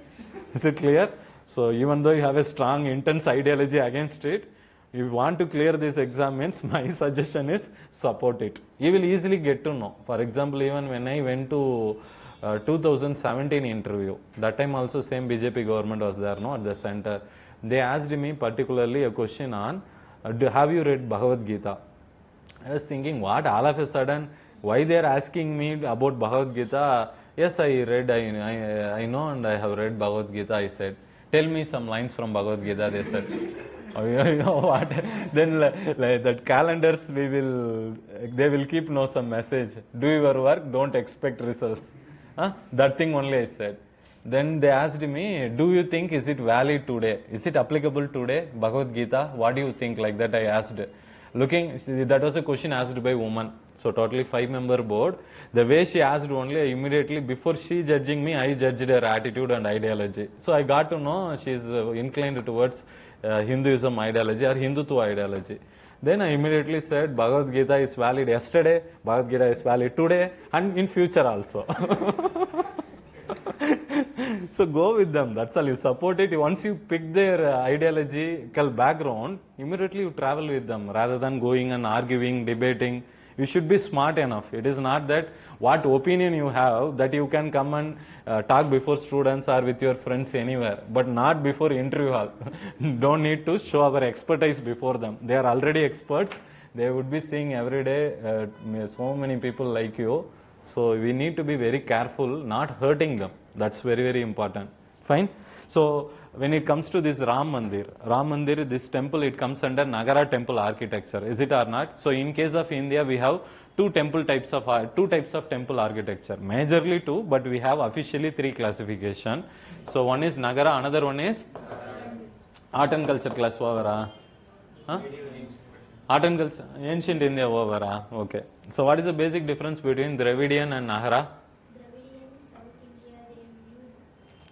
Is it clear? So even though you have a strong, intense ideology against it, if you want to clear this exam means, my suggestion is support it. You will easily get to know. For example, even when I went to 2017 interview, that time also same BJP government was there, no, at the center. They asked me particularly a question on, have you read Bhagavad Gita? I was thinking, what, all of a sudden, why they are asking me about Bhagavad Gita? Yes, I read, I know, and I have read Bhagavad Gita, I said. Tell me some lines from Bhagavad Gita, they said. Oh, you know what? Then like that calendars, they will keep no some message. Do your work, don't expect results. Huh? That thing only I said. Then they asked me, do you think is it valid today? Is it applicable today? Bhagavad Gita, what do you think? Like that I asked. Looking, that was a question asked by woman. So totally 5-member board. The way she asked only, immediately before she judging me, I judged her attitude and ideology. So I got to know she is inclined towards Hinduism ideology or Hindutva ideology. Then I immediately said Bhagavad Gita is valid yesterday, Bhagavad Gita is valid today and in future also. So go with them, that's all. You support it. Once you pick their ideological background, immediately you travel with them rather than going and arguing, debating. You should be smart enough. It is not that what opinion you have that you can come and talk before students or with your friends anywhere, but not before interview hall. Don't need to show our expertise before them. They are already experts. They would be seeing every day so many people like you. So we need to be very careful, not hurting them. That's very, very important. Fine. So when it comes to this Ram Mandir, this temple, it comes under Nagara temple architecture. Is it or not? So in case of India, we have two types of temple architecture. Majorly two, but we have officially 3 classification. So one is Nagara, another one is art and culture class over. Huh? Art and culture, ancient India over. Okay. So what is the basic difference between Dravidian and Nagara?
Dravidian, South India, they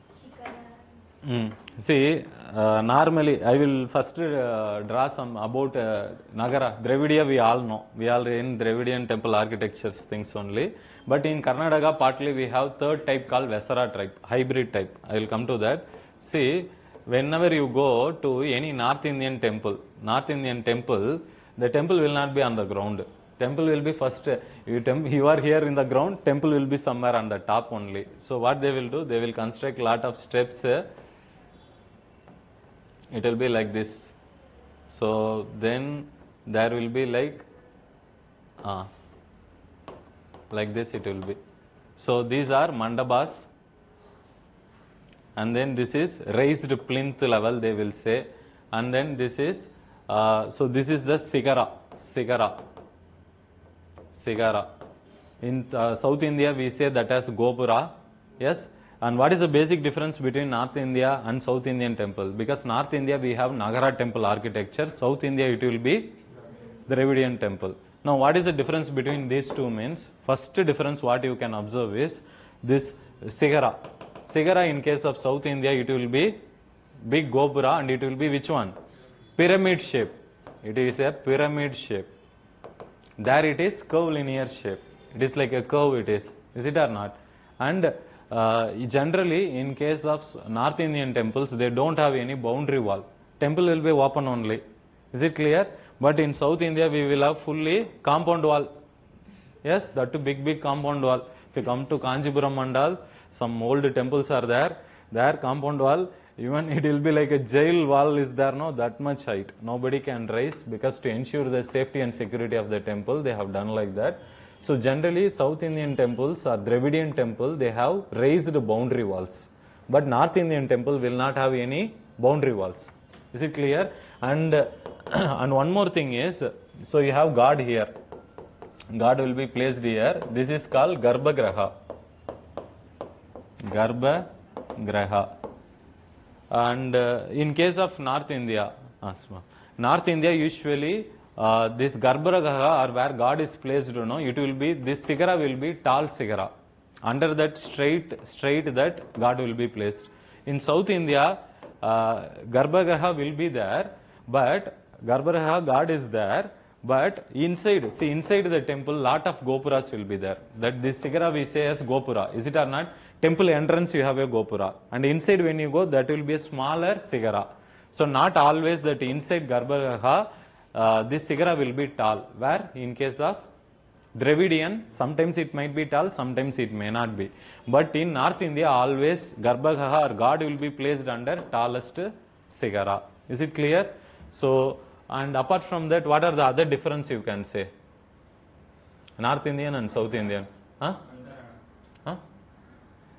use Shikara.
See, normally I will first draw some about Nagara. Dravidia we all know. We are in Dravidian temple architectures things only. But in Karnataka partly we have third type called Vesara type, hybrid type. I will come to that. See, whenever you go to any North Indian temple, the temple will not be on the ground. Temple will be first, you are here in the ground, temple will be somewhere on the top only. So what they will do, they will construct lot of steps. It will be like this. So then there will be like this it will be. So these are mandabas. And then this is raised plinth level, they will say. And then this is, so this is the Sigara. In South India, we say that as Gopura. Yes. And what is the basic difference between North India and South Indian temple? Because North India, we have Nagara temple architecture. South India, it will be Dravidian temple. Now, what is the difference between these two means? First difference what you can observe is this Sigara. Sigara in case of South India, it will be big gopura, and it will be which one? Pyramid shape. It is a pyramid shape. There it is curvilinear shape. It is like a curve it is it or not? And generally in case of North Indian temples, they don't have any boundary wall. Temple will be open only. Is it clear? But in South India, we will have fully compound wall. Yes, that too big compound wall. If you come to Kanchipuram Mandal, some old temples are there. There compound wall, even it will be like a jail wall is there, no, that much height. Nobody can rise, because to ensure the safety and security of the temple, they have done like that. So generally South Indian temples or Dravidian temple, they have raised boundary walls. But North Indian temple will not have any boundary walls. Is it clear? And and one more thing is, so you have God here. God will be placed here. This is called Garbhagraha. Garbhagraha. And in case of North India, usually this Garbhagraha, or where God is placed, it will be, this Sigara will be tall Sigara. Under that straight that God will be placed. In South India, Garbhagraha will be there, but Garbhagraha God is there, but inside the temple, lot of gopuras will be there. That this Sigara we say as gopura. Is it or not? Temple entrance you have a gopura, and inside when you go, that will be a smaller Sigara. So not always that inside Garbhagraha, this Sigara will be tall. Where in case of Dravidian, sometimes it might be tall, sometimes it may not be. But in North India, always Garbhagraha or God will be placed under tallest Sigara. Is it clear? So, and apart from that, what are the other difference you can say? North Indian and South Indian. Huh? Huh?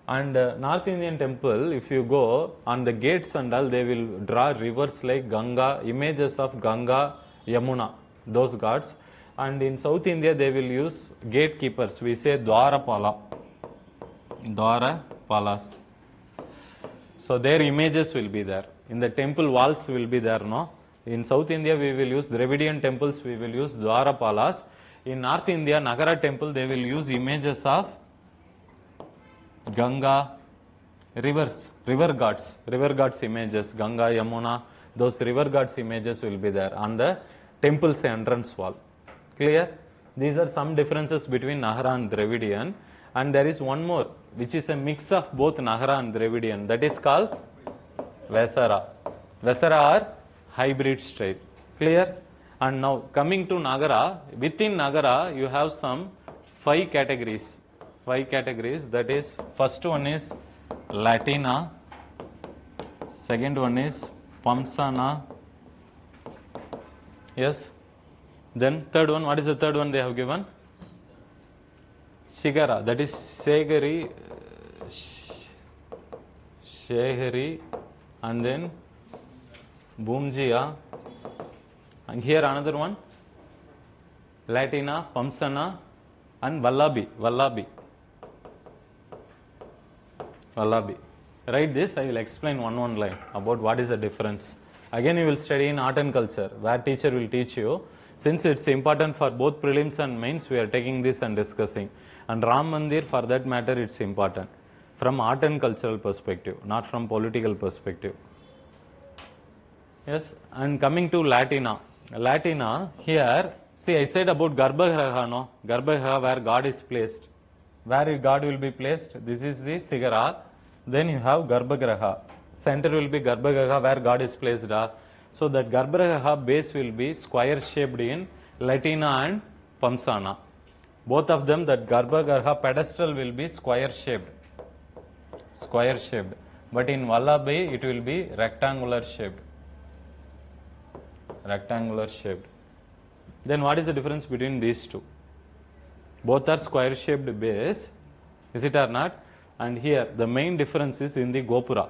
And North Indian temple, if you go on the gates and all, they will draw rivers like Ganga, images of Ganga, Yamuna, those gods. And in South India, they will use gatekeepers. We say Dwarapala. Dwarapalas. So their images will be there. In the temple walls will be there, no? In South India, we will use Dravidian temples, we will use Dwarapalas. In North India, Nagara temple, they will use images of Ganga, rivers, river gods images, Ganga, Yamuna, those river gods images will be there on the temple's entrance wall. Clear? These are some differences between Nagara and Dravidian. And there is one more, which is a mix of both Nagara and Dravidian. That is called Vesara. Vesara are hybrid style. Clear? And now coming to Nagara, within Nagara you have some 5 categories. 5 categories, that is, first one is Latina, second one is Pamsana, yes, then third one, what is the third one they have given? Shigara, that is Shegari, and then Bumjia, and here another one, Latina, Pamsana, and Vallabi. Write this, I will explain one line about what is the difference. Again you will study in art and culture, where teacher will teach you. Since it's important for both prelims and mains, we are taking this and discussing. And Ram Mandir, for that matter, it's important. From art and cultural perspective, not from political perspective. Yes, and coming to Latina. Latina, here, see I said about Garbhagraha, no? Garbhagraha where God is placed. Where God will be placed, this is the Sigara. Then you have Garbhagraha. Center will be Garbhagraha where God is placed. So that Garbhagraha base will be square shaped in Latina and Pamsana. Both of them, that Garbhagraha pedestal will be square shaped. But in Vallabi it will be rectangular shaped. Then what is the difference between these two? Both are square shaped base, is it or not? And here the main difference is in the Gopura.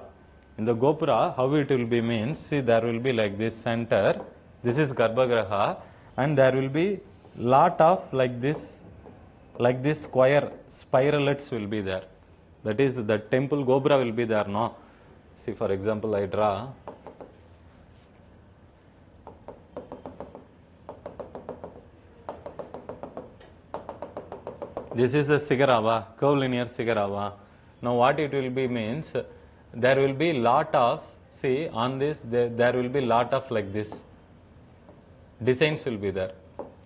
In the Gopura, how it will be means, see there will be like this center, this is Garbhagraha, and there will be lot of like this square spiralets will be there. That is, the temple Gopura will be there, no? See, for example, I draw. This is a Sigarava, curvilinear Sigarava. Now what it will be means, there will be lot of See, on this, there will be lot of like this. Designs will be there.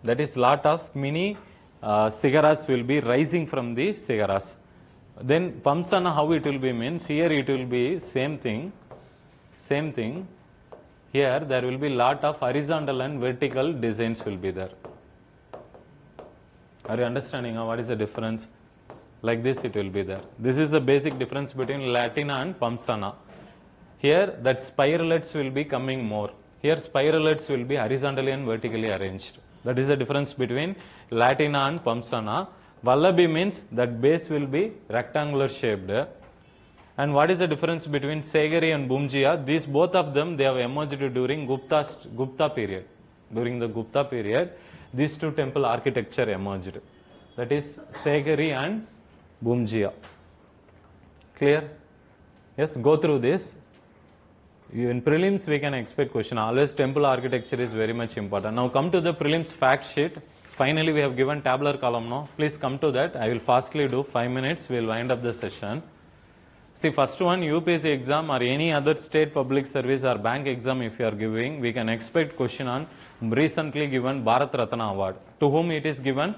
That is lot of mini cigaras will be rising from the cigaras. Then Pamsana, how it will be means, here it will be same thing. Here there will be lot of horizontal and vertical designs will be there. Are you understanding what is the difference? Like this it will be there. This is the basic difference between Latina and Pamsana. Here that spiralets will be coming more. Here spiralets will be horizontally and vertically arranged. That is the difference between Latina and Pamsana. Vallabi means that base will be rectangular shaped. And what is the difference between Segari and Bumjia? These both of them, they have emerged during Gupta period. During the Gupta period, these two temple architecture emerged. That is Segari and Bumjia. Clear? Yes, go through this. In prelims, we can expect question. Always temple architecture is very much important. Now come to the prelims fact sheet. Finally, we have given tabular column now. Please come to that. I will fastly do 5 minutes. We will wind up the session. See, first one, UPSC exam or any other state public service or bank exam if you are giving, we can expect question on recently given Bharat Ratna Award. To whom it is given?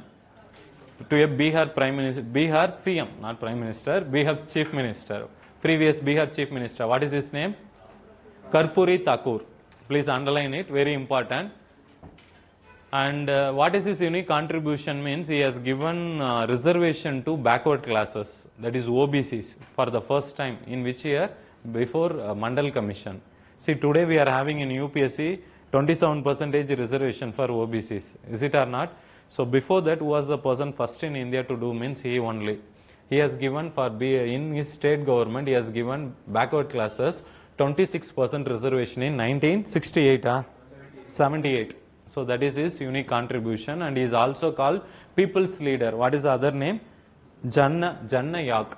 To a Bihar Prime Minister, Bihar CM, not Prime Minister, Bihar Chief Minister. Previous Bihar Chief Minister. What is his name? Karpuri Thakur. Please underline it, very important. And what is his unique contribution means he has given reservation to backward classes, that is OBCs, for the first time. In which year? Before Mandal Commission. See, today we are having in UPSC 27% reservation for OBCs. Is it or not? So before that, who was the person first in India to do means he only. He has given for in his state government, he has given backward classes 26% reservation in 1968, 78. So that is his unique contribution, and he is also called people's leader. What is the other name? Jannayak.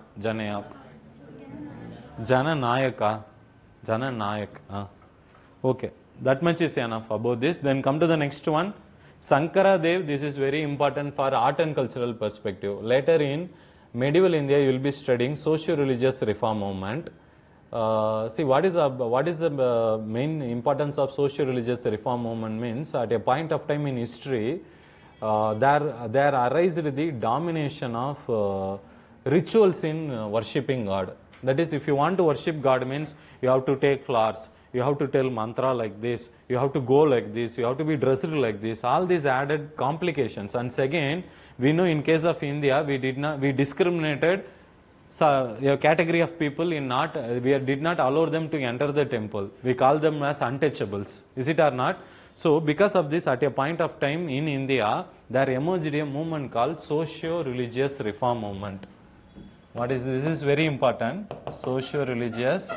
Okay, that much is enough about this. Then come to the next one. Sankara Dev, this is very important for art and cultural perspective. Later in medieval India, you will be studying socio-religious reform movement. See, what is the main importance of socio-religious reform movement means at a point of time in history, there arised the domination of rituals in worshipping God. That is, if you want to worship God means you have to take flowers, you have to tell mantra like this, you have to go like this, you have to be dressed like this. All these added complications. And second, we know in case of India, we discriminated a category of people in we did not allow them to enter the temple. We call them as untouchables. Is it or not? So because of this, at a point of time in India, there emerged a movement called socio-religious reform movement. What is this? Is very important. Socio-religious .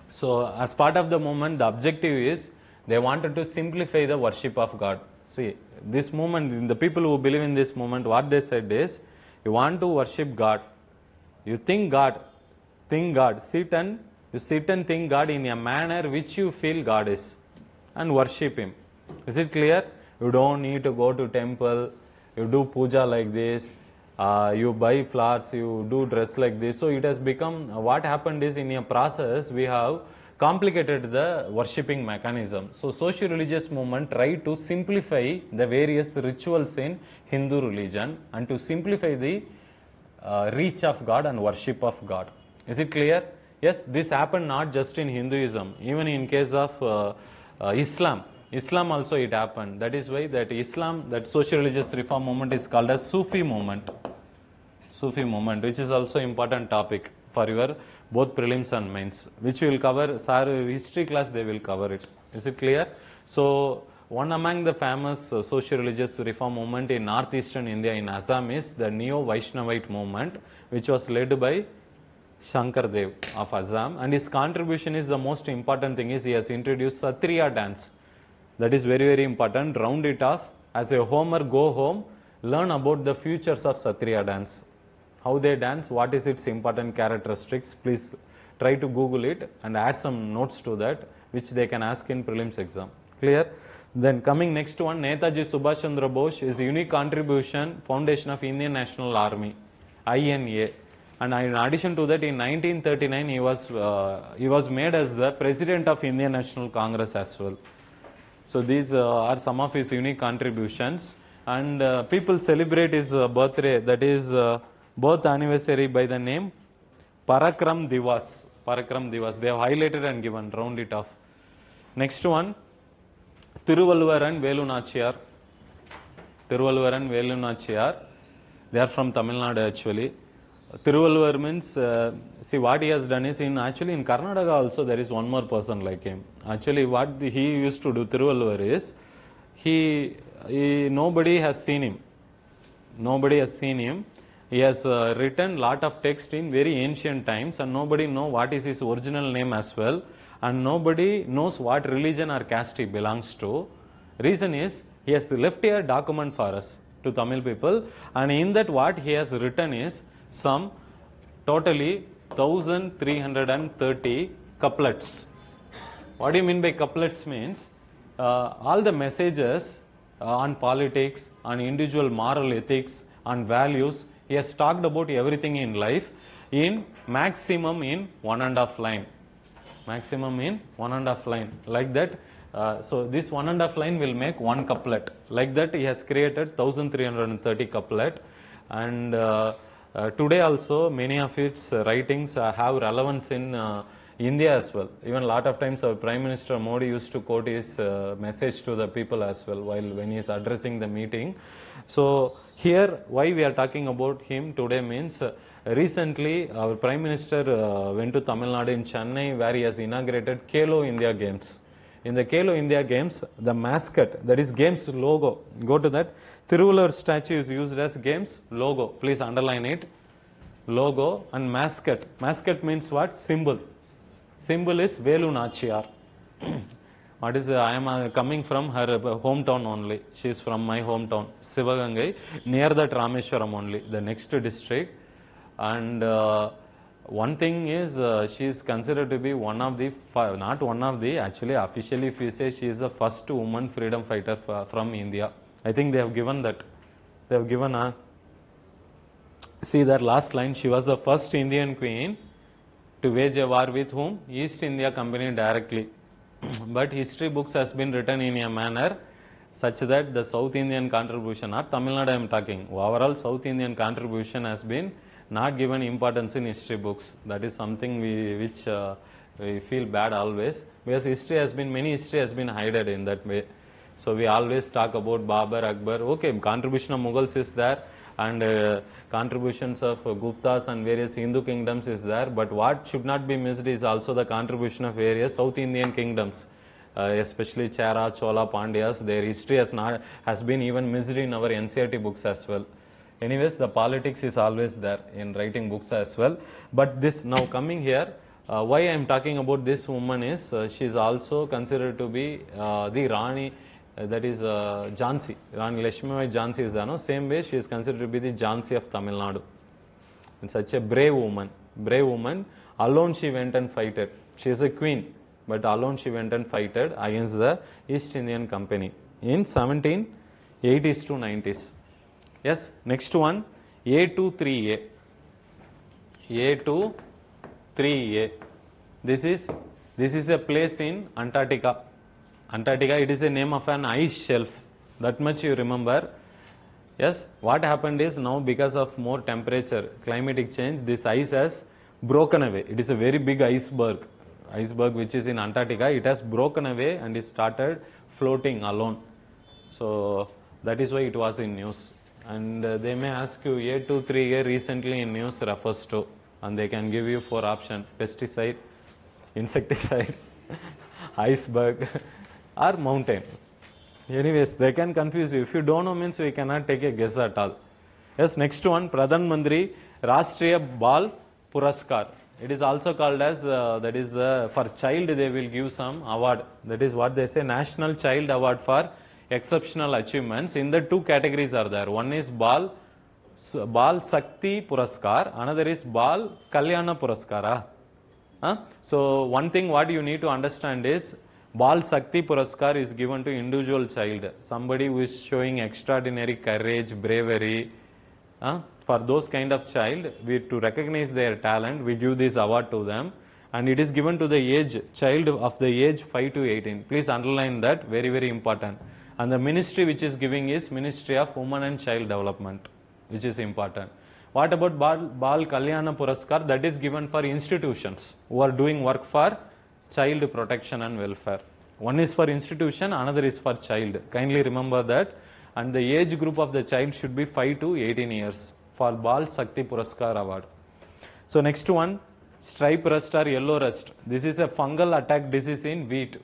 So as part of the movement, the objective is they wanted to simplify the worship of God. See, this movement, the people who believe in this movement, what they said is, you want to worship God, you think God, sit and think God in a manner which you feel God is, and worship Him. Is it clear? You don't need to go to temple, you do puja like this, you buy flowers, you do dress like this. So it has become, what happened is in a process, we have complicated the worshipping mechanism. So socio-religious movement tried to simplify the various rituals in Hindu religion and to simplify the reach of God and worship of God. Is it clear? Yes, this happened not just in Hinduism, even in case of Islam. Islam also it happened. That is why that Islam, that socio-religious reform movement is called as Sufi movement. Sufi movement, which is also important topic for your both prelims and mains, which we will cover. History class they will cover it. Is it clear? So one among the famous socio-religious reform movement in northeastern India in Assam is the Neo-Vaishnavite movement, which was led by Shankar Dev of Assam, and his contribution is the most important thing is he has introduced Satriya dance. That is very, very important. Round it off. As a homer, go home, learn about the futures of Satriya dance. How they dance, what is its important characteristics. Please try to Google it and add some notes to that, which they can ask in prelims exam. Clear? Then coming next one, Netaji Subhash Chandra Bose is unique contribution, foundation of Indian National Army. INA. And in addition to that, in 1939, he was made as the President of Indian National Congress as well. So these are some of his unique contributions, and people celebrate his birthday, that is birth anniversary, by the name Parakram Divas. Parakram Divas. They have highlighted and given, round it off. Next one, Thiruvalluvar and Velu Nachiyar. Thiruvalluvar and Velu Nachiyar. They are from Tamil Nadu actually. Thiruvalluvar means, see what he has done is, actually in Karnataka also there is one more person like him. Actually what he used to do, Thiruvalluvar, is, nobody has seen him. Nobody has seen him. He has written lot of text in very ancient times, and nobody know what is his original name as well, and nobody knows what religion or caste he belongs to. Reason is, he has left a document for us, to Tamil people, and in that what he has written is some totally 1330 couplets. What do you mean by couplets? Means all the messages on politics, on individual moral ethics, on values. He has talked about everything in life in maximum in 1.5 line. Maximum in 1.5 line. Like that. So this 1.5 line will make one couplet. Like that he has created 1330 couplet, and today also many of its writings have relevance in India as well. Even a lot of times our Prime Minister Modi used to quote his message to the people as well when he is addressing the meeting. So here why we are talking about him today means, recently our Prime Minister went to Tamil Nadu in Chennai, where he has inaugurated Khelo India Games. In the Khelo India Games, the mascot, that is games logo, go to that, Thiruvalluvar statue is used as games logo. Please underline it. Logo and mascot. Mascot means what? Symbol. Symbol is Velu Nachiyar. What is, I am coming from her hometown only. She is from my hometown, Sivagangai, near that Rameshwaram only, the next district. And one thing is, she is considered to be one of the, not one of the, actually officially if we say she is the first woman freedom fighter from India. I think they have given that. They have given see that last line, she was the first Indian queen to wage a war with whom? East India Company directly. But history books has been written in a manner such that the South Indian contribution, not Tamil Nadu I am talking, overall South Indian contribution has been not given importance in history books. That is something which we feel bad always, because history has been, many history has been hidden in that way. So we always talk about Babur, Akbar, okay, contribution of Mughals is there, and contributions of Guptas and various Hindu kingdoms is there, but what should not be missed is also the contribution of various South Indian kingdoms, especially Chera, Chola, Pandyas. Their history has been even missed in our NCERT books as well. Anyways, the politics is always there in writing books as well. But this, now coming here, why I am talking about this woman is, she is also considered to be the Rani, that is Jhansi. Rani Lakshmibai Jhansi is there, no? Same way she is considered to be the Jhansi of Tamil Nadu. And such a brave woman. Brave woman. Alone she went and fighted. She is a queen, but alone she went and fighted against the East Indian Company in 1780s to 90s. Yes, next one, A23A. A23A. This is a place in Antarctica. Antarctica, it is a name of an ice shelf. That much you remember. Yes, what happened is, now because of more temperature, climatic change, this ice has broken away. It is a very big iceberg. Iceberg which is in Antarctica, it has broken away and it started floating alone. So that is why it was in news. And they may ask you, A23A recently in news refers to, and they can give you 4 options: pesticide, insecticide, iceberg, or mountain. Anyways, they can confuse you. If you don't know means we cannot take a guess at all. Yes, next one, Pradhan Mantri Rashtriya Bal Puraskar. It is also called as, that is for child they will give some award. That is what they say, National Child Award for Exceptional Achievements. In the 2 categories are there. One is Bal Sakti Puraskar, another is Bal Kalyana Puraskara. So one thing what you need to understand is, Bal Sakti Puraskar is given to individual child, somebody who is showing extraordinary courage, bravery, For those kind of child, we to recognize their talent, we give this award to them, and it is given to the age child of the age 5 to 18. Please underline that, very very important. And the ministry which is giving is Ministry of Women and Child Development, which is important. What about Bal Kalyana Puraskar? That is given for institutions who are doing work for child protection and welfare. One is for institution, another is for child. Kindly remember that. And the age group of the child should be 5 to 18 years for Bal Shakti Puraskar award. So next one, stripe rust or yellow rust. This is a fungal attack disease in wheat.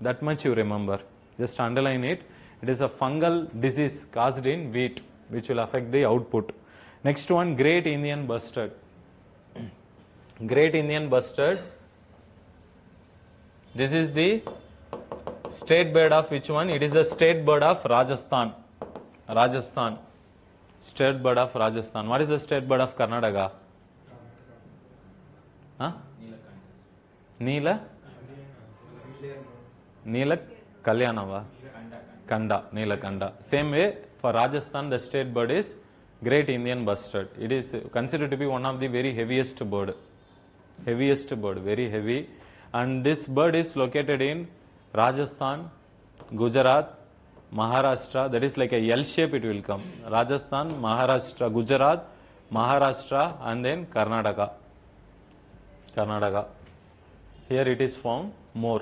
That much you remember. Just underline it. It is a fungal disease caused in wheat, which will affect the output. Next one, Great Indian Bustard. Great Indian Bustard. This is the state bird of which one? It is the state bird of Rajasthan. Rajasthan. State bird of Rajasthan. What is the state bird of Karnataka? Huh? Neela? Neela Kalyanava. Kanda. Neela Kanda. Same way for Rajasthan, the state bird is Great Indian Bustard. It is considered to be one of the very heaviest bird. Heaviest bird, very heavy. And this bird is located in Rajasthan, Gujarat, Maharashtra. That is like a L shape it will come. Rajasthan, Maharashtra, Gujarat, Maharashtra, and then Karnataka. Karnataka. Here it is found more.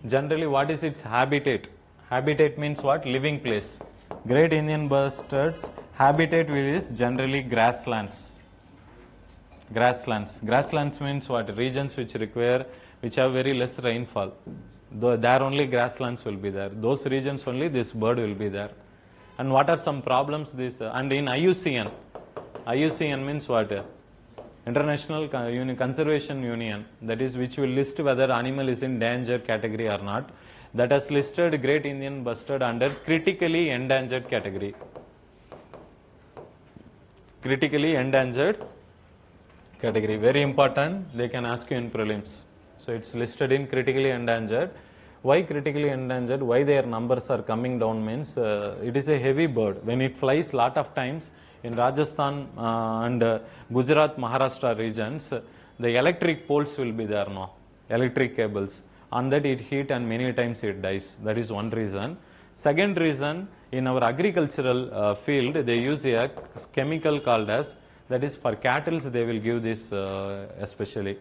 Generally, what is its habitat? Habitat means what? Living place. Great Indian Bustard's habitat is generally grasslands. Grasslands. Grasslands means what? Regions which have very less rainfall. Though there only grasslands will be there. Those regions only this bird will be there. And what are some problems this? And in IUCN, IUCN means what? International Conservation Union. That is which will list whether animal is in danger category or not. That has listed Great Indian Bustard under critically endangered category. Critically endangered category. Very important. They can ask you in prelims. So it's listed in critically endangered. Why critically endangered? Why their numbers are coming down means it is a heavy bird. When it flies lot of times in Rajasthan and Gujarat, Maharashtra regions, the electric poles will be there now. Electric cables. On that it hit and many times it dies. That is one reason. Second reason, in our agricultural field, they use a chemical called as, that is for cattle, they will give this especially.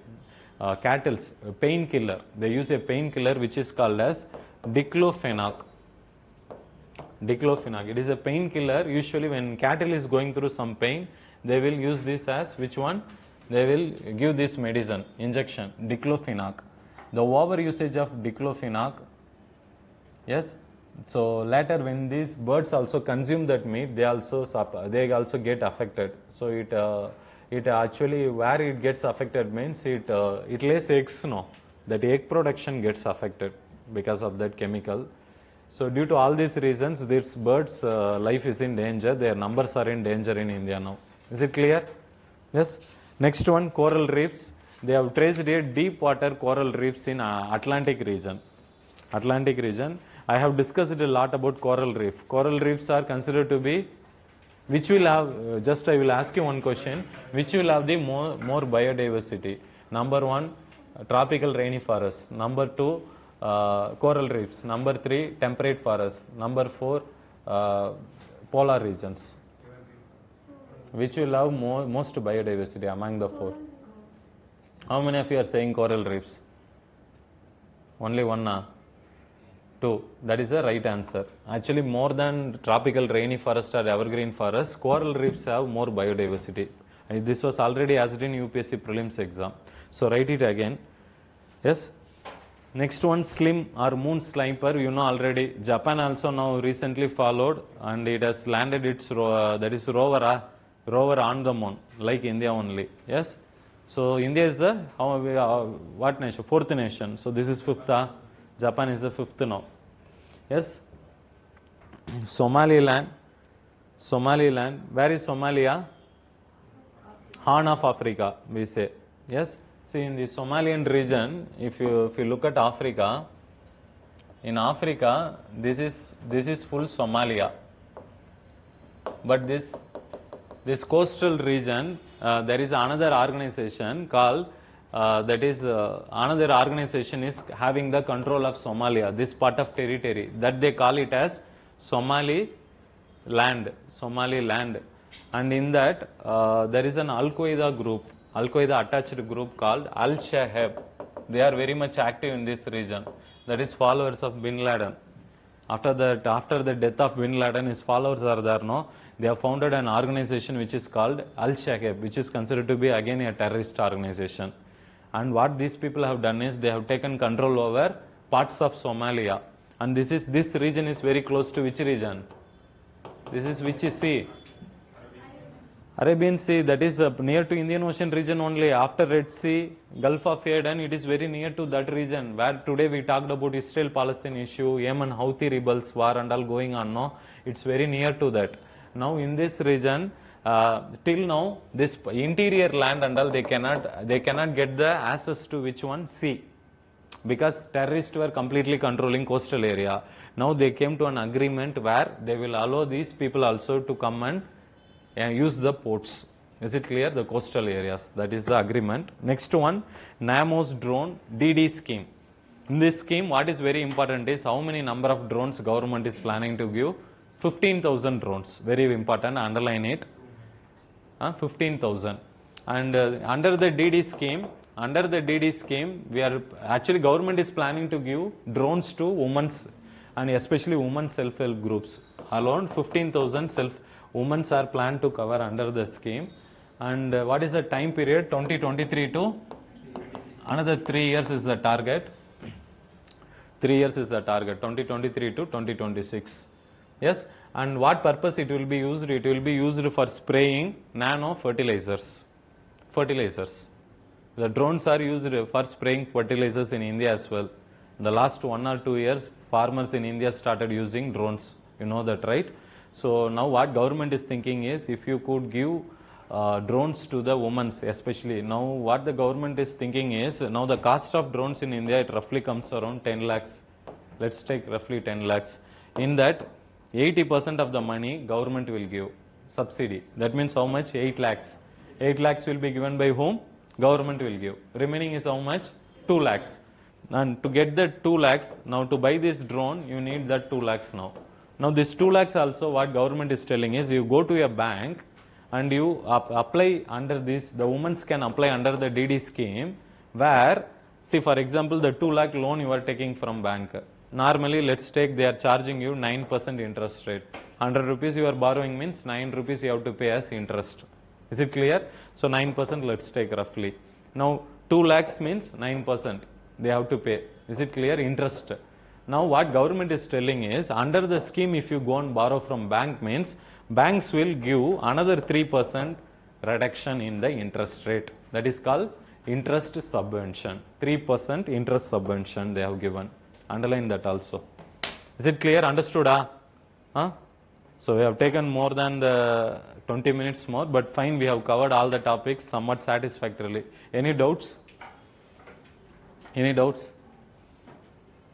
Cattle's painkiller. They use a painkiller which is called as diclofenac. Diclofenac. It is a painkiller. Usually when cattle is going through some pain, they will use this as which one? They will give this medicine, injection, diclofenac. The over usage of diclofenac, yes. So later when these birds also consume that meat, they also get affected. So it actually where it gets affected means it lays eggs now. That egg production gets affected because of that chemical. So due to all these reasons, these birds' life is in danger. Their numbers are in danger in India now. Is it clear? Yes. Next one, coral reefs. They have traced a deep water coral reefs in Atlantic region. Atlantic region. I have discussed a lot about coral reef. Coral reefs are considered to be, which will have, just I will ask you one question, which will have the more biodiversity. Number one, tropical rainy forests. Number two, coral reefs. Number three, temperate forests. Number four, polar regions. Which will have most biodiversity among the four? How many of you are saying coral reefs? Only one? Two. That is the right answer. Actually, more than tropical rainy forest or evergreen forest, coral reefs have more biodiversity. This was already asked in UPSC prelims exam. So write it again. Yes. Next one, slim or moon sniper. You know already. Japan also now recently followed, and it has landed its that is rover on the moon, like India only. Yes. So India is the what nation? Fourth nation. So this is fifth. Japan is the fifth now. Yes. Somaliland. Where is Somalia? Horn of Africa, we say. Yes. See, in the Somalian region, if you look at Africa, in Africa, this is full Somalia. But this this coastal region, there is another organization called, another organization is having the control of Somalia, this part of territory, that they call it as Somaliland. And in that, there is an Al-Qaeda group, Al-Qaeda attached group called Al-Shahab. They are very much active in this region. That is followers of Bin Laden. After the death of Bin Laden, his followers are there, no? They have founded an organization which is called Al-Shahab, which is considered to be again a terrorist organization. And what these people have done is they have taken control over parts of Somalia. And this region is very close to which region? This is which sea? Arabian Sea, that is near to Indian Ocean region only. After Red Sea, Gulf of Aden, it is very near to that region where today we talked about Israel-Palestine issue, Yemen, Houthi rebels, war and all going on. No, it's very near to that. Now in this region, till now, this interior land and all, they cannot get the access to which one? Sea. Because terrorists were completely controlling coastal area. Now they came to an agreement where they will allow these people also to come and use the ports. Is it clear? The coastal areas. That is the agreement. Next one, NAMO's drone DD scheme. In this scheme, what is very important is how many number of drones government is planning to give. 15,000 drones. Very important. Underline it. 15,000. And under the DD scheme, we are actually government is planning to give drones to women's and especially women self-help groups. Around 15,000 women are planned to cover under the scheme. And what is the time period? 2023 to another 3 years is the target. 3 years is the target, 2023 to 2026. Yes, and what purpose it will be used? It will be used for spraying nano fertilizers. The drones are used for spraying fertilizers in India as well. The last 1 or 2 years, farmers in India started using drones. You know that, right? So now what government is thinking is, if you could give drones to the women especially. Now what the government is thinking is, now the cost of drones in India, it roughly comes around 10 lakhs. Let's take roughly 10 lakhs. In that, 80% of the money government will give subsidy. That means how much? 8 lakhs. 8 lakhs will be given by whom? Government will give. Remaining is how much? 2 lakhs. And to get that 2 lakhs, now to buy this drone, you need that 2 lakhs now. Now this 2 lakhs also, what government is telling is, you go to a bank and you apply under this, the women can apply under the DD scheme where, see for example, the 2 lakh loan you are taking from bank. Normally, let's take, they are charging you 9% interest rate. 100 rupees you are borrowing means 9 rupees you have to pay as interest. Is it clear? So 9% let's take roughly. Now 2 lakhs means 9% they have to pay. Is it clear? Interest. Now what government is telling is, under the scheme if you go and borrow from bank means, banks will give another 3% reduction in the interest rate. That is called interest subvention. 3% interest subvention they have given. Underline that also. Is it clear? Understood? Huh? So we have taken more than the 20 minutes more, but fine, we have covered all the topics somewhat satisfactorily. Any doubts? Any doubts?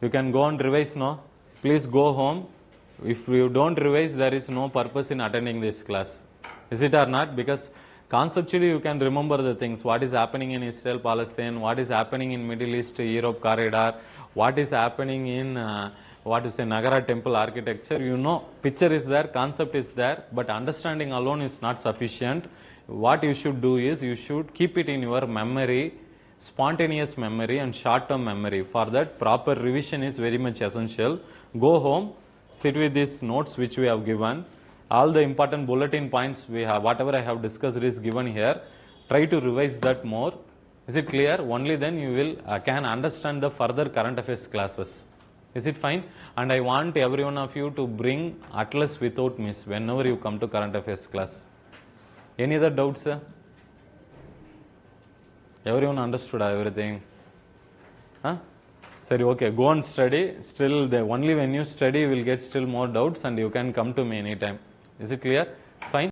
You can go and revise, no? Please go home. If you don't revise, there is no purpose in attending this class. Is it or not? Because conceptually you can remember the things. What is happening in Israel, Palestine, what is happening in Middle East, Europe corridor, what is happening in Nagara temple architecture. You know, picture is there, concept is there, but understanding alone is not sufficient. What you should do is, you should keep it in your memory, spontaneous memory and short-term memory. For that, proper revision is very much essential. Go home, sit with these notes which we have given. All the important bulletin points we have, whatever I have discussed is given here. Try to revise that more. Is it clear? Only then you will can understand the further current affairs classes. Is it fine? And I want every one of you to bring atlas without miss whenever you come to current affairs class. Any other doubts, sir? Everyone understood everything? Huh? Sorry, okay, go and study. Still, only when you study, you will get still more doubts and you can come to me anytime. Is it clear? Fine.